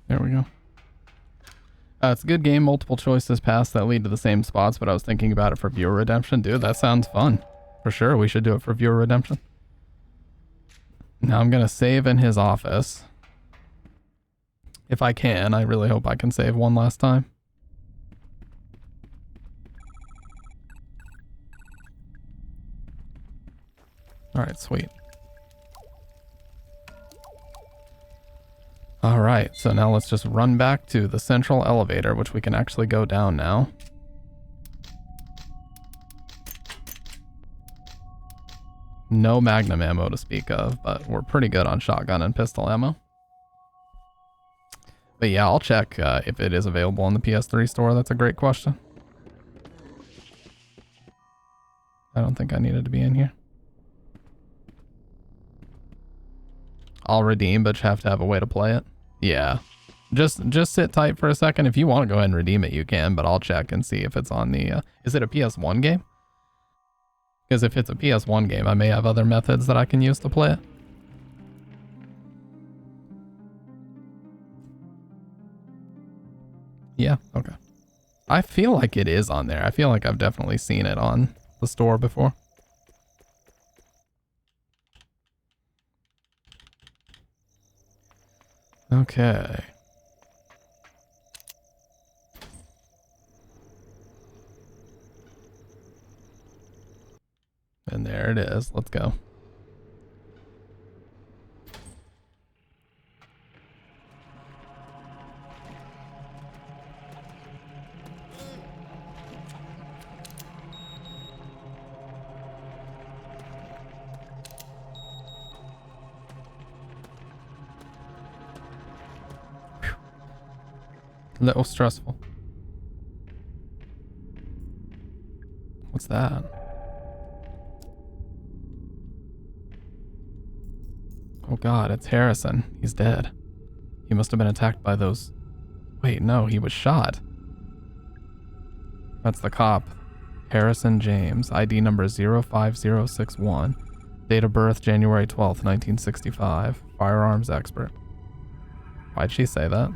There we go. It's a good game. Multiple choices pass that lead to the same spots, but I was thinking about it for viewer redemption. Dude, that sounds fun. For sure, we should do it for viewer redemption. Now I'm going to save in his office. If I can. I really hope I can save one last time. Alright, sweet. Alright, so now let's just run back to the central elevator, which we can actually go down now. No magnum ammo to speak of, but we're pretty good on shotgun and pistol ammo. But yeah, I'll check if it is available on the PS3 store. That's a great question. I don't think I needed to be in here. I'll redeem, but you have to have a way to play it. Yeah. Just sit tight for a second. If you want to go ahead and redeem it, you can, but I'll check and see if it's on the... is it a PS1 game? Because if it's a PS1 game, I may have other methods that I can use to play it. Yeah, okay. I feel like it is on there. I feel like I've definitely seen it on the store before. Okay. And there it is. Let's go. Little stressful. What's that? Oh god, it's Harrison. He's dead. He must have been attacked by those... Wait, no, he was shot. That's the cop. Harrison James, ID number 05061. Date of birth January 12th, 1965. Firearms expert. Why'd she say that?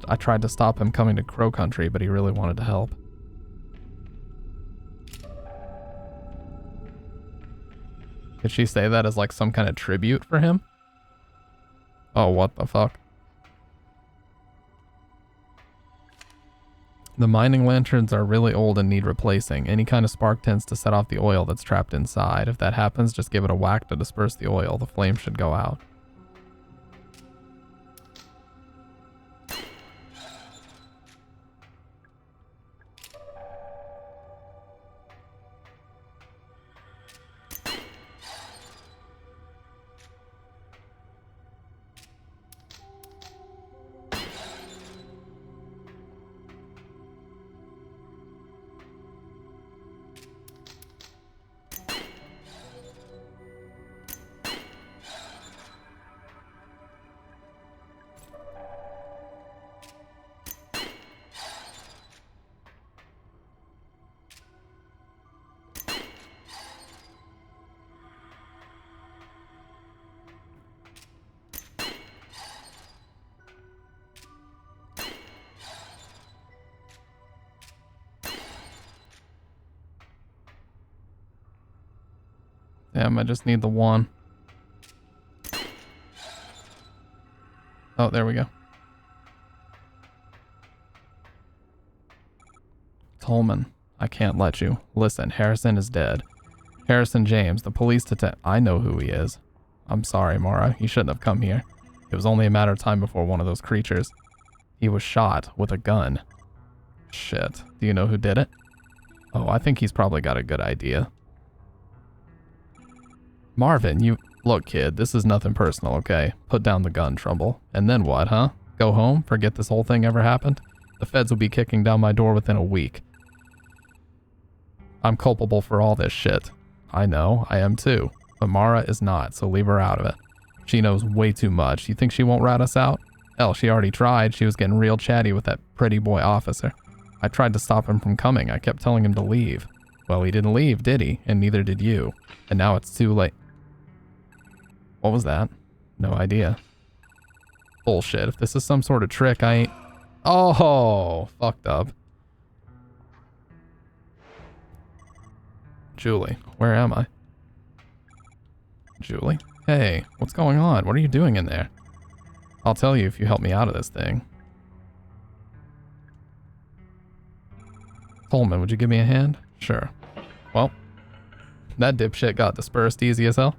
I tried to stop him coming to Crow Country, but he really wanted to help. Did she say that as like some kind of tribute for him? Oh, what the fuck? The mining lanterns are really old and need replacing. Any kind of spark tends to set off the oil that's trapped inside. If that happens, just give it a whack to disperse the oil. The flame should go out. Damn, I just need the one. Oh, there we go. Tolman, I can't let you. Listen, Harrison is dead. Harrison James, the police detective. I know who he is. I'm sorry, Mara. He shouldn't have come here. It was only a matter of time before one of those creatures. He was shot with a gun. Shit. Do you know who did it? Oh, I think he's probably got a good idea. Marvin, you... Look, kid, this is nothing personal, okay? Put down the gun, Trumbull. And then what, huh? Go home? Forget this whole thing ever happened? The feds will be kicking down my door within a week. I'm culpable for all this shit. I know, I am too. But Mara is not, so leave her out of it. She knows way too much. You think she won't rat us out? Hell, she already tried. She was getting real chatty with that pretty boy officer. I tried to stop him from coming. I kept telling him to leave. Well, he didn't leave, did he? And neither did you. And now it's too late. What was that? No idea. Bullshit. If this is some sort of trick, I ain't... Oh, fucked up. Julie, where am I? Julie? Hey, what's going on? What are you doing in there? I'll tell you if you help me out of this thing. Coleman, would you give me a hand? Sure. Well, that dipshit got dispersed easy as hell.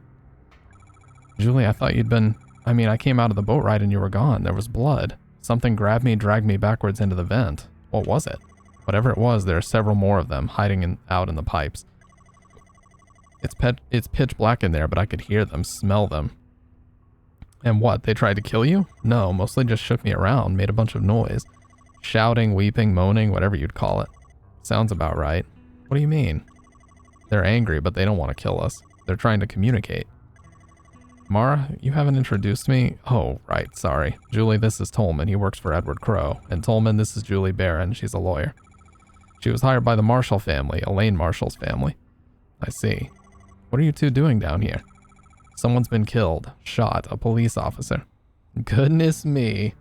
Julie, I thought you'd been... I mean, I came out of the boat ride and you were gone. There was blood. Something grabbed me, dragged me backwards into the vent. What was it? Whatever it was, there are several more of them hiding out in the pipes. It's pitch black in there, but I could hear them, smell them. And what, they tried to kill you? No, mostly just shook me around, made a bunch of noise. Shouting, weeping, moaning, whatever you'd call it. Sounds about right. What do you mean? They're angry, but they don't want to kill us. They're trying to communicate. Mara, you haven't introduced me? Oh, right, sorry. Julie, this is Tolman. He works for Edward Crowe. And Tolman, this is Julie Barron. She's a lawyer. She was hired by the Marshall family, Elaine Marshall's family. I see. What are you two doing down here? Someone's been killed. Shot. A police officer. Goodness me.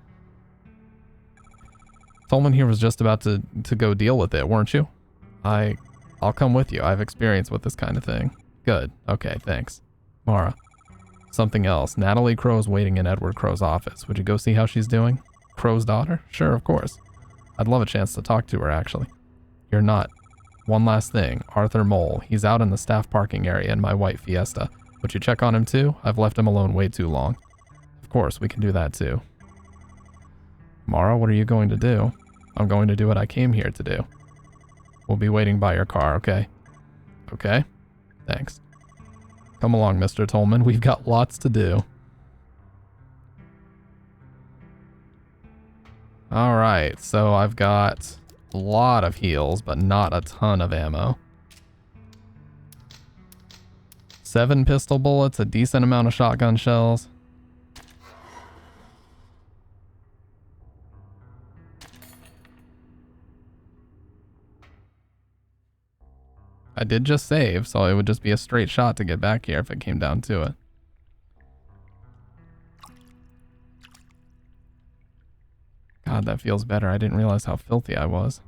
Tolman here was just about to go deal with it, weren't you? I'll come with you. I have experience with this kind of thing. Good. Okay, thanks. Mara. Something else. Natalie Crowe's waiting in Edward Crowe's office. Would you go see how she's doing? Crowe's daughter? Sure, of course. I'd love a chance to talk to her, actually. You're not. One last thing. Arthur Mole. He's out in the staff parking area in my white Fiesta. Would you check on him too? I've left him alone way too long. Of course, we can do that too. Mara, what are you going to do? I'm going to do what I came here to do. We'll be waiting by your car, okay? Okay? Thanks. Come along, Mr. Tolman. We've got lots to do. Alright, so I've got a lot of heals, but not a ton of ammo. 7 pistol bullets, a decent amount of shotgun shells. I did just save, so it would just be a straight shot to get back here if it came down to it. God, that feels better. I didn't realize how filthy I was.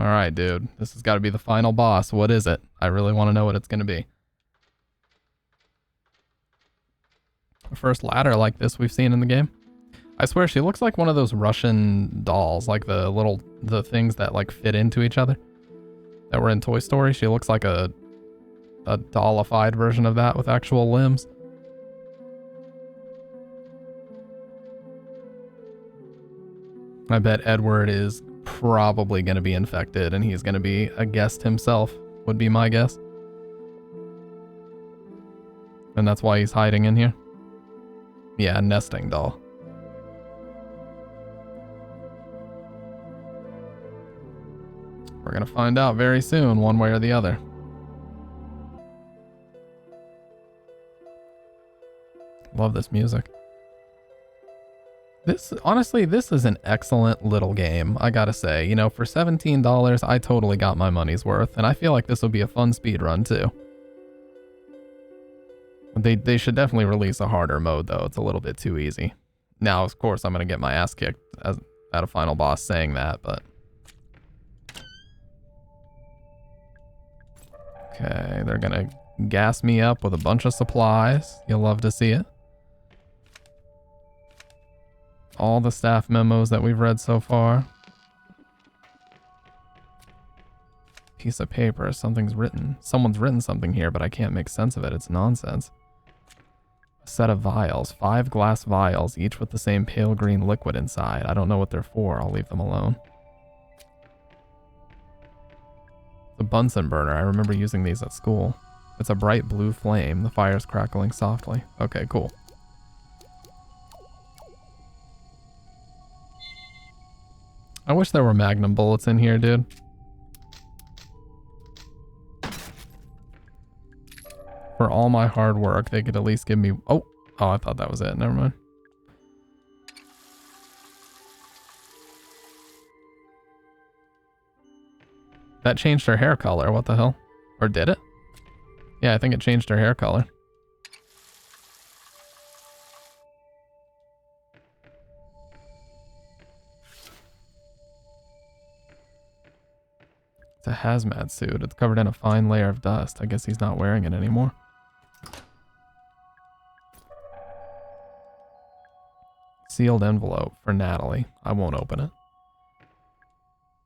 Alright, dude. This has got to be the final boss. What is it? I really want to know what it's going to be. The first ladder like this we've seen in the game. I swear she looks like one of those Russian dolls, like the things that like fit into each other that were in Toy Story. She looks like a dollified version of that with actual limbs. I bet Edward is probably going to be infected and he's going to be a guest himself, would be my guess. And that's why he's hiding in here. Yeah, nesting doll. We're gonna find out very soon, one way or the other. Love this music. Honestly, this is an excellent little game, I gotta say. You know, for $17, I totally got my money's worth, and I feel like this will be a fun speedrun too. They should definitely release a harder mode though, it's a little bit too easy. Now, of course, I'm gonna get my ass kicked at a final boss saying that, but... Okay, they're gonna gas me up with a bunch of supplies. You'll love to see it. All the staff memos that we've read so far. Piece of paper, something's written. Someone's written something here, but I can't make sense of it. It's nonsense. A set of vials, 5 glass vials, each with the same pale green liquid inside. I don't know what they're for. I'll leave them alone. The Bunsen burner. I remember using these at school. It's a bright blue flame. The fire's crackling softly. Okay, cool. I wish there were magnum bullets in here, dude. For all my hard work, they could at least give me... Oh, I thought that was it. Never mind. That changed her hair color. What the hell? Or did it? Yeah, I think it changed her hair color. It's a hazmat suit. It's covered in a fine layer of dust. I guess he's not wearing it anymore. Sealed envelope for Natalie. I won't open it.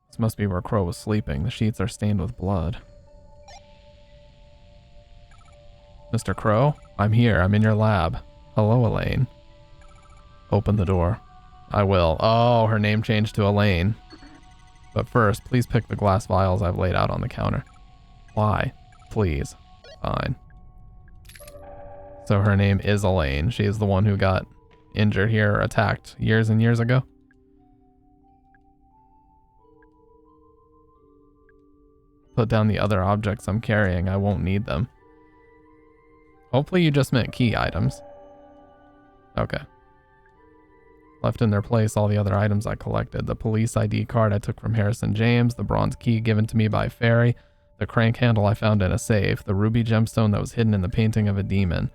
This must be where Crow was sleeping. The sheets are stained with blood. Mr. Crow, I'm here. I'm in your lab. Hello, Elaine. Open the door. I will. Oh, her name changed to Elaine. But first, please pick the glass vials I've laid out on the counter. Why? Please. Fine. So her name is Elaine. She is the one who got injured here or attacked years and years ago. Put down the other objects I'm carrying. I won't need them. Hopefully you just meant key items. Okay. Left in their place all the other items I collected. The police ID card I took from Harrison James, the bronze key given to me by Ferry, the crank handle I found in a safe, the ruby gemstone that was hidden in the painting of a demon,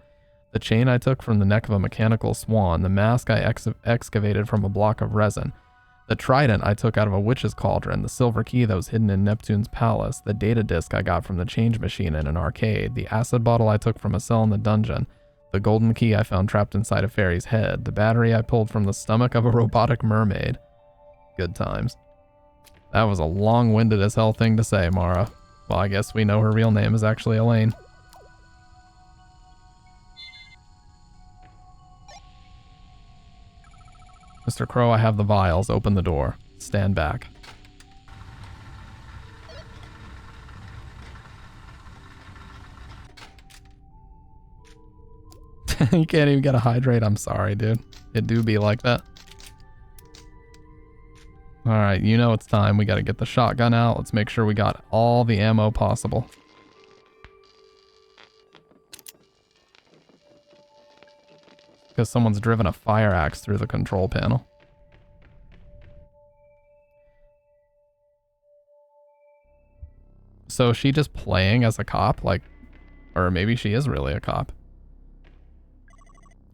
the chain I took from the neck of a mechanical swan, the mask I excavated from a block of resin, the trident I took out of a witch's cauldron, the silver key that was hidden in Neptune's palace, the data disc I got from the change machine in an arcade, the acid bottle I took from a cell in the dungeon, the golden key I found trapped inside a fairy's head, the battery I pulled from the stomach of a robotic mermaid. Good times. That was a long-winded as hell thing to say, Mara. Well, I guess we know her real name is actually Elaine. Mr. Crow, I have the vials. Open the door. Stand back. You can't even get a hydrate. I'm sorry, dude. It do be like that. Alright, you know it's time. We gotta get the shotgun out. Let's make sure we got all the ammo possible. Because someone's driven a fire axe through the control panel. So is she just playing as a cop? Like, or maybe she is really a cop.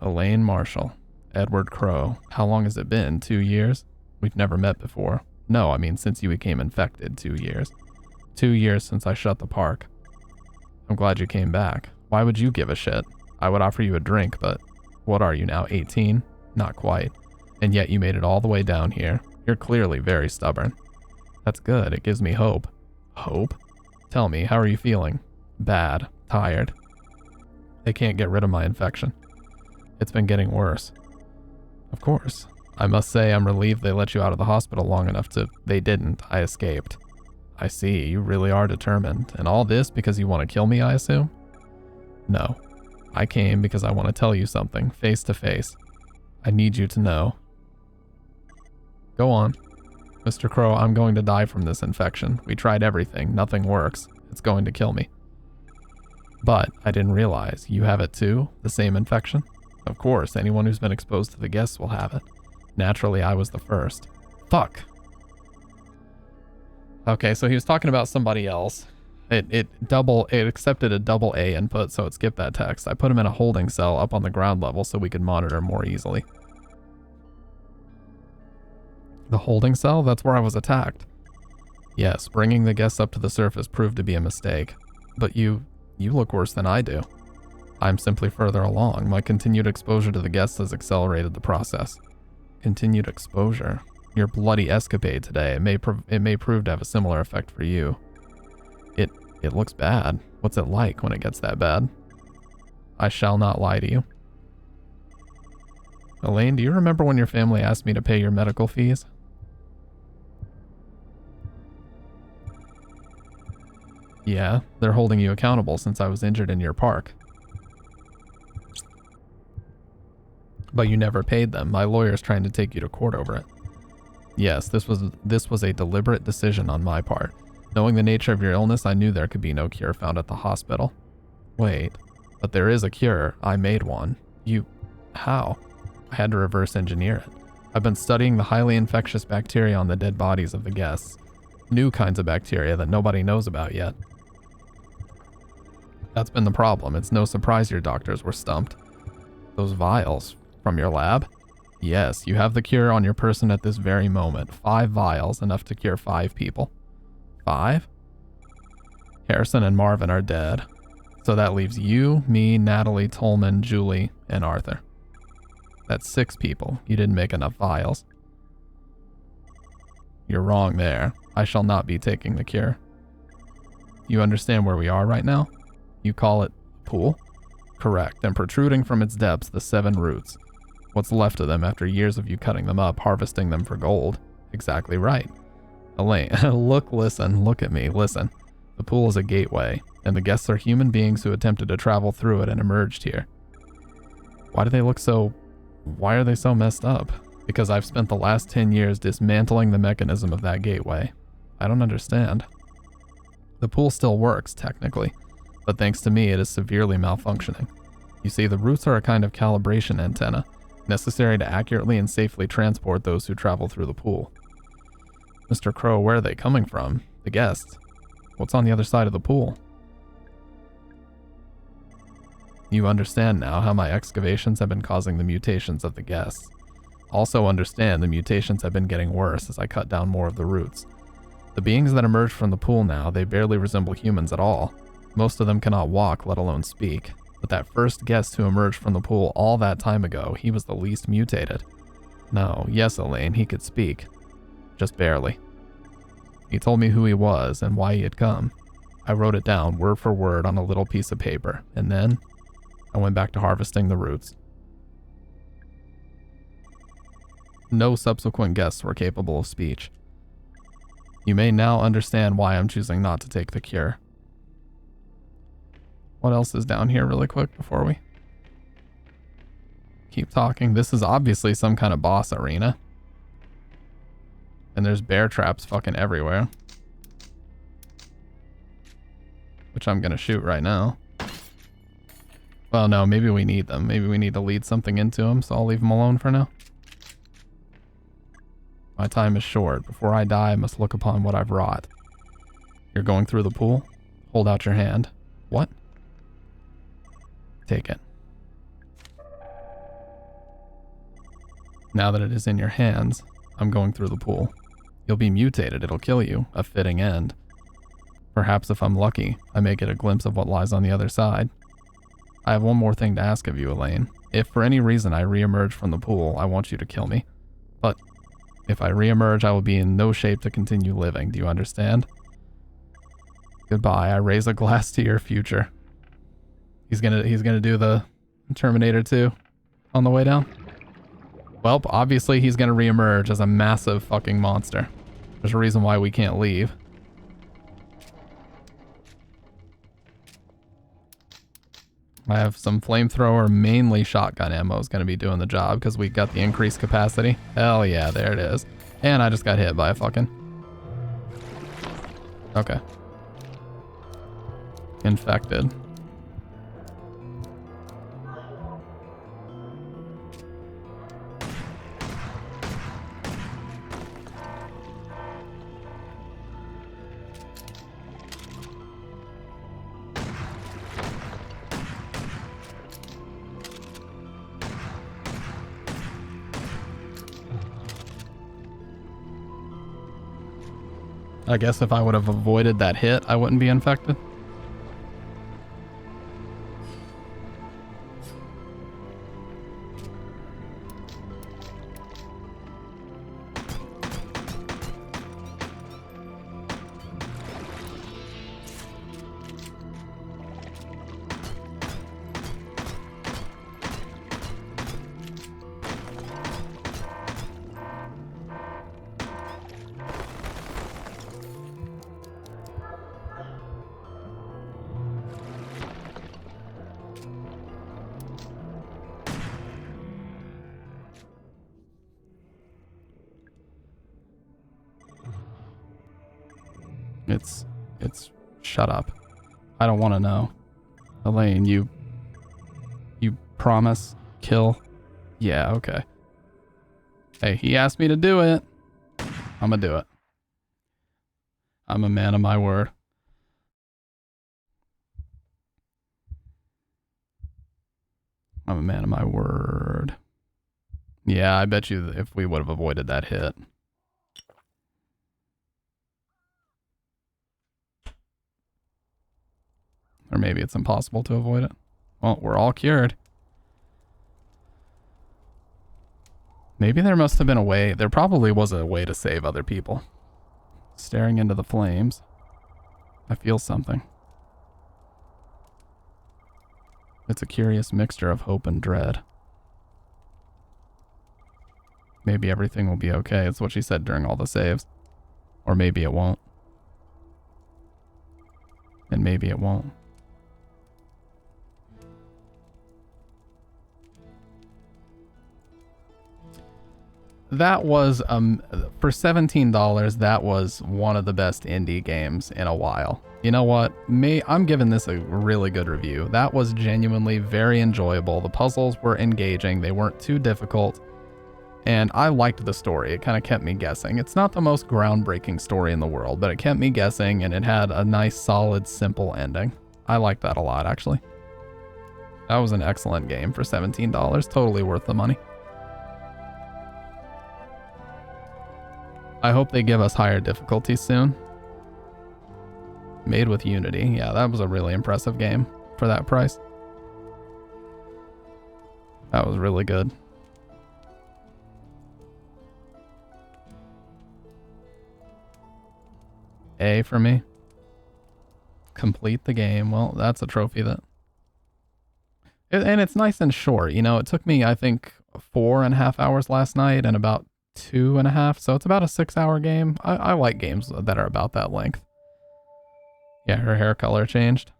Elaine Marshall. Edward Crow. How long has it been? 2 years? We've never met before. No, I mean since you became infected, 2 years. 2 years since I shut the park. I'm glad you came back. Why would you give a shit? I would offer you a drink, but what are you now, 18? Not quite. And yet you made it all the way down here. You're clearly very stubborn. That's good. It gives me hope. Hope? Tell me, how are you feeling? Bad. Tired. They can't get rid of my infection. It's been getting worse. Of course. I must say I'm relieved they let you out of the hospital long enough to... They didn't. I escaped. I see. You really are determined. And all this because you want to kill me, I assume? No. I came because I want to tell you something, face to face. I need you to know. Go on. Mr. Crow, I'm going to die from this infection. We tried everything. Nothing works. It's going to kill me. But I didn't realize you have it too? The same infection? Of course, anyone who's been exposed to the guests will have it. Naturally, I was the first. Fuck. Okay, so he was talking about somebody else. It accepted a double A input, so it skipped that text. I put him in a holding cell up on the ground level so we could monitor more easily. The holding cell? That's where I was attacked. Yes, bringing the guests up to the surface proved to be a mistake. But you look worse than I do. I'm simply further along. My continued exposure to the guests has accelerated the process. Continued exposure? Your bloody escapade today, it may prove to have a similar effect for you. It looks bad. What's it like when it gets that bad? I shall not lie to you. Elaine, do you remember when your family asked me to pay your medical fees? Yeah, they're holding you accountable since I was injured in your park. But you never paid them. My lawyer's trying to take you to court over it. Yes, this was a deliberate decision on my part. Knowing the nature of your illness, I knew there could be no cure found at the hospital. Wait, but there is a cure. I made one. How? I had to reverse engineer it. I've been studying the highly infectious bacteria on the dead bodies of the guests. New kinds of bacteria that nobody knows about yet. That's been the problem. It's no surprise your doctors were stumped. Those vials from your lab? Yes, you have the cure on your person at this very moment. 5 vials, enough to cure 5 people. 5? Harrison and Marvin are dead. So that leaves you, me, Natalie, Tolman, Julie, and Arthur. That's 6 people. You didn't make enough vials. You're wrong there. I shall not be taking the cure. You understand where we are right now? You call it pool? Correct, and protruding from its depths the 7 roots. What's left of them after years of you cutting them up, harvesting them for gold. Exactly right. Elaine, look at me, listen. The pool is a gateway, and the guests are human beings who attempted to travel through it and emerged here. Why are they so messed up? Because I've spent the last 10 years dismantling the mechanism of that gateway. I don't understand. The pool still works, technically, but thanks to me, it is severely malfunctioning. You see, the roots are a kind of calibration antenna, necessary to accurately and safely transport those who travel through the pool. Mr. Crow, where are they coming from? The guests. What's on the other side of the pool? You understand now how my excavations have been causing the mutations of the guests. Also understand the mutations have been getting worse as I cut down more of the roots. The beings that emerge from the pool now, they barely resemble humans at all. Most of them cannot walk, let alone speak. But that first guest who emerged from the pool all that time ago, he was the least mutated. No, yes, Elaine, he could speak. Just barely. He told me who he was and why he had come. I wrote it down word for word on a little piece of paper, and then I went back to harvesting the roots. No subsequent guests were capable of speech. You may now understand why I'm choosing not to take the cure. What else is down here really quick before we keep talking? This is obviously some kind of boss arena. And there's bear traps fucking everywhere. Which I'm gonna shoot right now. Well, no, maybe we need them. Maybe we need to lead something into them, so I'll leave them alone for now. My time is short. Before I die, I must look upon what I've wrought. You're going through the pool? Hold out your hand. What? Take it. Now that it is in your hands, I'm going through the pool. You'll be mutated, it'll kill you, a fitting end. Perhaps if I'm lucky, I may get a glimpse of what lies on the other side. I have one more thing to ask of you, Elaine. If for any reason I re-emerge from the pool, I want you to kill me. But if I re-emerge, I will be in no shape to continue living, do you understand? Goodbye, I raise a glass to your future. He's gonna do the Terminator 2 on the way down. Well, obviously he's gonna re-emerge as a massive fucking monster. There's a reason why we can't leave. I have some flamethrower, mainly shotgun ammo is gonna be doing the job because we got the increased capacity. Hell yeah, there it is. And I just got hit by a fucking... Okay. Infected. I guess if I would have avoided that hit, I wouldn't be infected. It's shut up. I don't want to know. Elaine, you promise kill? Yeah, okay. Hey, he asked me to do it. I'm gonna do it. I'm a man of my word. I'm a man of my word. Yeah, I bet you if we would have avoided that hit. Or maybe it's impossible to avoid it. Well, we're all cured. Maybe there must have been a way. There probably was a way to save other people. Staring into the flames. I feel something. It's a curious mixture of hope and dread. Maybe everything will be okay. It's what she said during all the saves. Or maybe it won't. And maybe it won't. That was, for $17, that was one of the best indie games in a while. You know what? I'm giving this a really good review. That was genuinely very enjoyable. The puzzles were engaging. They weren't too difficult. And I liked the story. It kind of kept me guessing. It's not the most groundbreaking story in the world, but it kept me guessing, and it had a nice, solid, simple ending. I liked that a lot, actually. That was an excellent game for $17. Totally worth the money. I hope they give us higher difficulties soon. Made with Unity. Yeah, that was a really impressive game for that price. That was really good. A for me. Complete the game. Well, that's a trophy that... And it's nice and short. You know, it took me, I think, 4.5 hours last night and about 2.5. So it's about a 6-hour game. I like games that are about that length. Yeah, her hair color changed.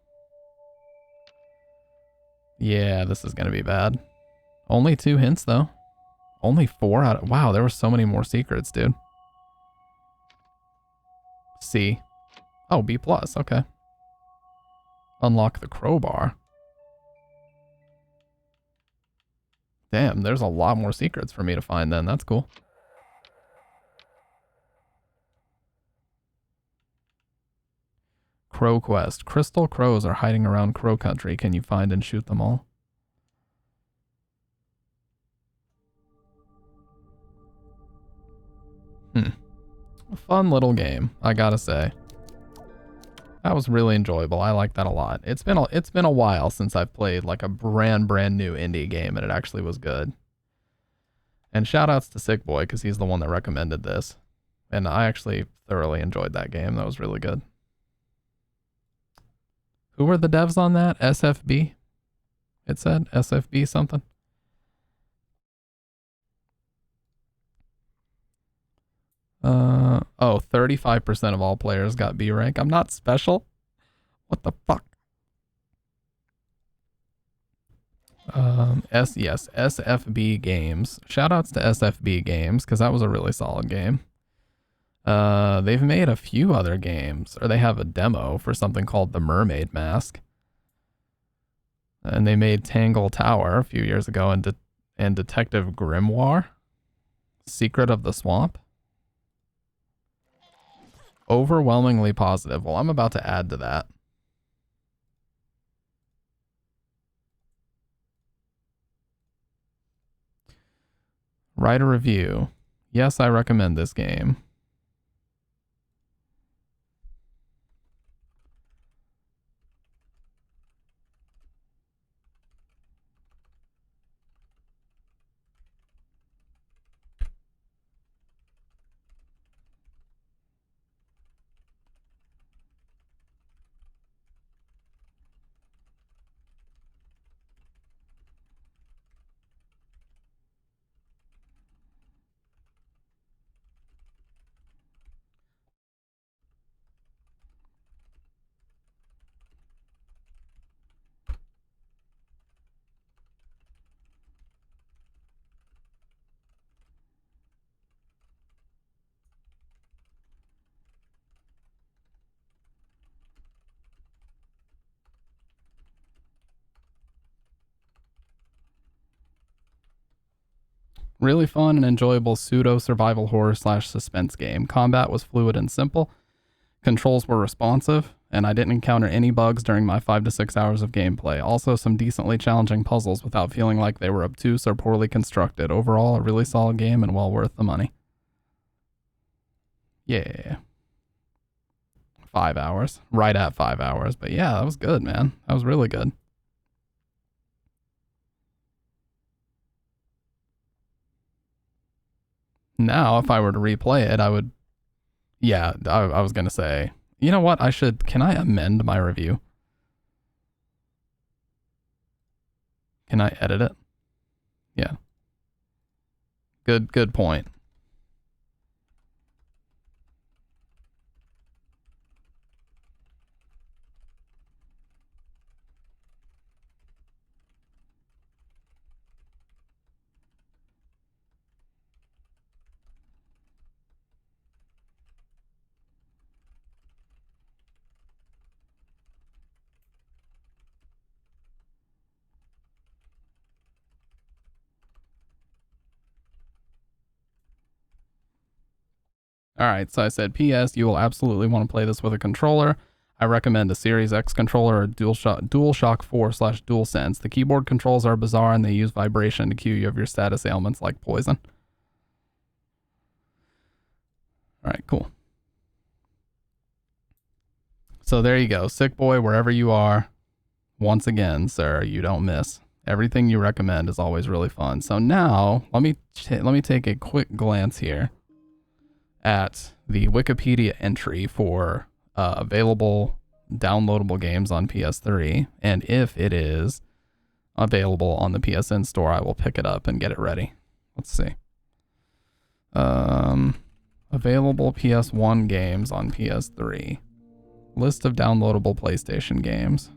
Yeah, this is going to be bad. Only 2 hints, though. Only 4 out of... Wow, there were so many more secrets, dude. C. Oh, B+. Okay. Unlock the crowbar. Damn, there's a lot more secrets for me to find then. That's cool. Crow Quest. Crystal crows are hiding around Crow Country. Can you find and shoot them all? A fun little game, I gotta say. That was really enjoyable. I like that a lot. It's been a while since I've played like a brand new indie game and it actually was good. And shout outs to Sick Boy because he's the one that recommended this. And I actually thoroughly enjoyed that game. That was really good. Who were the devs on that? SFB? It said SFB something. Oh, 35% of all players got B rank. I'm not special. What the fuck? Yes, SFB Games. Shoutouts to SFB Games, because that was a really solid game. They've made a few other games, or they have a demo for something called The Mermaid Mask. And they made Tangle Tower a few years ago, and Detective Grimoire. Secret of the Swamp. Overwhelmingly positive. Well, I'm about to add to that. Write a review. Yes, I recommend this game. Really fun and enjoyable pseudo-survival horror / suspense game. Combat was fluid and simple. Controls were responsive, and I didn't encounter any bugs during my 5 to 6 hours of gameplay. Also, some decently challenging puzzles without feeling like they were obtuse or poorly constructed. Overall, a really solid game and well worth the money. Yeah. 5 hours. Right at 5 hours. But yeah, that was good, man. That was really good. Now, if I were to replay it, I would... Yeah, I was going to say... You know what? Can I amend my review? Can I edit it? Yeah. Good point. Alright, so I said, P.S. You will absolutely want to play this with a controller. I recommend a Series X controller or DualShock 4 / DualSense. The keyboard controls are bizarre and they use vibration to cue you of your status ailments like poison. Alright, cool. So there you go. Sick boy, wherever you are. Once again, sir, you don't miss. Everything you recommend is always really fun. So now, let me take a quick glance here at the Wikipedia entry for available downloadable games on PS3, and if it is available on the PSN store, I will pick it up and get it ready. Let's see. Available PS1 games on PS3. List of downloadable PlayStation games.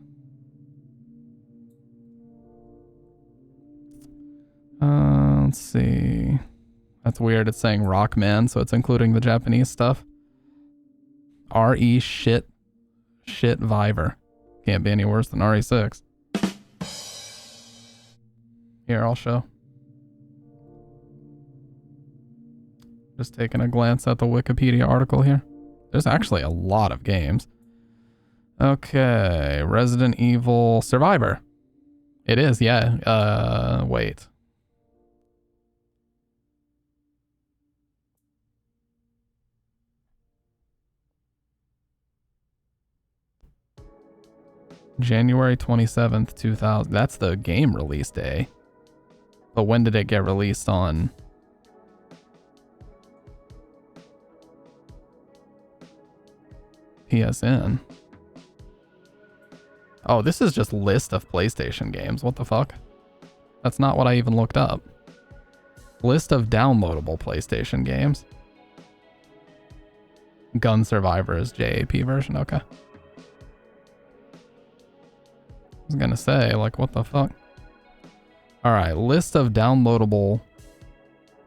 Let's see. That's weird. It's saying Rockman, so it's including the Japanese stuff. RE shit Viver. Can't be any worse than RE6. Here, I'll show. Just taking a glance at the Wikipedia article here. There's actually a lot of games. Okay, Resident Evil Survivor. It is, yeah. Wait. January 27th, 2000. That's the game release day. But when did it get released on? PSN. Oh, this is just list of PlayStation games. What the fuck? That's not what I even looked up. List of downloadable PlayStation games. Gun Survivor is JAP version. Okay. I was gonna say, like, what the fuck? Alright, list of downloadable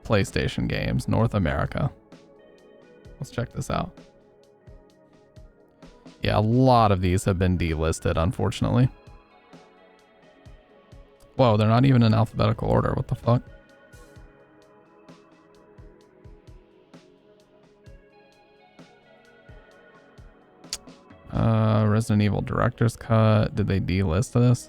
PlayStation games, North America. Let's check this out. Yeah, a lot of these have been delisted, unfortunately. Whoa, they're not even in alphabetical order. What the fuck? Resident Evil Director's Cut. Did they delist this?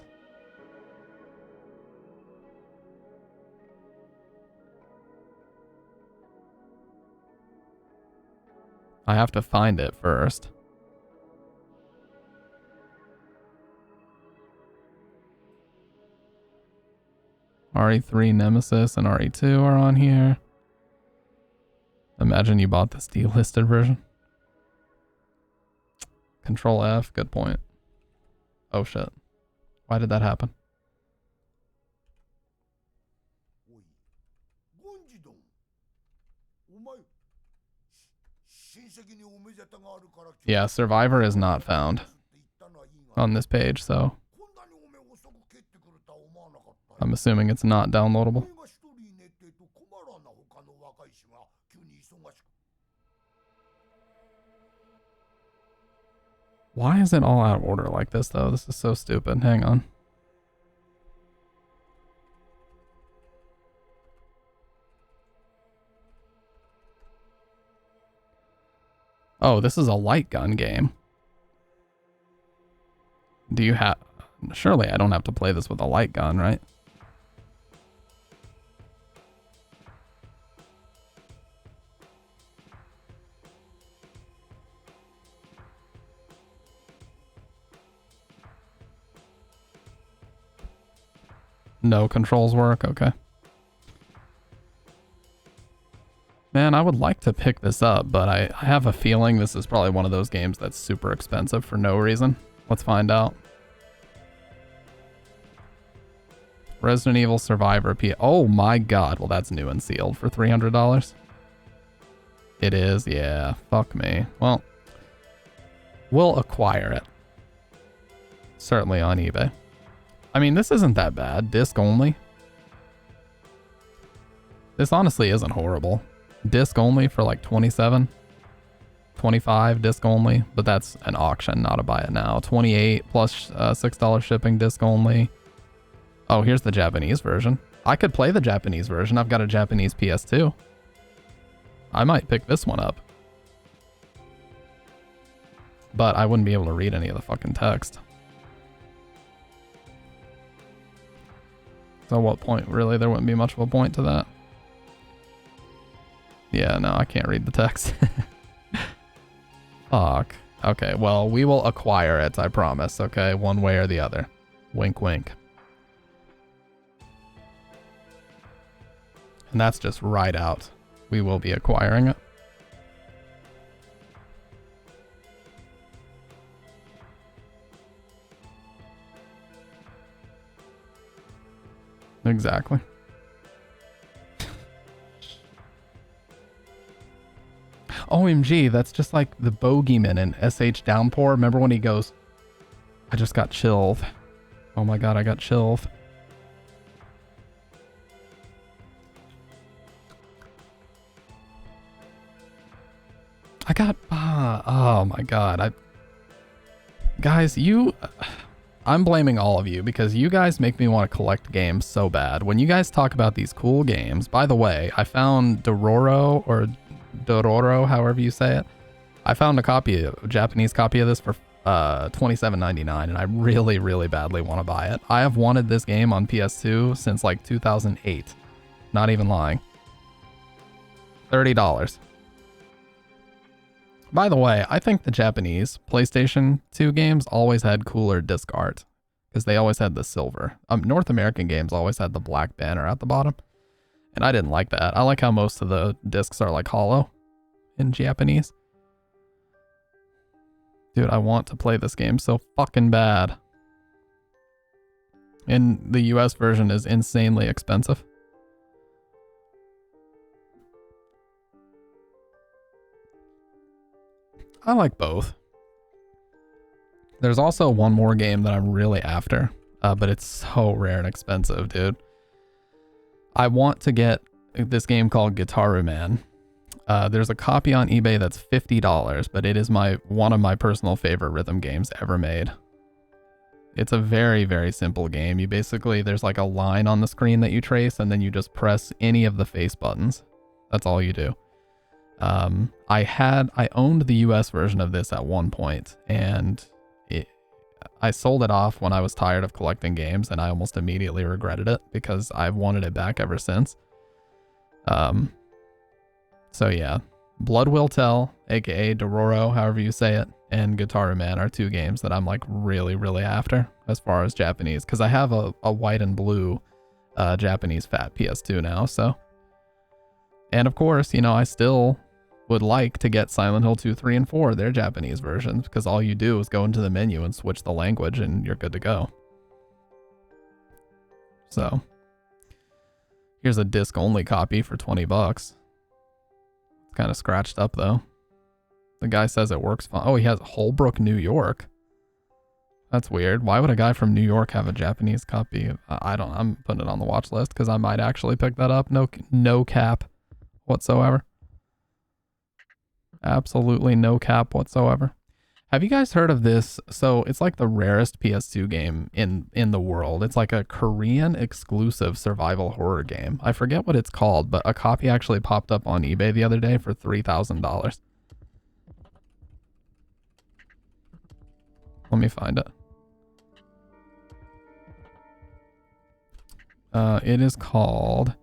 I have to find it first. RE3 Nemesis and RE2 are on here. Imagine you bought this delisted version. Control F, good point. Oh shit. Why did that happen? Yeah, Survivor is not found on this page, so I'm assuming it's not downloadable. Why is it all out of order like this, though? This is so stupid. Hang on. Oh, this is a light gun game. Do you have... Surely I don't have to play this with a light gun, right? No controls work? Okay. Man, I would like to pick this up, but I have a feeling this is probably one of those games that's super expensive for no reason. Let's find out. Resident Evil Survivor P. Oh my god. Well, that's new and sealed for $300. It is, yeah. Fuck me. Well, we'll acquire it. Certainly on eBay. I mean, this isn't that bad. Disc only. This honestly isn't horrible. Disc only for like 27, 25 disc only, but that's an auction, not a buy it now. 28 plus $6 shipping, disc only. Oh, here's the Japanese version. I could play the Japanese version. I've got a Japanese PS2. I might pick this one up, but I wouldn't be able to read any of the fucking text. So what point? Really, there wouldn't be much of a point to that. Yeah, no, I can't read the text. Fuck. Okay, well, we will acquire it, I promise, okay? One way or the other. Wink, wink. And that's just right out. We will be acquiring it. Exactly. OMG, that's just like the bogeyman in SH Downpour. Remember when he goes, I just got chilled. Oh my god, I got chilled. I got, oh my god. Guys, I'm blaming all of you because you guys make me want to collect games so bad. When you guys talk about these cool games, by the way, I found Dororo, however you say it. I found a Japanese copy of this for $27.99, and I really, really badly want to buy it. I have wanted this game on PS2 since like 2008. Not even lying. $30. By the way, I think the Japanese PlayStation 2 games always had cooler disc art because they always had the silver. North American games always had the black banner at the bottom, and I didn't like that. I like how most of the discs are like hollow in Japanese. Dude, I want to play this game so fucking bad. And the US version is insanely expensive. I like both. There's also one more game that I'm really after, but it's so rare and expensive, dude. I want to get this game called Gitaroo Man. There's a copy on eBay that's $50, but it is one of my personal favorite rhythm games ever made. It's a very, very simple game. There's like a line on the screen that you trace, and then you just press any of the face buttons. That's all you do. I owned the US version of this at one point, and I sold it off when I was tired of collecting games, and I almost immediately regretted it because I've wanted it back ever since. So yeah, Blood Will Tell, aka Dororo, however you say it, and Gitaroo Man are two games that I'm like really, really after as far as Japanese, because I have a white and blue Japanese fat PS2 now, so. And of course, I still would like to get Silent Hill 2, 3, and 4, their Japanese versions, because all you do is go into the menu and switch the language and you're good to go. So, here's a disc-only copy for $20. It's kind of scratched up, though. The guy says it works fine. Oh, he has Holbrook, New York. That's weird. Why would a guy from New York have a Japanese copy? I'm putting it on the watch list, because I might actually pick that up. No cap whatsoever. Absolutely no cap whatsoever. Have you guys heard of this? So it's like the rarest PS2 game in the world. It's like a Korean exclusive survival horror game. I forget what it's called, but a copy actually popped up on eBay the other day for $3,000. Let me find it. It is called...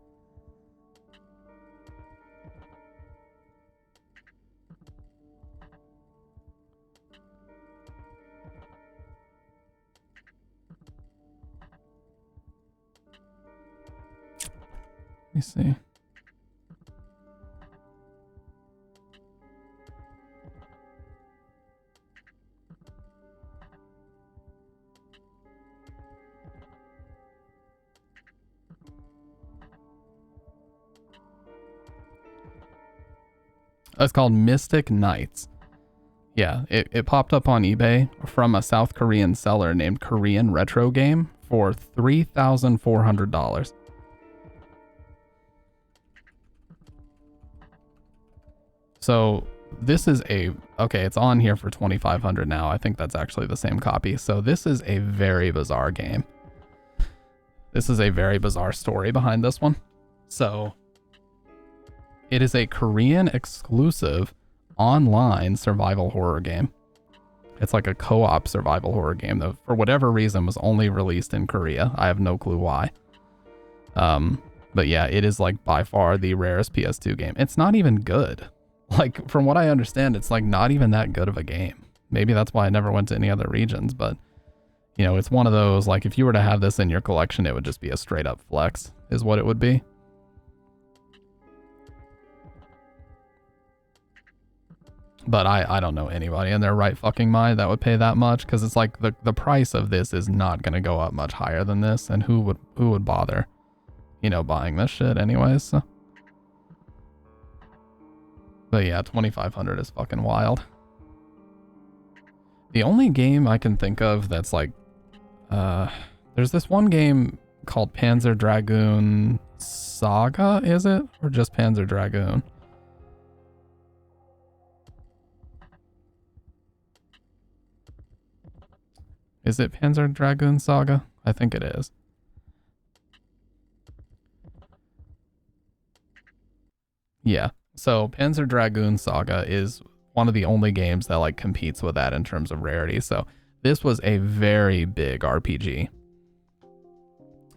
Let me see. It's called Mystic Knights. Yeah, it popped up on eBay from a South Korean seller named Korean Retro Game for $3,400. So this is okay, it's on here for $2,500 now. I think that's actually the same copy. So this is a very bizarre game. This is a very bizarre story behind this one. So it is a Korean exclusive online survival horror game. It's like a co-op survival horror game that for whatever reason was only released in Korea. I have no clue why. But yeah, it is like by far the rarest PS2 game. It's not even good. Like, from what I understand, it's like not even that good of a game. Maybe that's why I never went to any other regions, but you know, it's one of those, like, if you were to have this in your collection, it would just be a straight up flex, is what it would be. But I don't know anybody in their right fucking mind that would pay that much, because it's like the price of this is not going to go up much higher than this, and who would bother, you know, buying this shit anyways, so. But yeah, 2,500 is fucking wild. The only game I can think of that's like, there's this one game called Panzer Dragoon Saga, is it? Or just Panzer Dragoon? Is it Panzer Dragoon Saga? I think it is. Yeah. So Panzer Dragoon Saga is one of the only games that like competes with that in terms of rarity. So this was a very big RPG.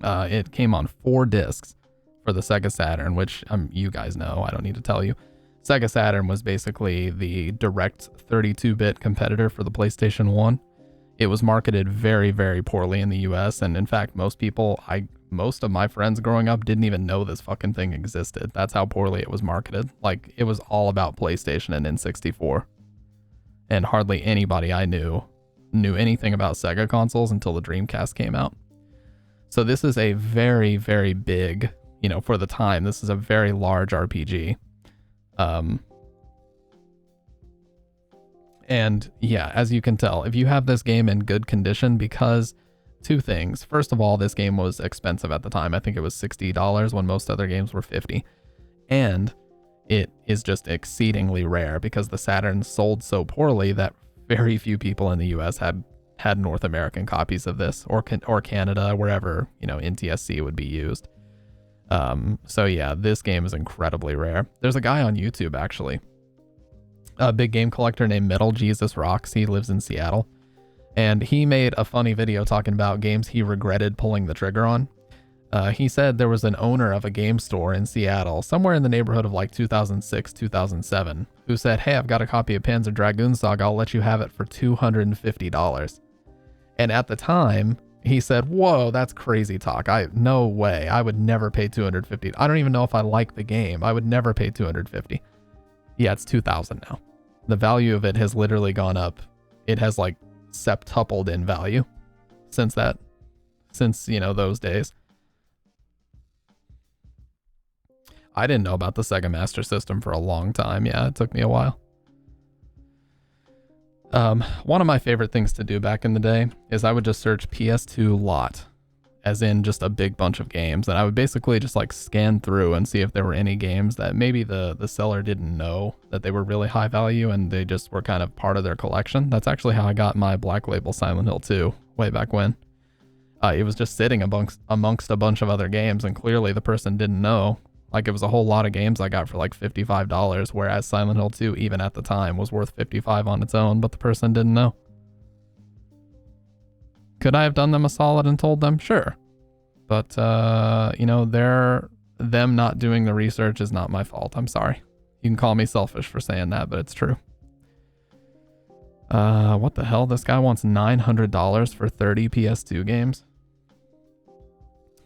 It came on 4 discs for the Sega Saturn, which you guys know, I don't need to tell you. Sega Saturn was basically the direct 32-bit competitor for the PlayStation 1. It was marketed very, very poorly in the US, and in fact, most of my friends growing up didn't even know this fucking thing existed. That's how poorly it was marketed. Like, it was all about PlayStation and N64. And hardly anybody I knew anything about Sega consoles until the Dreamcast came out. So this is a very, very big, you know, for the time, this is a very large RPG. And yeah, as you can tell, if you have this game in good condition, because 2 things. First of all, this game was expensive at the time. I think it was $60 when most other games were $50. And it is just exceedingly rare because the Saturn sold so poorly that very few people in the US had North American copies of this, or Canada, wherever, you know, NTSC would be used. So yeah, this game is incredibly rare. There's a guy on YouTube, actually, a big game collector named Metal Jesus Rocks. He lives in Seattle, and he made a funny video talking about games he regretted pulling the trigger on. He said there was an owner of a game store in Seattle, somewhere in the neighborhood of like 2006, 2007, who said, "Hey, I've got a copy of Panzer Dragoon Saga. I'll let you have it for $250. And at the time, he said, "Whoa, that's crazy talk. No way. I would never pay $250. I don't even know if I like the game. I would never pay $250. Yeah, it's $2,000 now. The value of it has literally gone up. It has like septupled in value since you know, those days. I didn't know about the Sega Master System for a long time. Yeah, it took me a while. One of my favorite things to do back in the day is I would just search PS2 lot, as in just a big bunch of games, and I would basically just like scan through and see if there were any games that maybe the seller didn't know that they were really high value and they just were kind of part of their collection. That's actually how I got my Black Label Silent Hill 2 way back when. It was just sitting amongst a bunch of other games, and clearly the person didn't know. Like, it was a whole lot of games I got for like $55, whereas Silent Hill 2, even at the time, was worth $55 on its own, but the person didn't know. Could I have done them a solid and told them? Sure. But, you know, them not doing the research is not my fault. I'm sorry. You can call me selfish for saying that, but it's true. What the hell? This guy wants $900 for 30 PS2 games?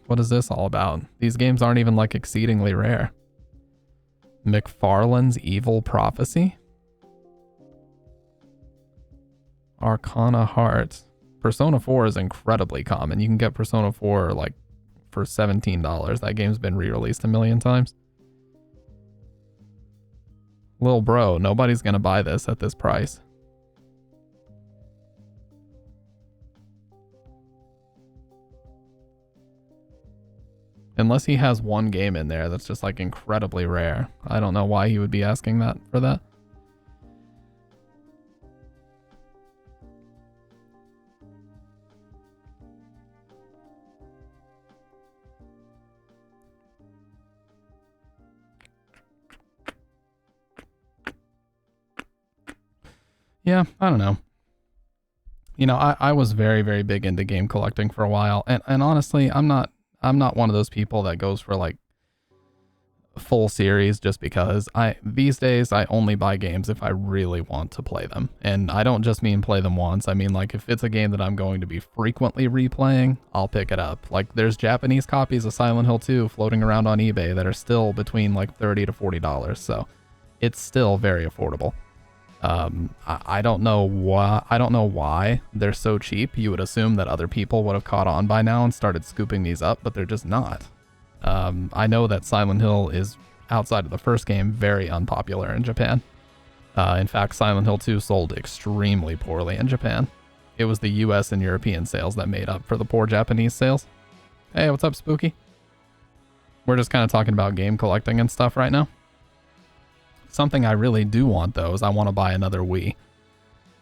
What is this all about? These games aren't even like exceedingly rare. McFarlane's Evil Prophecy? Arcana Heart. Persona 4 is incredibly common. You can get Persona 4 like for $17. That game's been re-released a million times. Lil bro, nobody's gonna buy this at this price. Unless he has one game in there that's just like incredibly rare. I don't know why he would be asking that for that. Yeah, I don't know. You know, I was very, very big into game collecting for a while, and honestly, I'm not one of those people that goes for like full series just because. These days I only buy games if I really want to play them. And I don't just mean play them once. I mean like if it's a game that I'm going to be frequently replaying, I'll pick it up. Like there's Japanese copies of Silent Hill 2 floating around on eBay that are still between like $30 to $40, so it's still very affordable. I don't know why they're so cheap. You would assume that other people would have caught on by now and started scooping these up, but they're just not. I know that Silent Hill is, outside of the first game, very unpopular in Japan. In fact, Silent Hill 2 sold extremely poorly in Japan. It was the US and European sales that made up for the poor Japanese sales. Hey, what's up, Spooky? We're just kind of talking about game collecting and stuff right now. Something I really do want, though, is I want to buy another Wii.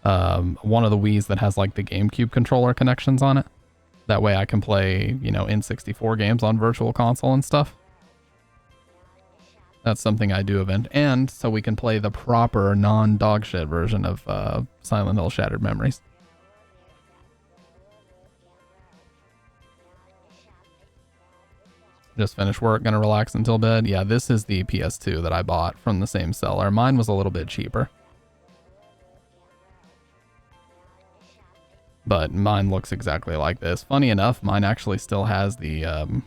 One of the Wiis that has, like, the GameCube controller connections on it. That way I can play, you know, N64 games on Virtual Console and stuff. That's something I do event. And so we can play the proper non-dogshit version of Silent Hill Shattered Memories. Just finished work, gonna relax until bed. Yeah, this is the PS2 that I bought from the same seller. Mine was a little bit cheaper. But mine looks exactly like this. Funny enough, mine actually still has the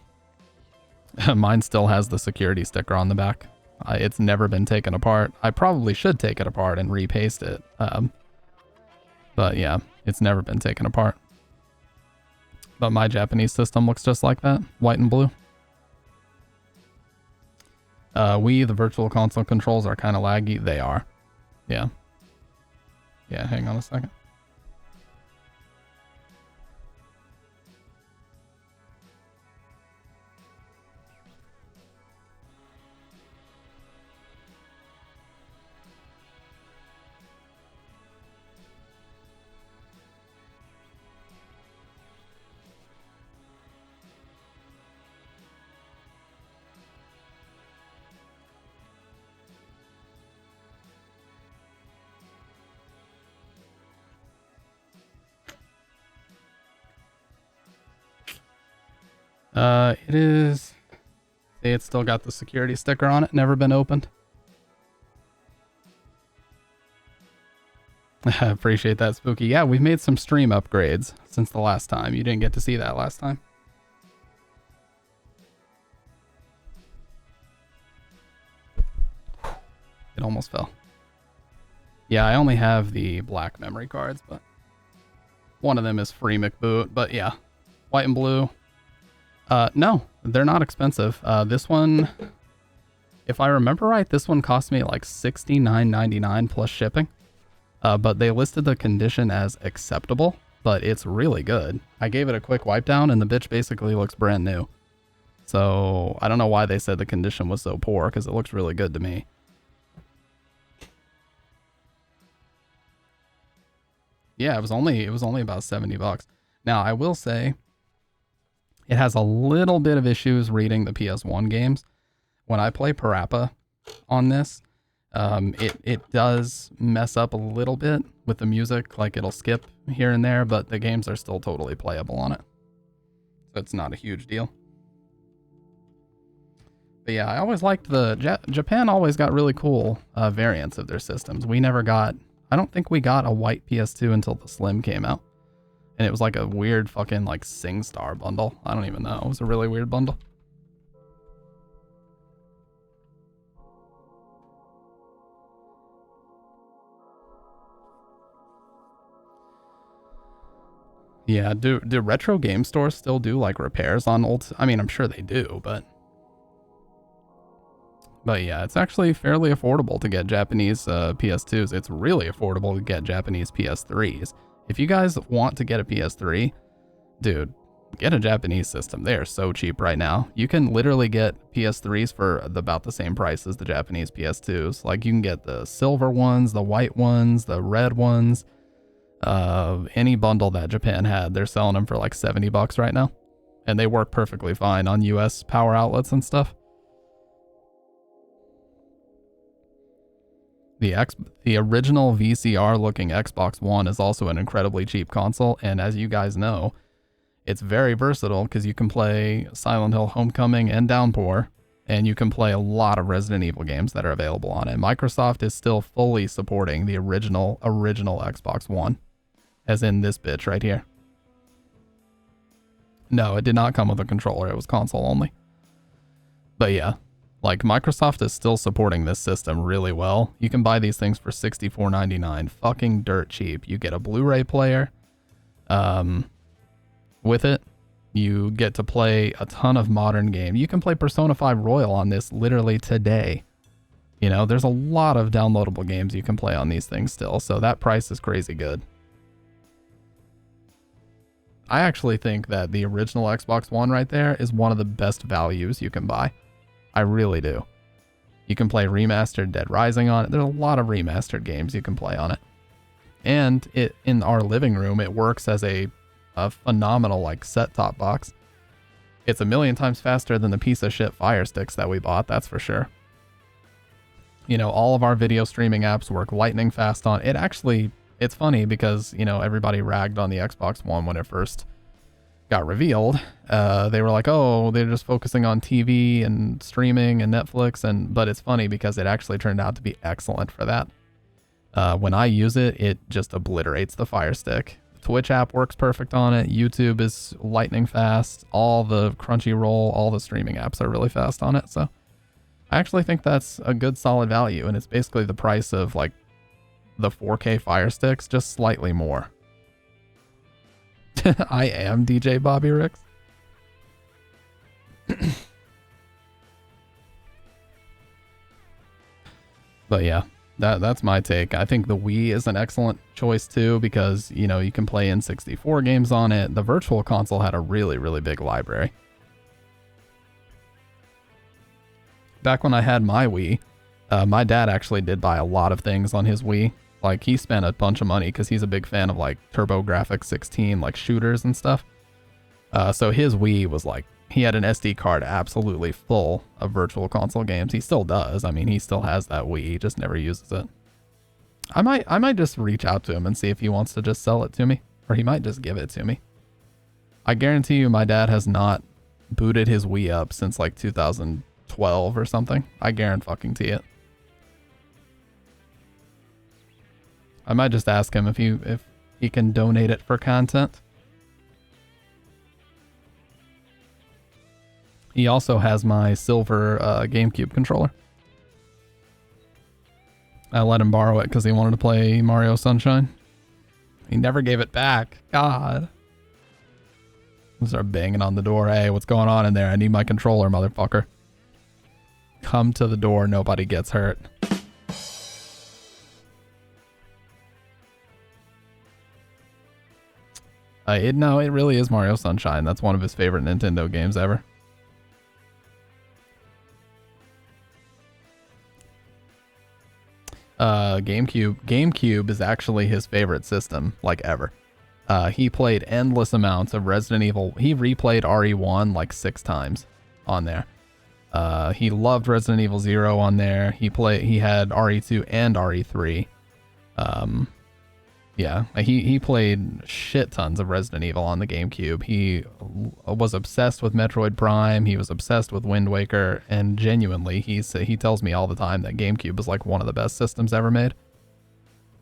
mine still has the security sticker on the back. It's never been taken apart. I probably should take it apart and repaste it. But yeah, it's never been taken apart. But my Japanese system looks just like that, white and blue. Wii, the Virtual Console controls are kind of laggy. They are. Yeah. Yeah, hang on a second. It is. See, it's still got the security sticker on it. Never been opened. I appreciate that, Spooky. Yeah, we've made some stream upgrades since the last time. You didn't get to see that last time. It almost fell. Yeah, I only have the black memory cards, but one of them is free McBoot. But yeah, white and blue. No, they're not expensive. This one, if I remember right, this one cost me like $69.99 plus shipping. But they listed the condition as acceptable, but it's really good. I gave it a quick wipe down and the bitch basically looks brand new. So I don't know why they said the condition was so poor, because it looks really good to me. Yeah, it was only about $70. Now, I will say it has a little bit of issues reading the PS1 games. When I play Parappa on this, It does mess up a little bit with the music, like it'll skip here and there, but the games are still totally playable on it. So it's not a huge deal. But yeah, I always liked Japan always got really cool variants of their systems. We never got, I don't think we got a white PS2 until the Slim came out. And it was like a weird fucking like SingStar bundle. I don't even know. It was a really weird bundle. Yeah, do retro game stores still do like repairs on old? I mean, I'm sure they do, but yeah, it's actually fairly affordable to get Japanese PS2s. It's really affordable to get Japanese PS3s. If you guys want to get a PS3, dude, get a Japanese system. They are so cheap right now. You can literally get PS3s for about the same price as the Japanese PS2s. Like you can get the silver ones, the white ones, the red ones. Any bundle that Japan had, they're selling them for like $70 right now. And they work perfectly fine on US power outlets and stuff. The original VCR looking Xbox One is also an incredibly cheap console, and as you guys know, it's very versatile because you can play Silent Hill Homecoming and Downpour, and you can play a lot of Resident Evil games that are available on it. Microsoft is still fully supporting the original Xbox One, as in this bitch right here. No, it did not come with a controller, it was console only. But yeah. Like, Microsoft is still supporting this system really well. You can buy these things for $64.99. Fucking dirt cheap. You get a Blu-ray player. With it, you get to play a ton of modern games. You can play Persona 5 Royal on this literally today. You know, there's a lot of downloadable games you can play on these things still. So that price is crazy good. I actually think that the original Xbox One right there is one of the best values you can buy. I really do. You can play remastered Dead Rising on it. There's a lot of remastered games you can play on it. And it in our living room, it works as a phenomenal like set-top box. It's a million times faster than the piece of shit Fire Sticks that we bought, that's for sure. You know, all of our video streaming apps work lightning fast on it. Actually, it's funny because, you know, everybody ragged on the Xbox One when it first got revealed. They were like, oh, they're just focusing on TV and streaming and Netflix, but it's funny because it actually turned out to be excellent for that. When I use it, it just obliterates the Fire Stick. Twitch app works perfect on it. YouTube is lightning fast. All the Crunchyroll, all the streaming apps are really fast on it. So I actually think that's a good solid value, and it's basically the price of like the 4K Fire Sticks, just slightly more. I am DJ Bobby Ricks. But yeah, that's my take. I think the Wii is an excellent choice too because, you know, you can play N64 games on it. The Virtual Console had a really, really big library. Back when I had my Wii, my dad actually did buy a lot of things on his Wii. Like, he spent a bunch of money because he's a big fan of, like, TurboGrafx 16, like, shooters and stuff. So his Wii was, like, he had an SD card absolutely full of Virtual Console games. He still does. I mean, he still has that Wii. He just never uses it. I might just reach out to him and see if he wants to just sell it to me. Or he might just give it to me. I guarantee you my dad has not booted his Wii up since, like, 2012 or something. I guarantee it. I might just ask him if he can donate it for content. He also has my silver GameCube controller. I let him borrow it because he wanted to play Mario Sunshine. He never gave it back. God. I start banging on the door. Hey, what's going on in there? I need my controller, motherfucker. Come to the door. Nobody gets hurt. No, it really is Mario Sunshine. That's one of his favorite Nintendo games ever. GameCube is actually his favorite system, like ever. He played endless amounts of Resident Evil. He replayed RE1 like 6 times on there. He loved Resident Evil 0 on there. He had RE2 and RE3. Yeah, he played shit tons of Resident Evil on the GameCube. He was obsessed with Metroid Prime. He was obsessed with Wind Waker, and genuinely, he tells me all the time that GameCube was like one of the best systems ever made.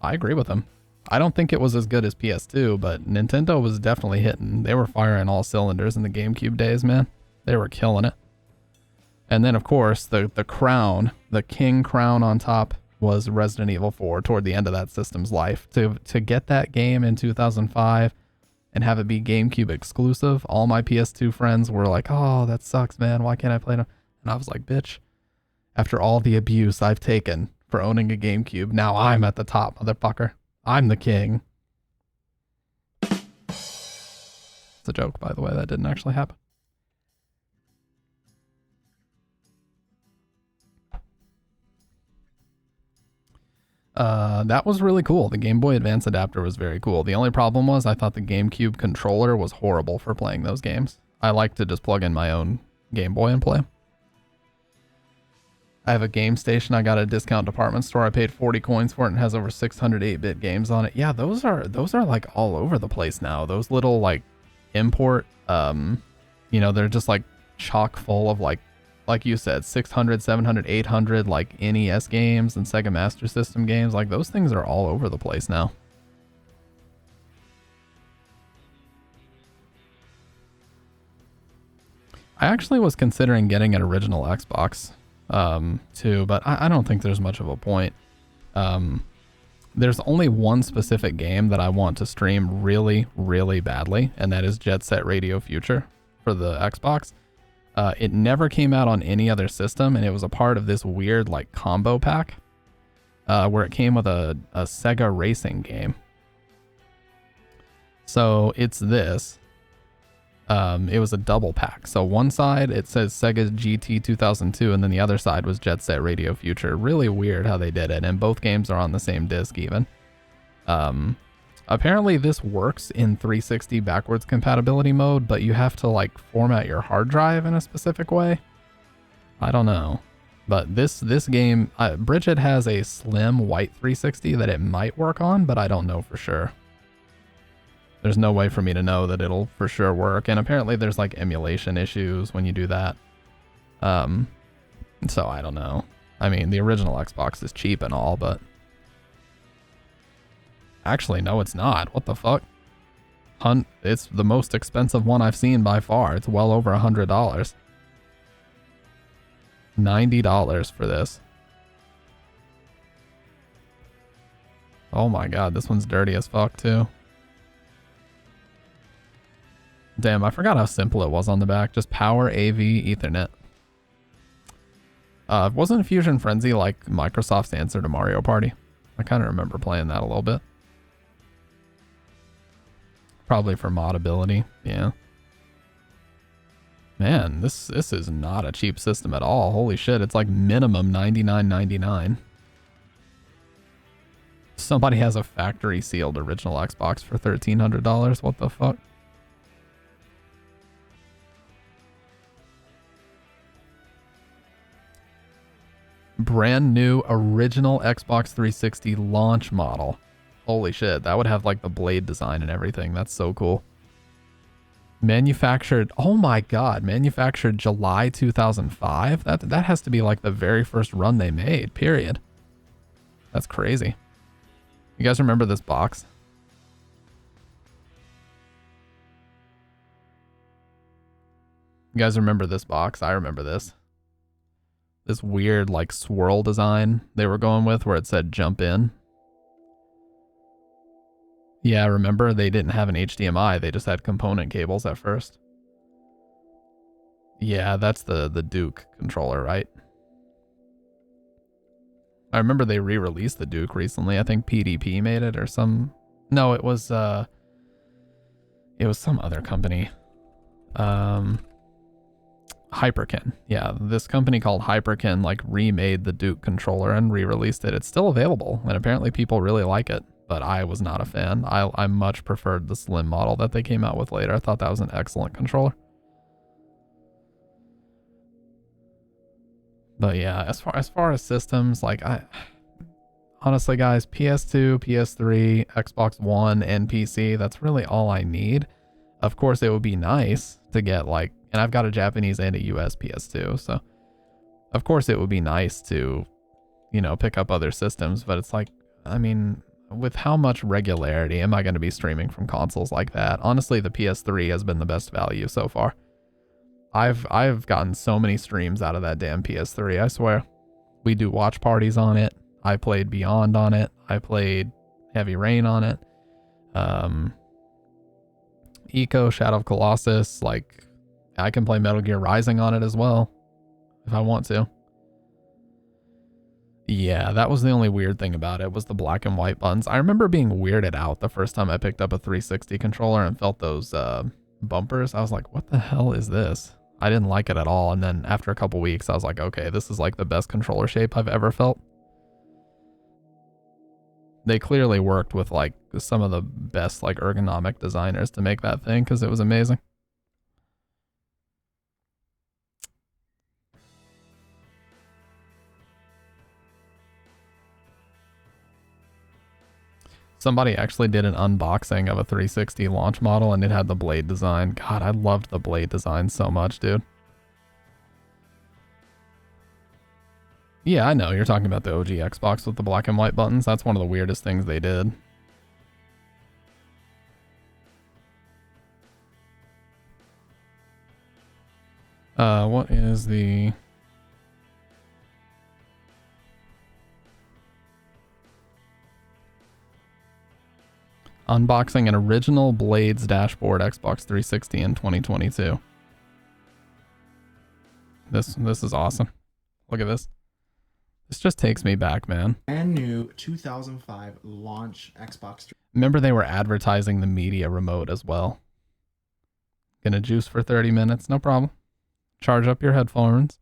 I agree with him. I don't think it was as good as PS2, but Nintendo was definitely hitting. They were firing all cylinders in the GameCube days, man. They were killing it. And then, of course, the crown, the king crown on top, was Resident Evil 4 toward the end of that system's life. To get that game in 2005 and have it be GameCube exclusive, all my PS2 friends were like, oh, that sucks, man. Why can't I play it? And I was like, bitch, after all the abuse I've taken for owning a GameCube, now I'm at the top, motherfucker. I'm the king. It's a joke, by the way. That didn't actually happen. That was really cool. The Game Boy Advance adapter was very cool. The only problem was I thought the GameCube controller was horrible for playing those games. I like to just plug in my own Game Boy and play. I have a game station. I got a discount department store. I paid 40 coins for it and has over 600 8-bit games on it. Yeah, those are like all over the place now. Those little like import, you know, they're just like chock full of like you said, 600, 700, 800 like NES games and Sega Master System games. Like those things are all over the place now. I actually was considering getting an original Xbox too, but I don't think there's much of a point. There's only one specific game that I want to stream really, really badly, and that is Jet Set Radio Future for the Xbox. It never came out on any other system, and it was a part of this weird like combo pack where it came with a Sega racing game. So it's this. It was a double pack. So one side it says Sega GT 2002, and then the other side was Jet Set Radio Future. Really weird how they did it, and both games are on the same disc even. Apparently this works in 360 backwards compatibility mode, but you have to like format your hard drive in a specific way. I don't know. But this game, Bridget has a slim white 360 that it might work on, but I don't know for sure. There's no way for me to know that it'll for sure work. And apparently there's like emulation issues when you do that. So I don't know. I mean, the original Xbox is cheap and all, but actually, no, it's not. What the fuck? It's the most expensive one I've seen by far. It's well over $100. $90 for this. Oh my god, this one's dirty as fuck too. Damn, I forgot how simple it was on the back. Just power, AV, Ethernet. Wasn't Fusion Frenzy like Microsoft's answer to Mario Party? I kind of remember playing that a little bit. Probably for modability, yeah. Man, this is not a cheap system at all. Holy shit, it's like minimum $99.99. Somebody has a factory sealed original Xbox for $1,300. What the fuck? Brand new original Xbox 360 launch model. Holy shit, that would have like the blade design and everything. That's so cool. Manufactured, oh my god, manufactured July 2005? That has to be like the very first run they made, period. That's crazy. You guys remember this box? You guys remember this box? I remember this. This weird like swirl design they were going with where it said jump in. Yeah, remember they didn't have an HDMI, they just had component cables at first. Yeah, that's the Duke controller, right? I remember they re-released the Duke recently. I think PDP made it or some... No, it was some other company. Hyperkin. Yeah, this company called Hyperkin like remade the Duke controller and re-released it. It's still available, and apparently people really like it, but I was not a fan. I much preferred the slim model that they came out with later. I thought that was an excellent controller. But yeah, as far as systems, like honestly guys, PS2, PS3, Xbox One, and PC, that's really all I need. Of course, it would be nice to get like, and I've got a Japanese and a US PS2, so of course it would be nice to, you know, pick up other systems, but it's like, I mean, with how much regularity am I going to be streaming from consoles like that? Honestly, the PS3 has been the best value so far. I've gotten so many streams out of that damn PS3, I swear. We do watch parties on it. I played Beyond on it. I played Heavy Rain on it. Eco, Shadow of Colossus, like I can play Metal Gear Rising on it as well if I want to. Yeah, that was the only weird thing about it, was the black and white buttons. I remember being weirded out the first time I picked up a 360 controller and felt those bumpers. I was like, what the hell is this? I didn't like it at all. And then after a couple weeks, I was like, okay, this is like the best controller shape I've ever felt. They clearly worked with like some of the best like ergonomic designers to make that thing, because it was amazing. Somebody actually did an unboxing of a 360 launch model and it had the blade design. God, I loved the blade design so much, dude. Yeah, I know. You're talking about the OG Xbox with the black and white buttons. That's one of the weirdest things they did. What is the... Unboxing an original Blades dashboard Xbox 360 in 2022. This is awesome. Look at this. This just takes me back, man. Brand new 2005 launch Xbox 3. Remember they were advertising the media remote as well. Gonna juice for 30 minutes, no problem. Charge up your headphones.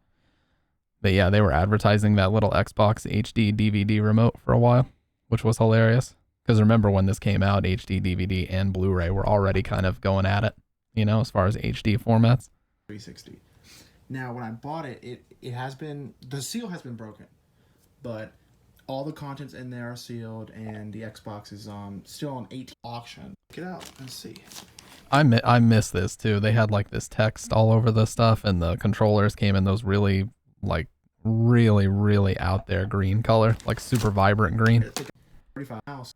But yeah, they were advertising that little Xbox HD DVD remote for a while, which was hilarious. Because remember when this came out, HD DVD and Blu-ray were already kind of going at it, you know, as far as HD formats. 360. Now, when I bought it, it has been, the seal has been broken, but all the contents in there are sealed, and the Xbox is still on 18 auction. Get out and see. I miss this too. They had like this text all over the stuff, and the controllers came in those really, like, really out there green color, like super vibrant green. It's like a 35 house.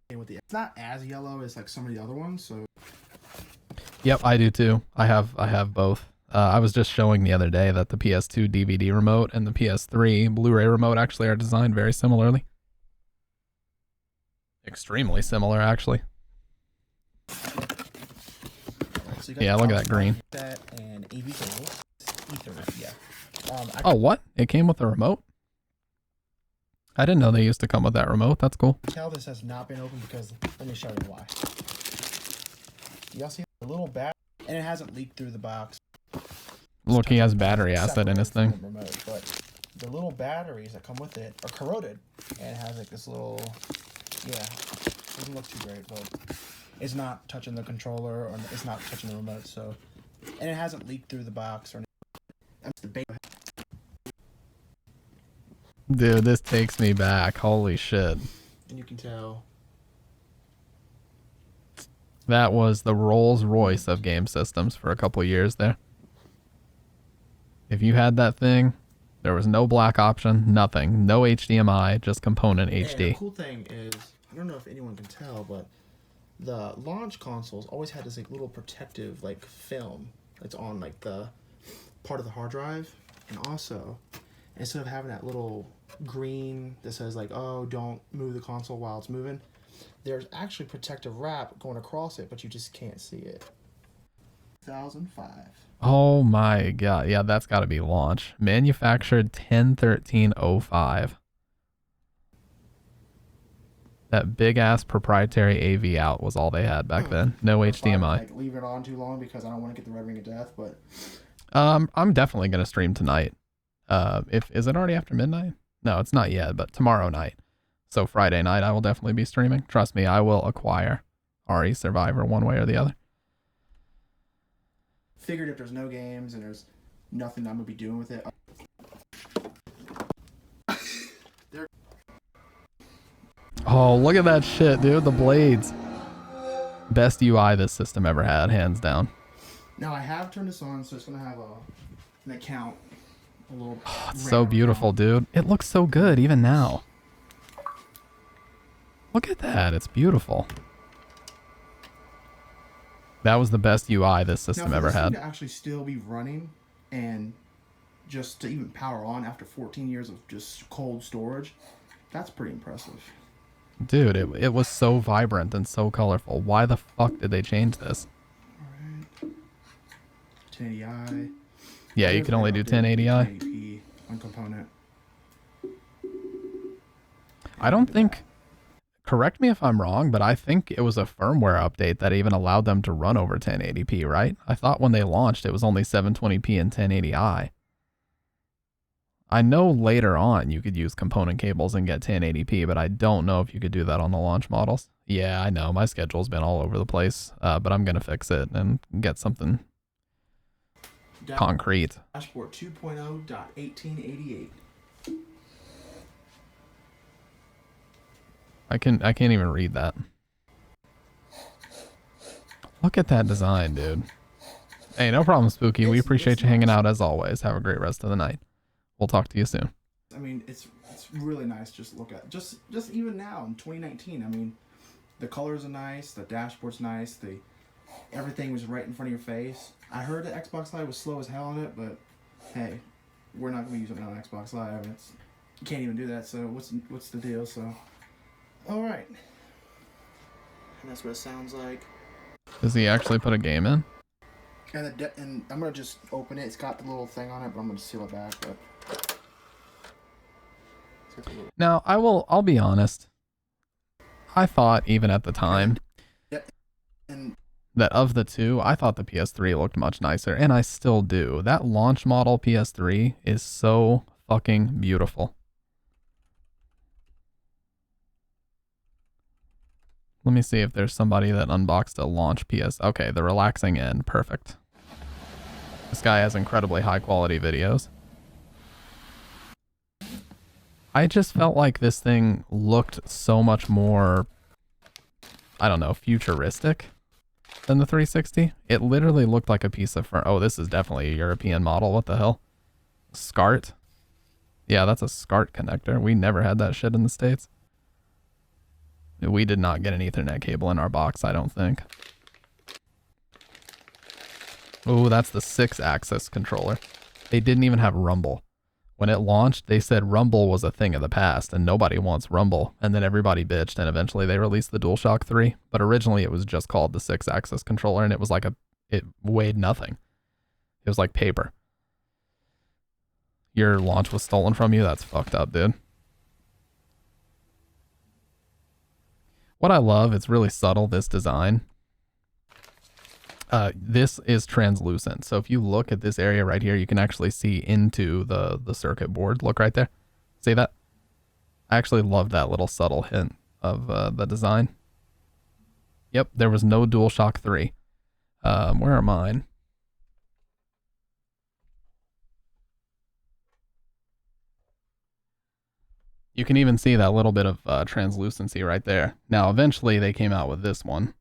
It's not as yellow as like some of the other ones, so. Yep, I do too. I have both. I was just showing the other day that the PS2 DVD remote and the PS3 Blu-ray remote actually are designed very similarly. Extremely similar, actually. So Yeah, look at that green. That and AV cables, Ethernet, yeah. Oh, what? It came with a remote? I didn't know they used to come with that remote. That's cool. Tell this has not been opened because, let me show you why. Y'all see the little bat, and it hasn't leaked through the box. Look, he has battery acid in his Separated thing. from the remote, but the little batteries that come with it are corroded, and it has like this little, yeah, doesn't look too great, but it's not touching the controller or it's not touching the remote, so, and it hasn't leaked through the box or anything. That's the beta. Dude, this takes me back. Holy shit. And you can tell. That was the Rolls Royce of game systems for a couple years there. If you had that thing, there was no black option, nothing. No HDMI, just component And HD. the cool thing is, I don't know if anyone can tell, but the launch consoles always had this like little protective like film that's on like the part of the hard drive, and also instead of having that little green that says like, oh, don't move the console while it's moving, there's actually protective wrap going across it, but you just can't see it. 2005. Oh my god. Yeah, that's got to be launch. Manufactured 10/13/05. That big ass proprietary AV out was all they had back then. No HDMI. Like, leave it on too long because I don't want to get the red ring of death, but I'm definitely gonna stream tonight. Is it already after midnight? No, it's not yet, but tomorrow night. So Friday night I will definitely be streaming. Trust me, I will acquire RE Survivor one way or the other. figured if there's no games and there's nothing I'm gonna be doing with it, Oh, look at that shit, dude. The blades. Best UI this system ever had, hands down. Now I have turned this on, so it's gonna have an account. A little. It's so beautiful, dude. It looks so good even now. Look at that. It's beautiful. That was the best UI this system ever had. To actually still be running and just to even power on after 14 years of just cold storage, that's pretty impressive. Dude, it was so vibrant and so colorful. Why the fuck did they change this? Alright. 1080i. Yeah, you can only do 1080i. 1080p on component. I don't think... Correct me if I'm wrong, but I think it was a firmware update that even allowed them to run over 1080p, right? I thought when they launched it was only 720p and 1080i. I know later on you could use component cables and get 1080p, but I don't know if you could do that on the launch models. Yeah, I know. My schedule's been all over the place, but I'm going to fix it and get something concrete. Dashboard 2.0.1888. I can't even read that. Look at that design, dude. Hey, no problem, Spooky. We appreciate you hanging out as always. Have a great rest of the night. We'll talk to you soon. I mean, it's really nice just to look at. Just even now in 2019, I mean, the colors are nice, the dashboard's nice, everything was right in front of your face. I heard the Xbox Live was slow as hell on it, but hey, we're not gonna be using it on Xbox Live. You can't even do that. So what's the deal? So, all right, and that's what it sounds like. Does he actually put a game in? And I'm gonna just open it. It's got the little thing on it, but I'm gonna seal it back. But now I'll be honest. I thought even at the time that of the two, I thought the PS3 looked much nicer, and I still do. That launch model PS3 is so fucking beautiful. Let me see if there's somebody that unboxed a launch PS. Okay, the relaxing end. Perfect. This guy has incredibly high quality videos. I just felt like this thing looked so much more, I don't know, futuristic than the 360. It literally looked like a piece of oh, this is definitely a European model. What the hell? SCART? Yeah, that's a SCART connector. We never had that shit in the States. We did not get an Ethernet cable in our box, I don't think. Oh, that's the 6-axis controller. They didn't even have Rumble. When it launched, they said Rumble was a thing of the past and nobody wants Rumble. And then everybody bitched and eventually they released the DualShock 3. But originally it was just called the 6-axis controller and it was like it weighed nothing. It was like paper. Your launch was stolen from you? That's fucked up, dude. What I love, it's really subtle, this design. This is translucent. So if you look at this area right here, you can actually see into the circuit board. Look right there. See that? I actually love that little subtle hint of the design. Yep, there was no DualShock 3. Where are mine? You can even see that little bit of translucency right there. Now, eventually they came out with this one.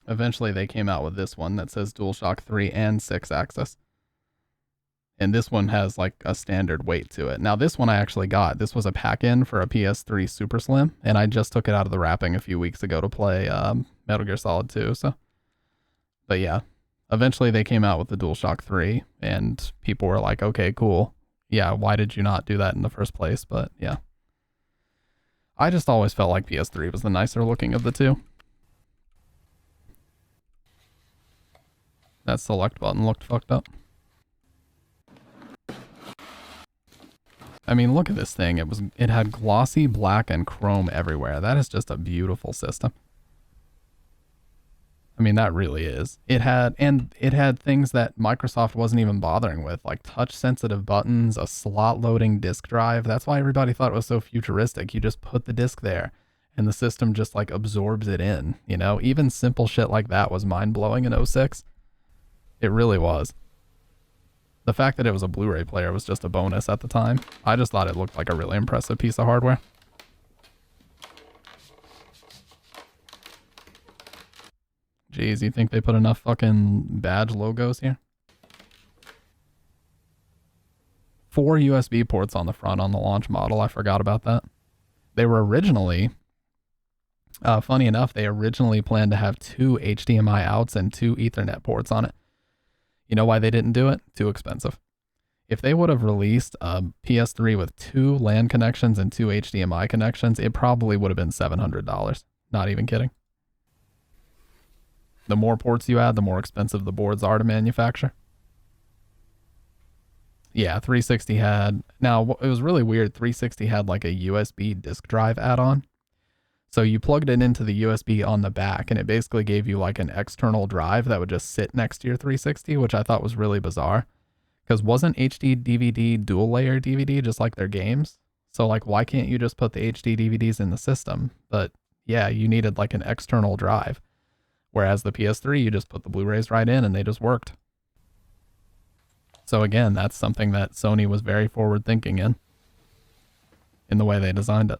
Eventually they came out with this one that says DualShock 3 and 6-axis. And this one has like a standard weight to it. Now this one I actually got. This was a pack-in for a PS3 Super Slim. And I just took it out of the wrapping a few weeks ago to play Metal Gear Solid 2. So, but yeah, eventually they came out with the DualShock 3. And people were like, okay, cool. Yeah, why did you not do that in the first place? But yeah. I just always felt like PS3 was the nicer looking of the two. That select button looked fucked up. I mean, look at this thing. It had glossy black and chrome everywhere. That is just a beautiful system. I mean, that really is. It had things that Microsoft wasn't even bothering with, like touch sensitive buttons, a slot loading disk drive. That's why everybody thought it was so futuristic. You just put the disk there and the system just like absorbs it in, you know? Even simple shit like that was mind blowing in 06. It really was. The fact that it was a Blu-ray player was just a bonus at the time. I just thought it looked like a really impressive piece of hardware. Jeez, you think they put enough fucking badge logos here? 4 USB ports on the front on the launch model. I forgot about that. They were originally, funny enough, they originally planned to have 2 HDMI outs and 2 Ethernet ports on it. You know why they didn't do it? Too expensive. If they would have released a PS3 with 2 LAN connections and 2 HDMI connections, it probably would have been $700. Not even kidding. The more ports you add, the more expensive the boards are to manufacture. Yeah, 360 had... Now, it was really weird. 360 had like a USB disk drive add-on. So you plugged it into the USB on the back, and it basically gave you like an external drive that would just sit next to your 360, which I thought was really bizarre. Because wasn't HD DVD dual layer DVD just like their games? So like, why can't you just put the HD DVDs in the system? But yeah, you needed like an external drive. Whereas the PS3, you just put the Blu-rays right in and they just worked. So again, that's something that Sony was very forward thinking in the way they designed it.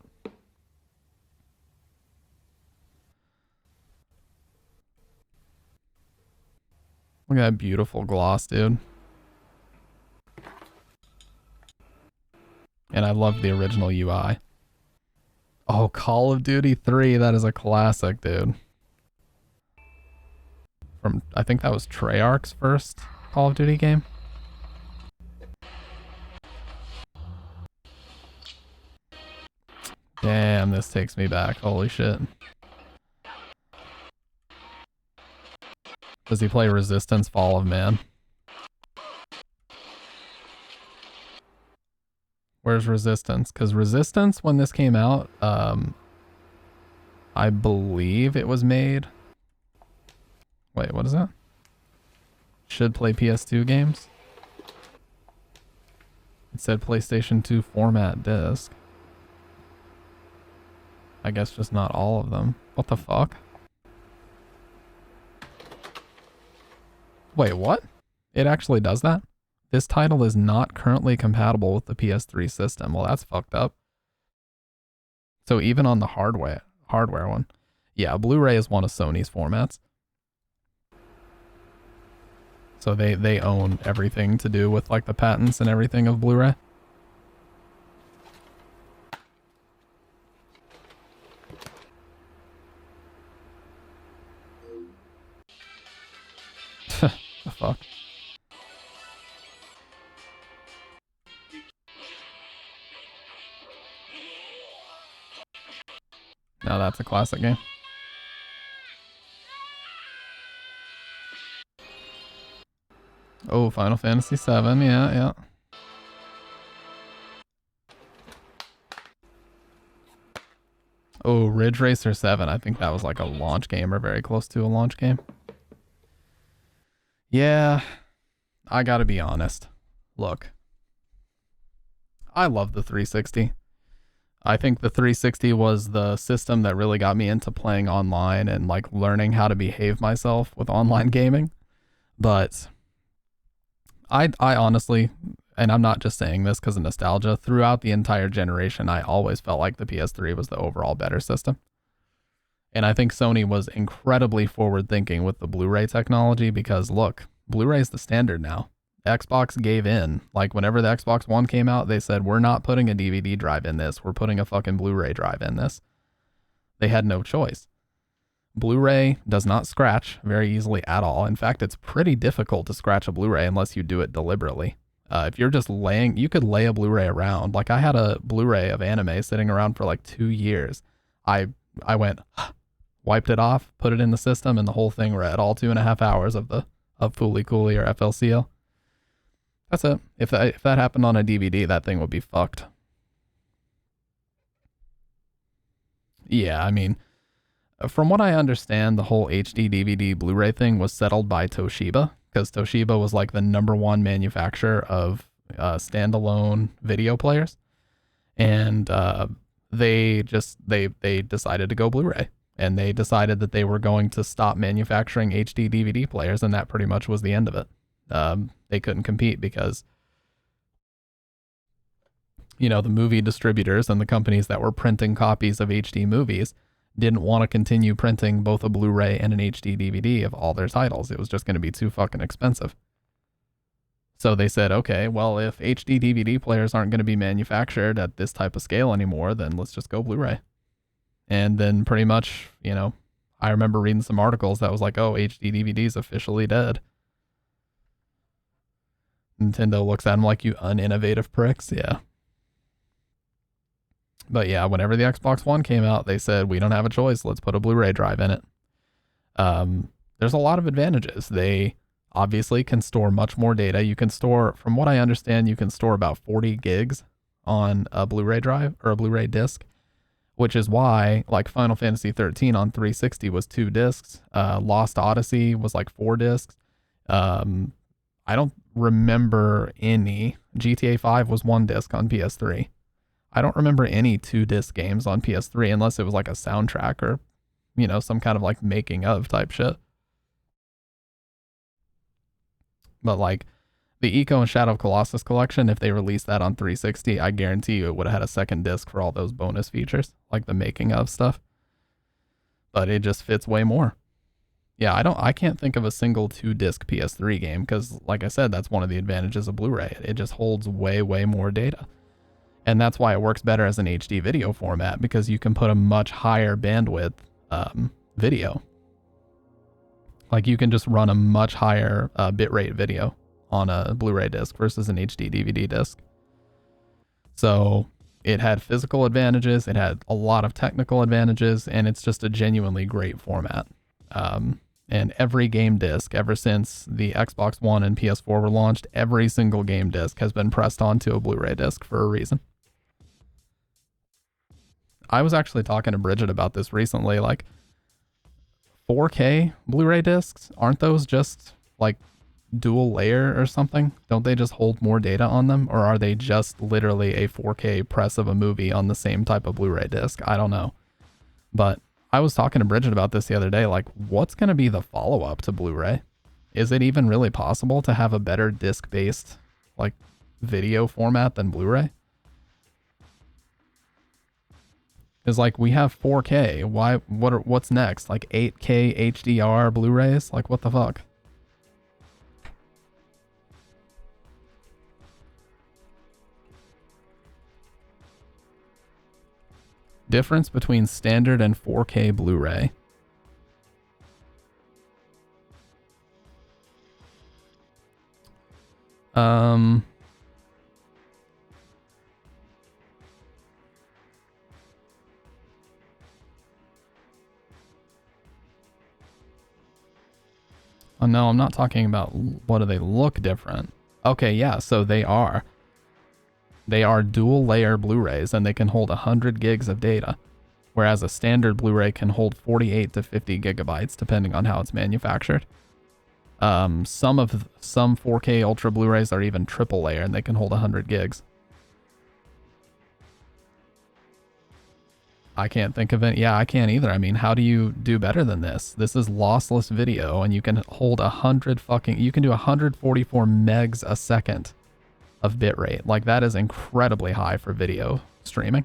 Look at that beautiful gloss, dude. And I love the original UI. Oh, Call of Duty 3, that is a classic, dude. From, I think that was Treyarch's first Call of Duty game. Damn, this takes me back. Holy shit. Does he play Resistance Fall of Man? Where's Resistance? Because Resistance, when this came out, I believe it was made... Wait, what is that? Should play PS2 games? It said PlayStation 2 format disc. I guess just not all of them. What the fuck? Wait, what? It actually does that? This title is not currently compatible with the PS3 system. Well, that's fucked up. So even on the hardware one. Yeah, Blu-ray is one of Sony's formats. So they own everything to do with like the patents and everything of Blu-ray. The fuck? Now that's a classic game. Oh, Final Fantasy VII, yeah. Oh, Ridge Racer 7, I think that was like a launch game or very close to a launch game. Yeah, I gotta be honest. Look, I love the 360. I think the 360 was the system that really got me into playing online and like learning how to behave myself with online gaming. But I honestly, and I'm not just saying this because of nostalgia, throughout the entire generation, I always felt like the PS3 was the overall better system. And I think Sony was incredibly forward thinking with the Blu-ray technology because look, Blu-ray is the standard now. Xbox gave in. Like whenever the Xbox One came out, they said, we're not putting a DVD drive in this. We're putting a fucking Blu-ray drive in this. They had no choice. Blu-ray does not scratch very easily at all. In fact, it's pretty difficult to scratch a Blu-ray unless you do it deliberately. If you're just laying, you could lay a Blu-ray around. Like I had a Blu-ray of anime sitting around for like 2 years. I went, wiped it off, put it in the system, and the whole thing read all 2.5 hours of Fooly Cooly or FLCL. That's it. If that happened on a DVD, that thing would be fucked. Yeah, I mean, from what I understand, the whole HD DVD Blu-ray thing was settled by Toshiba, because Toshiba was like the #1 manufacturer of standalone video players, and they decided to go Blu-ray, and they decided that they were going to stop manufacturing HD DVD players, and that pretty much was the end of it. they couldn't compete because, you know, the movie distributors and the companies that were printing copies of HD movies didn't want to continue printing both a Blu-ray and an HD DVD of all their titles. It was just going to be too fucking expensive. So they said, okay, well, if HD DVD players aren't going to be manufactured at this type of scale anymore, then let's just go Blu-ray. And then pretty much, you know, I remember reading some articles that was like, oh, HD DVD's officially dead. Nintendo looks at them like, you uninnovative pricks. Yeah. But yeah, whenever the Xbox One came out, they said, we don't have a choice. Let's put a Blu-ray drive in it. There's a lot of advantages. They obviously can store much more data. You can store, from what I understand, you can store about 40 gigs on a Blu-ray drive or a Blu-ray disc, which is why like Final Fantasy 13 on 360 was 2 discs. Lost Odyssey was like 4 discs. I don't remember any. GTA 5 was 1 disc on PS3. I don't remember any 2-disc games on PS3 unless it was like a soundtrack or, you know, some kind of like making of type shit. But like the Eco and Shadow of Colossus collection, if they released that on 360, I guarantee you it would have had a second disc for all those bonus features, like the making of stuff. But it just fits way more. Yeah, I can't think of a single 2-disc PS3 game because, like I said, that's one of the advantages of Blu-ray. It just holds way, way more data. And that's why it works better as an HD video format, because you can put a much higher bandwidth video. Like you can just run a much higher bitrate video on a Blu-ray disc versus an HD DVD disc. So it had physical advantages, it had a lot of technical advantages, and it's just a genuinely great format. And every game disc, ever since the Xbox One and PS4 were launched, every single game disc has been pressed onto a Blu-ray disc for a reason. I was actually talking to Bridget about this recently, like 4K Blu-ray discs, aren't those just like dual layer or something? Don't they just hold more data on them? Or are they just literally a 4K press of a movie on the same type of Blu-ray disc? I don't know. But I was talking to Bridget about this the other day, like what's going to be the follow-up to Blu-ray? Is it even really possible to have a better disc-based like video format than Blu-ray? Is like we have 4K. What's next? Like 8K HDR Blu-rays? Like what the fuck? Difference between standard and 4K Blu-ray. Oh no, I'm not talking about what do they look different. Okay, yeah, so they are. They are dual layer Blu-rays and they can hold 100 gigs of data, whereas a standard Blu-ray can hold 48 to 50 gigabytes depending on how it's manufactured. Some 4K Ultra Blu-rays are even triple layer and they can hold 100 gigs. I can't think of it. Yeah, I can't either. I mean, how do you do better than this? This is lossless video and you can hold you can do 144 megs a second of bitrate. Like that is incredibly high for video streaming.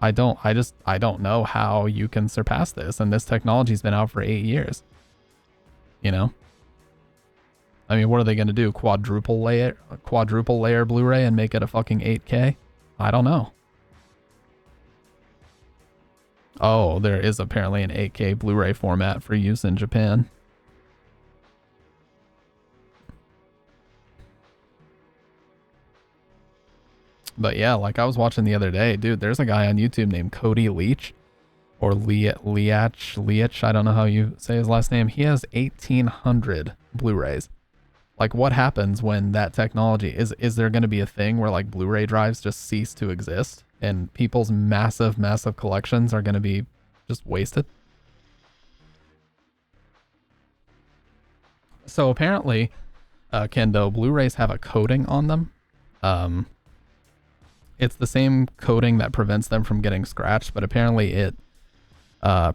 I don't know how you can surpass this, and this technology's been out for 8 years. You know? I mean, what are they going to do? Quadruple layer Blu-ray and make it a fucking 8K? I don't know. Oh, there is apparently an 8K Blu-ray format for use in Japan. But yeah, like I was watching the other day, dude, there's a guy on YouTube named Cody Leach, or Leach, I don't know how you say his last name. He has 1,800 Blu-rays. Like what happens when that technology, is there going to be a thing where like Blu-ray drives just cease to exist and people's massive collections are going to be just wasted? So apparently, Kendo, Blu-rays have a coating on them. It's the same coating that prevents them from getting scratched, but apparently it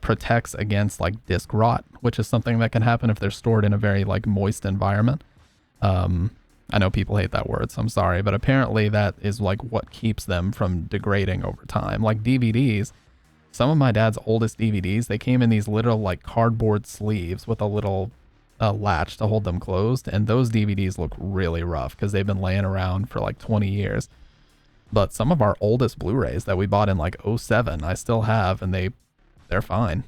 protects against like disc rot, which is something that can happen if they're stored in a very like moist environment. I know people hate that word, so I'm sorry, but apparently that is like what keeps them from degrading over time. Like DVDs, some of my dad's oldest DVDs, they came in these little like cardboard sleeves with a little latch to hold them closed, and those DVDs look really rough because they've been laying around for like 20 years. But some of our oldest Blu-rays that we bought in like 07, I still have, and they're fine.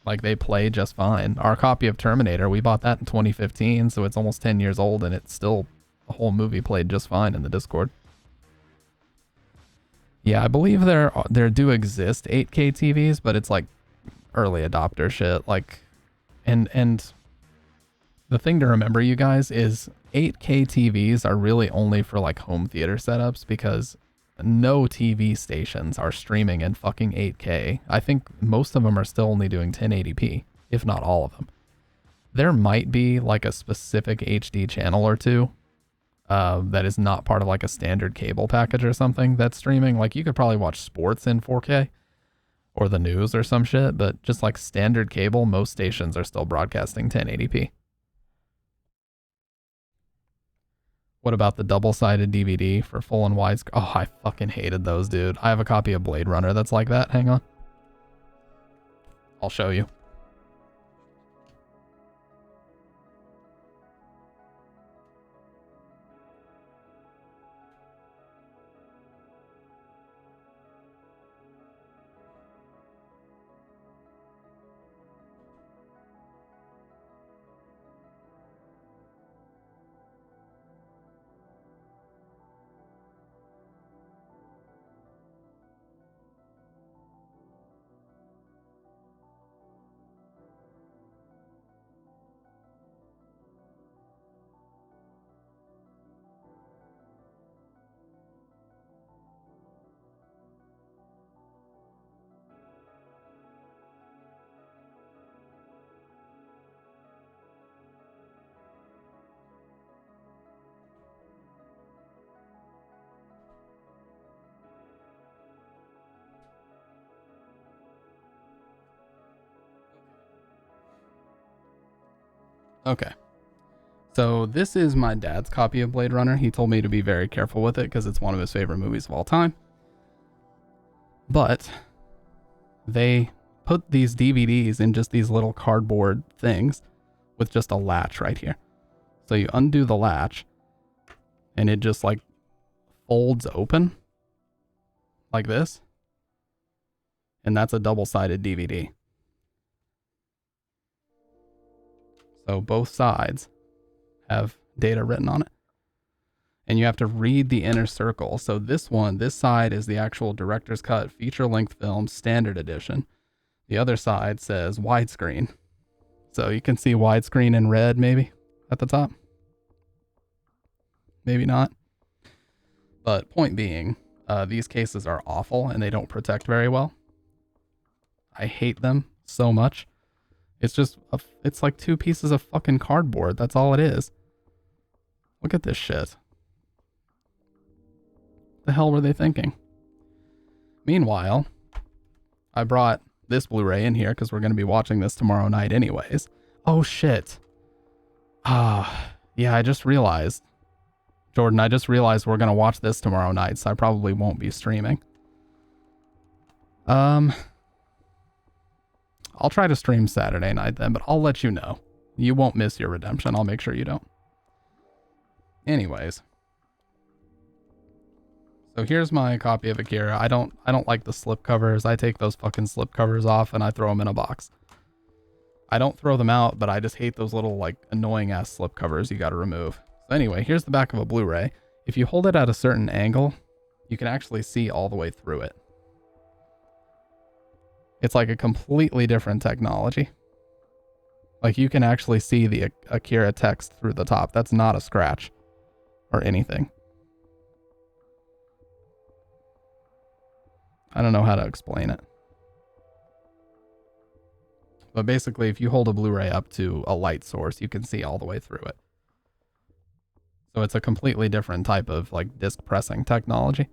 Like, they play just fine. Our copy of Terminator, we bought that in 2015, so it's almost 10 years old, and it's still, the whole movie played just fine in the Discord. Yeah, I believe there do exist 8K TVs, but it's like early adopter shit. Like, and the thing to remember, you guys, is 8K TVs are really only for like home theater setups, because no TV stations are streaming in fucking 8K. I think most of them are still only doing 1080p, if not all of them. There might be like a specific HD channel or two that is not part of like a standard cable package or something that's streaming. Like, you could probably watch sports in 4K or the news or some shit, but just like standard cable, most stations are still broadcasting 1080p. What about the double-sided DVD for full and wide? Oh, I fucking hated those, dude. I have a copy of Blade Runner that's like that. Hang on. I'll show you. Okay. So this is my dad's copy of Blade Runner. He told me to be very careful with it because it's one of his favorite movies of all time. But they put these DVDs in just these little cardboard things with just a latch right here. So you undo the latch and it just like folds open like this. And that's a double-sided DVD. So both sides have data written on it. And you have to read the inner circle. So this side is the actual director's cut feature-length film standard edition. The other side says widescreen. So you can see widescreen in red maybe at the top. Maybe not. But point being, these cases are awful and they don't protect very well. I hate them so much. It's just, it's like two pieces of fucking cardboard. That's all it is. Look at this shit. The hell were they thinking? Meanwhile, I brought this Blu-ray in here because we're going to be watching this tomorrow night anyways. Oh shit. Yeah, I just realized. Jordan, I just realized we're going to watch this tomorrow night, so I probably won't be streaming. I'll try to stream Saturday night then, but I'll let you know. You won't miss your redemption. I'll make sure you don't. Anyways. So here's my copy of Akira. I don't like the slip covers. I take those fucking slip covers off and I throw them in a box. I don't throw them out, but I just hate those little like annoying ass slip covers you got to remove. So anyway, here's the back of a Blu-ray. If you hold it at a certain angle, you can actually see all the way through it. It's like a completely different technology. Like, you can actually see the Akira text through the top. That's not a scratch or anything. I don't know how to explain it. But basically, if you hold a Blu-ray up to a light source, you can see all the way through it. So it's a completely different type of like disc pressing technology.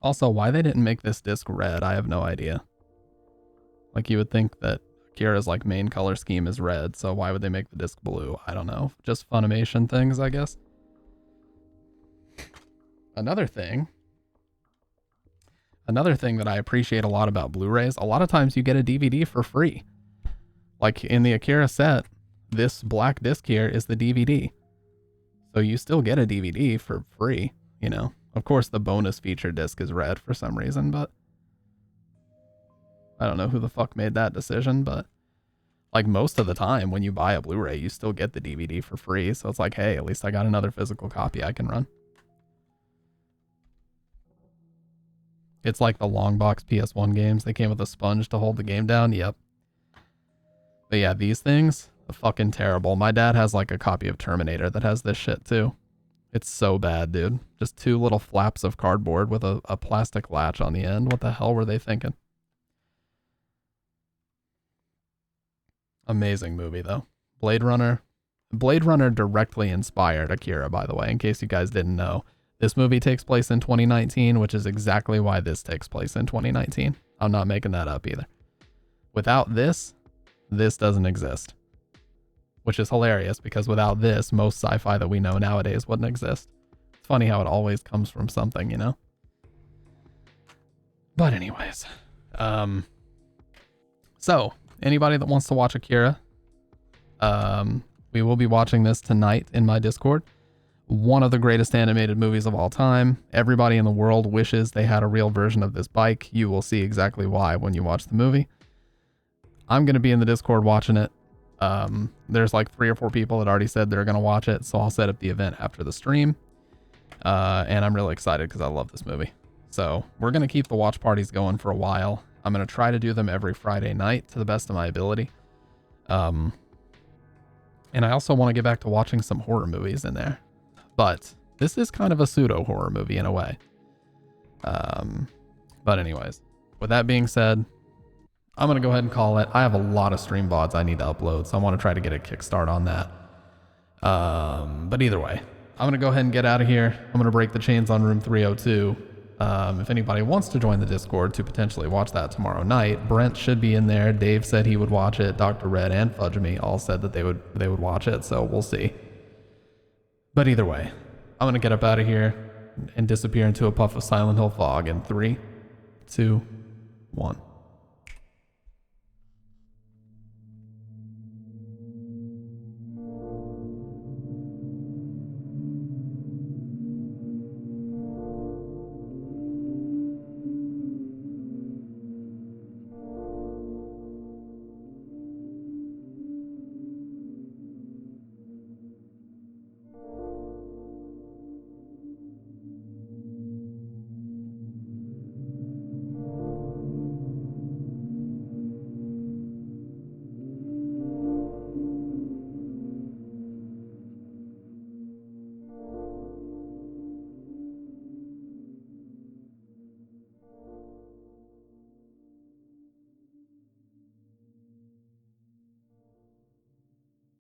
Also, why they didn't make this disc red, I have no idea. Like, you would think that Akira's like main color scheme is red, so why would they make the disc blue? I don't know. Just Funimation things, I guess. Another thing that I appreciate a lot about Blu-rays, a lot of times you get a DVD for free. Like in the Akira set, this black disc here is the DVD. So you still get a DVD for free, you know. Of course, the bonus feature disc is red for some reason, but I don't know who the fuck made that decision, but like most of the time when you buy a Blu-ray, you still get the DVD for free. So it's like, hey, at least I got another physical copy I can run. It's like the long box PS1 games. They came with a sponge to hold the game down. Yep. But yeah, these things are fucking terrible. My dad has like a copy of Terminator that has this shit too. It's so bad, dude. Just two little flaps of cardboard with a plastic latch on the end. What the hell were they thinking? Amazing movie though. Blade Runner directly inspired Akira, by the way, in case you guys didn't know. This movie takes place in 2019, which is exactly why this takes place in 2019. I'm not making that up either. Without this doesn't exist. Which is hilarious because without this, most sci-fi that we know nowadays wouldn't exist. It's funny how it always comes from something, you know? But anyways, so anybody that wants to watch Akira, we will be watching this tonight in my Discord. One of the greatest animated movies of all time. Everybody in the world wishes they had a real version of this bike. You will see exactly why when you watch the movie. I'm going to be in the Discord watching it. There's like 3 or 4 people that already said they're going to watch it, so I'll set up the event after the stream. And I'm really excited because I love this movie. So we're going to keep the watch parties going for a while. I'm going to try to do them every Friday night to the best of my ability. And I also want to get back to watching some horror movies in there. But this is kind of a pseudo horror movie in a way. But anyways, with that being said, I'm going to go ahead and call it. I have a lot of stream VODs I need to upload, so I want to try to get a kickstart on that. But either way, I'm going to go ahead and get out of here. I'm going to break the chains on room 302. If anybody wants to join the Discord to potentially watch that tomorrow night, Brent should be in there. Dave said he would watch it. Dr. Red and Fudgemy all said that they would watch it, so we'll see. But either way, I'm going to get up out of here and disappear into a puff of Silent Hill fog in 3, 2, 1.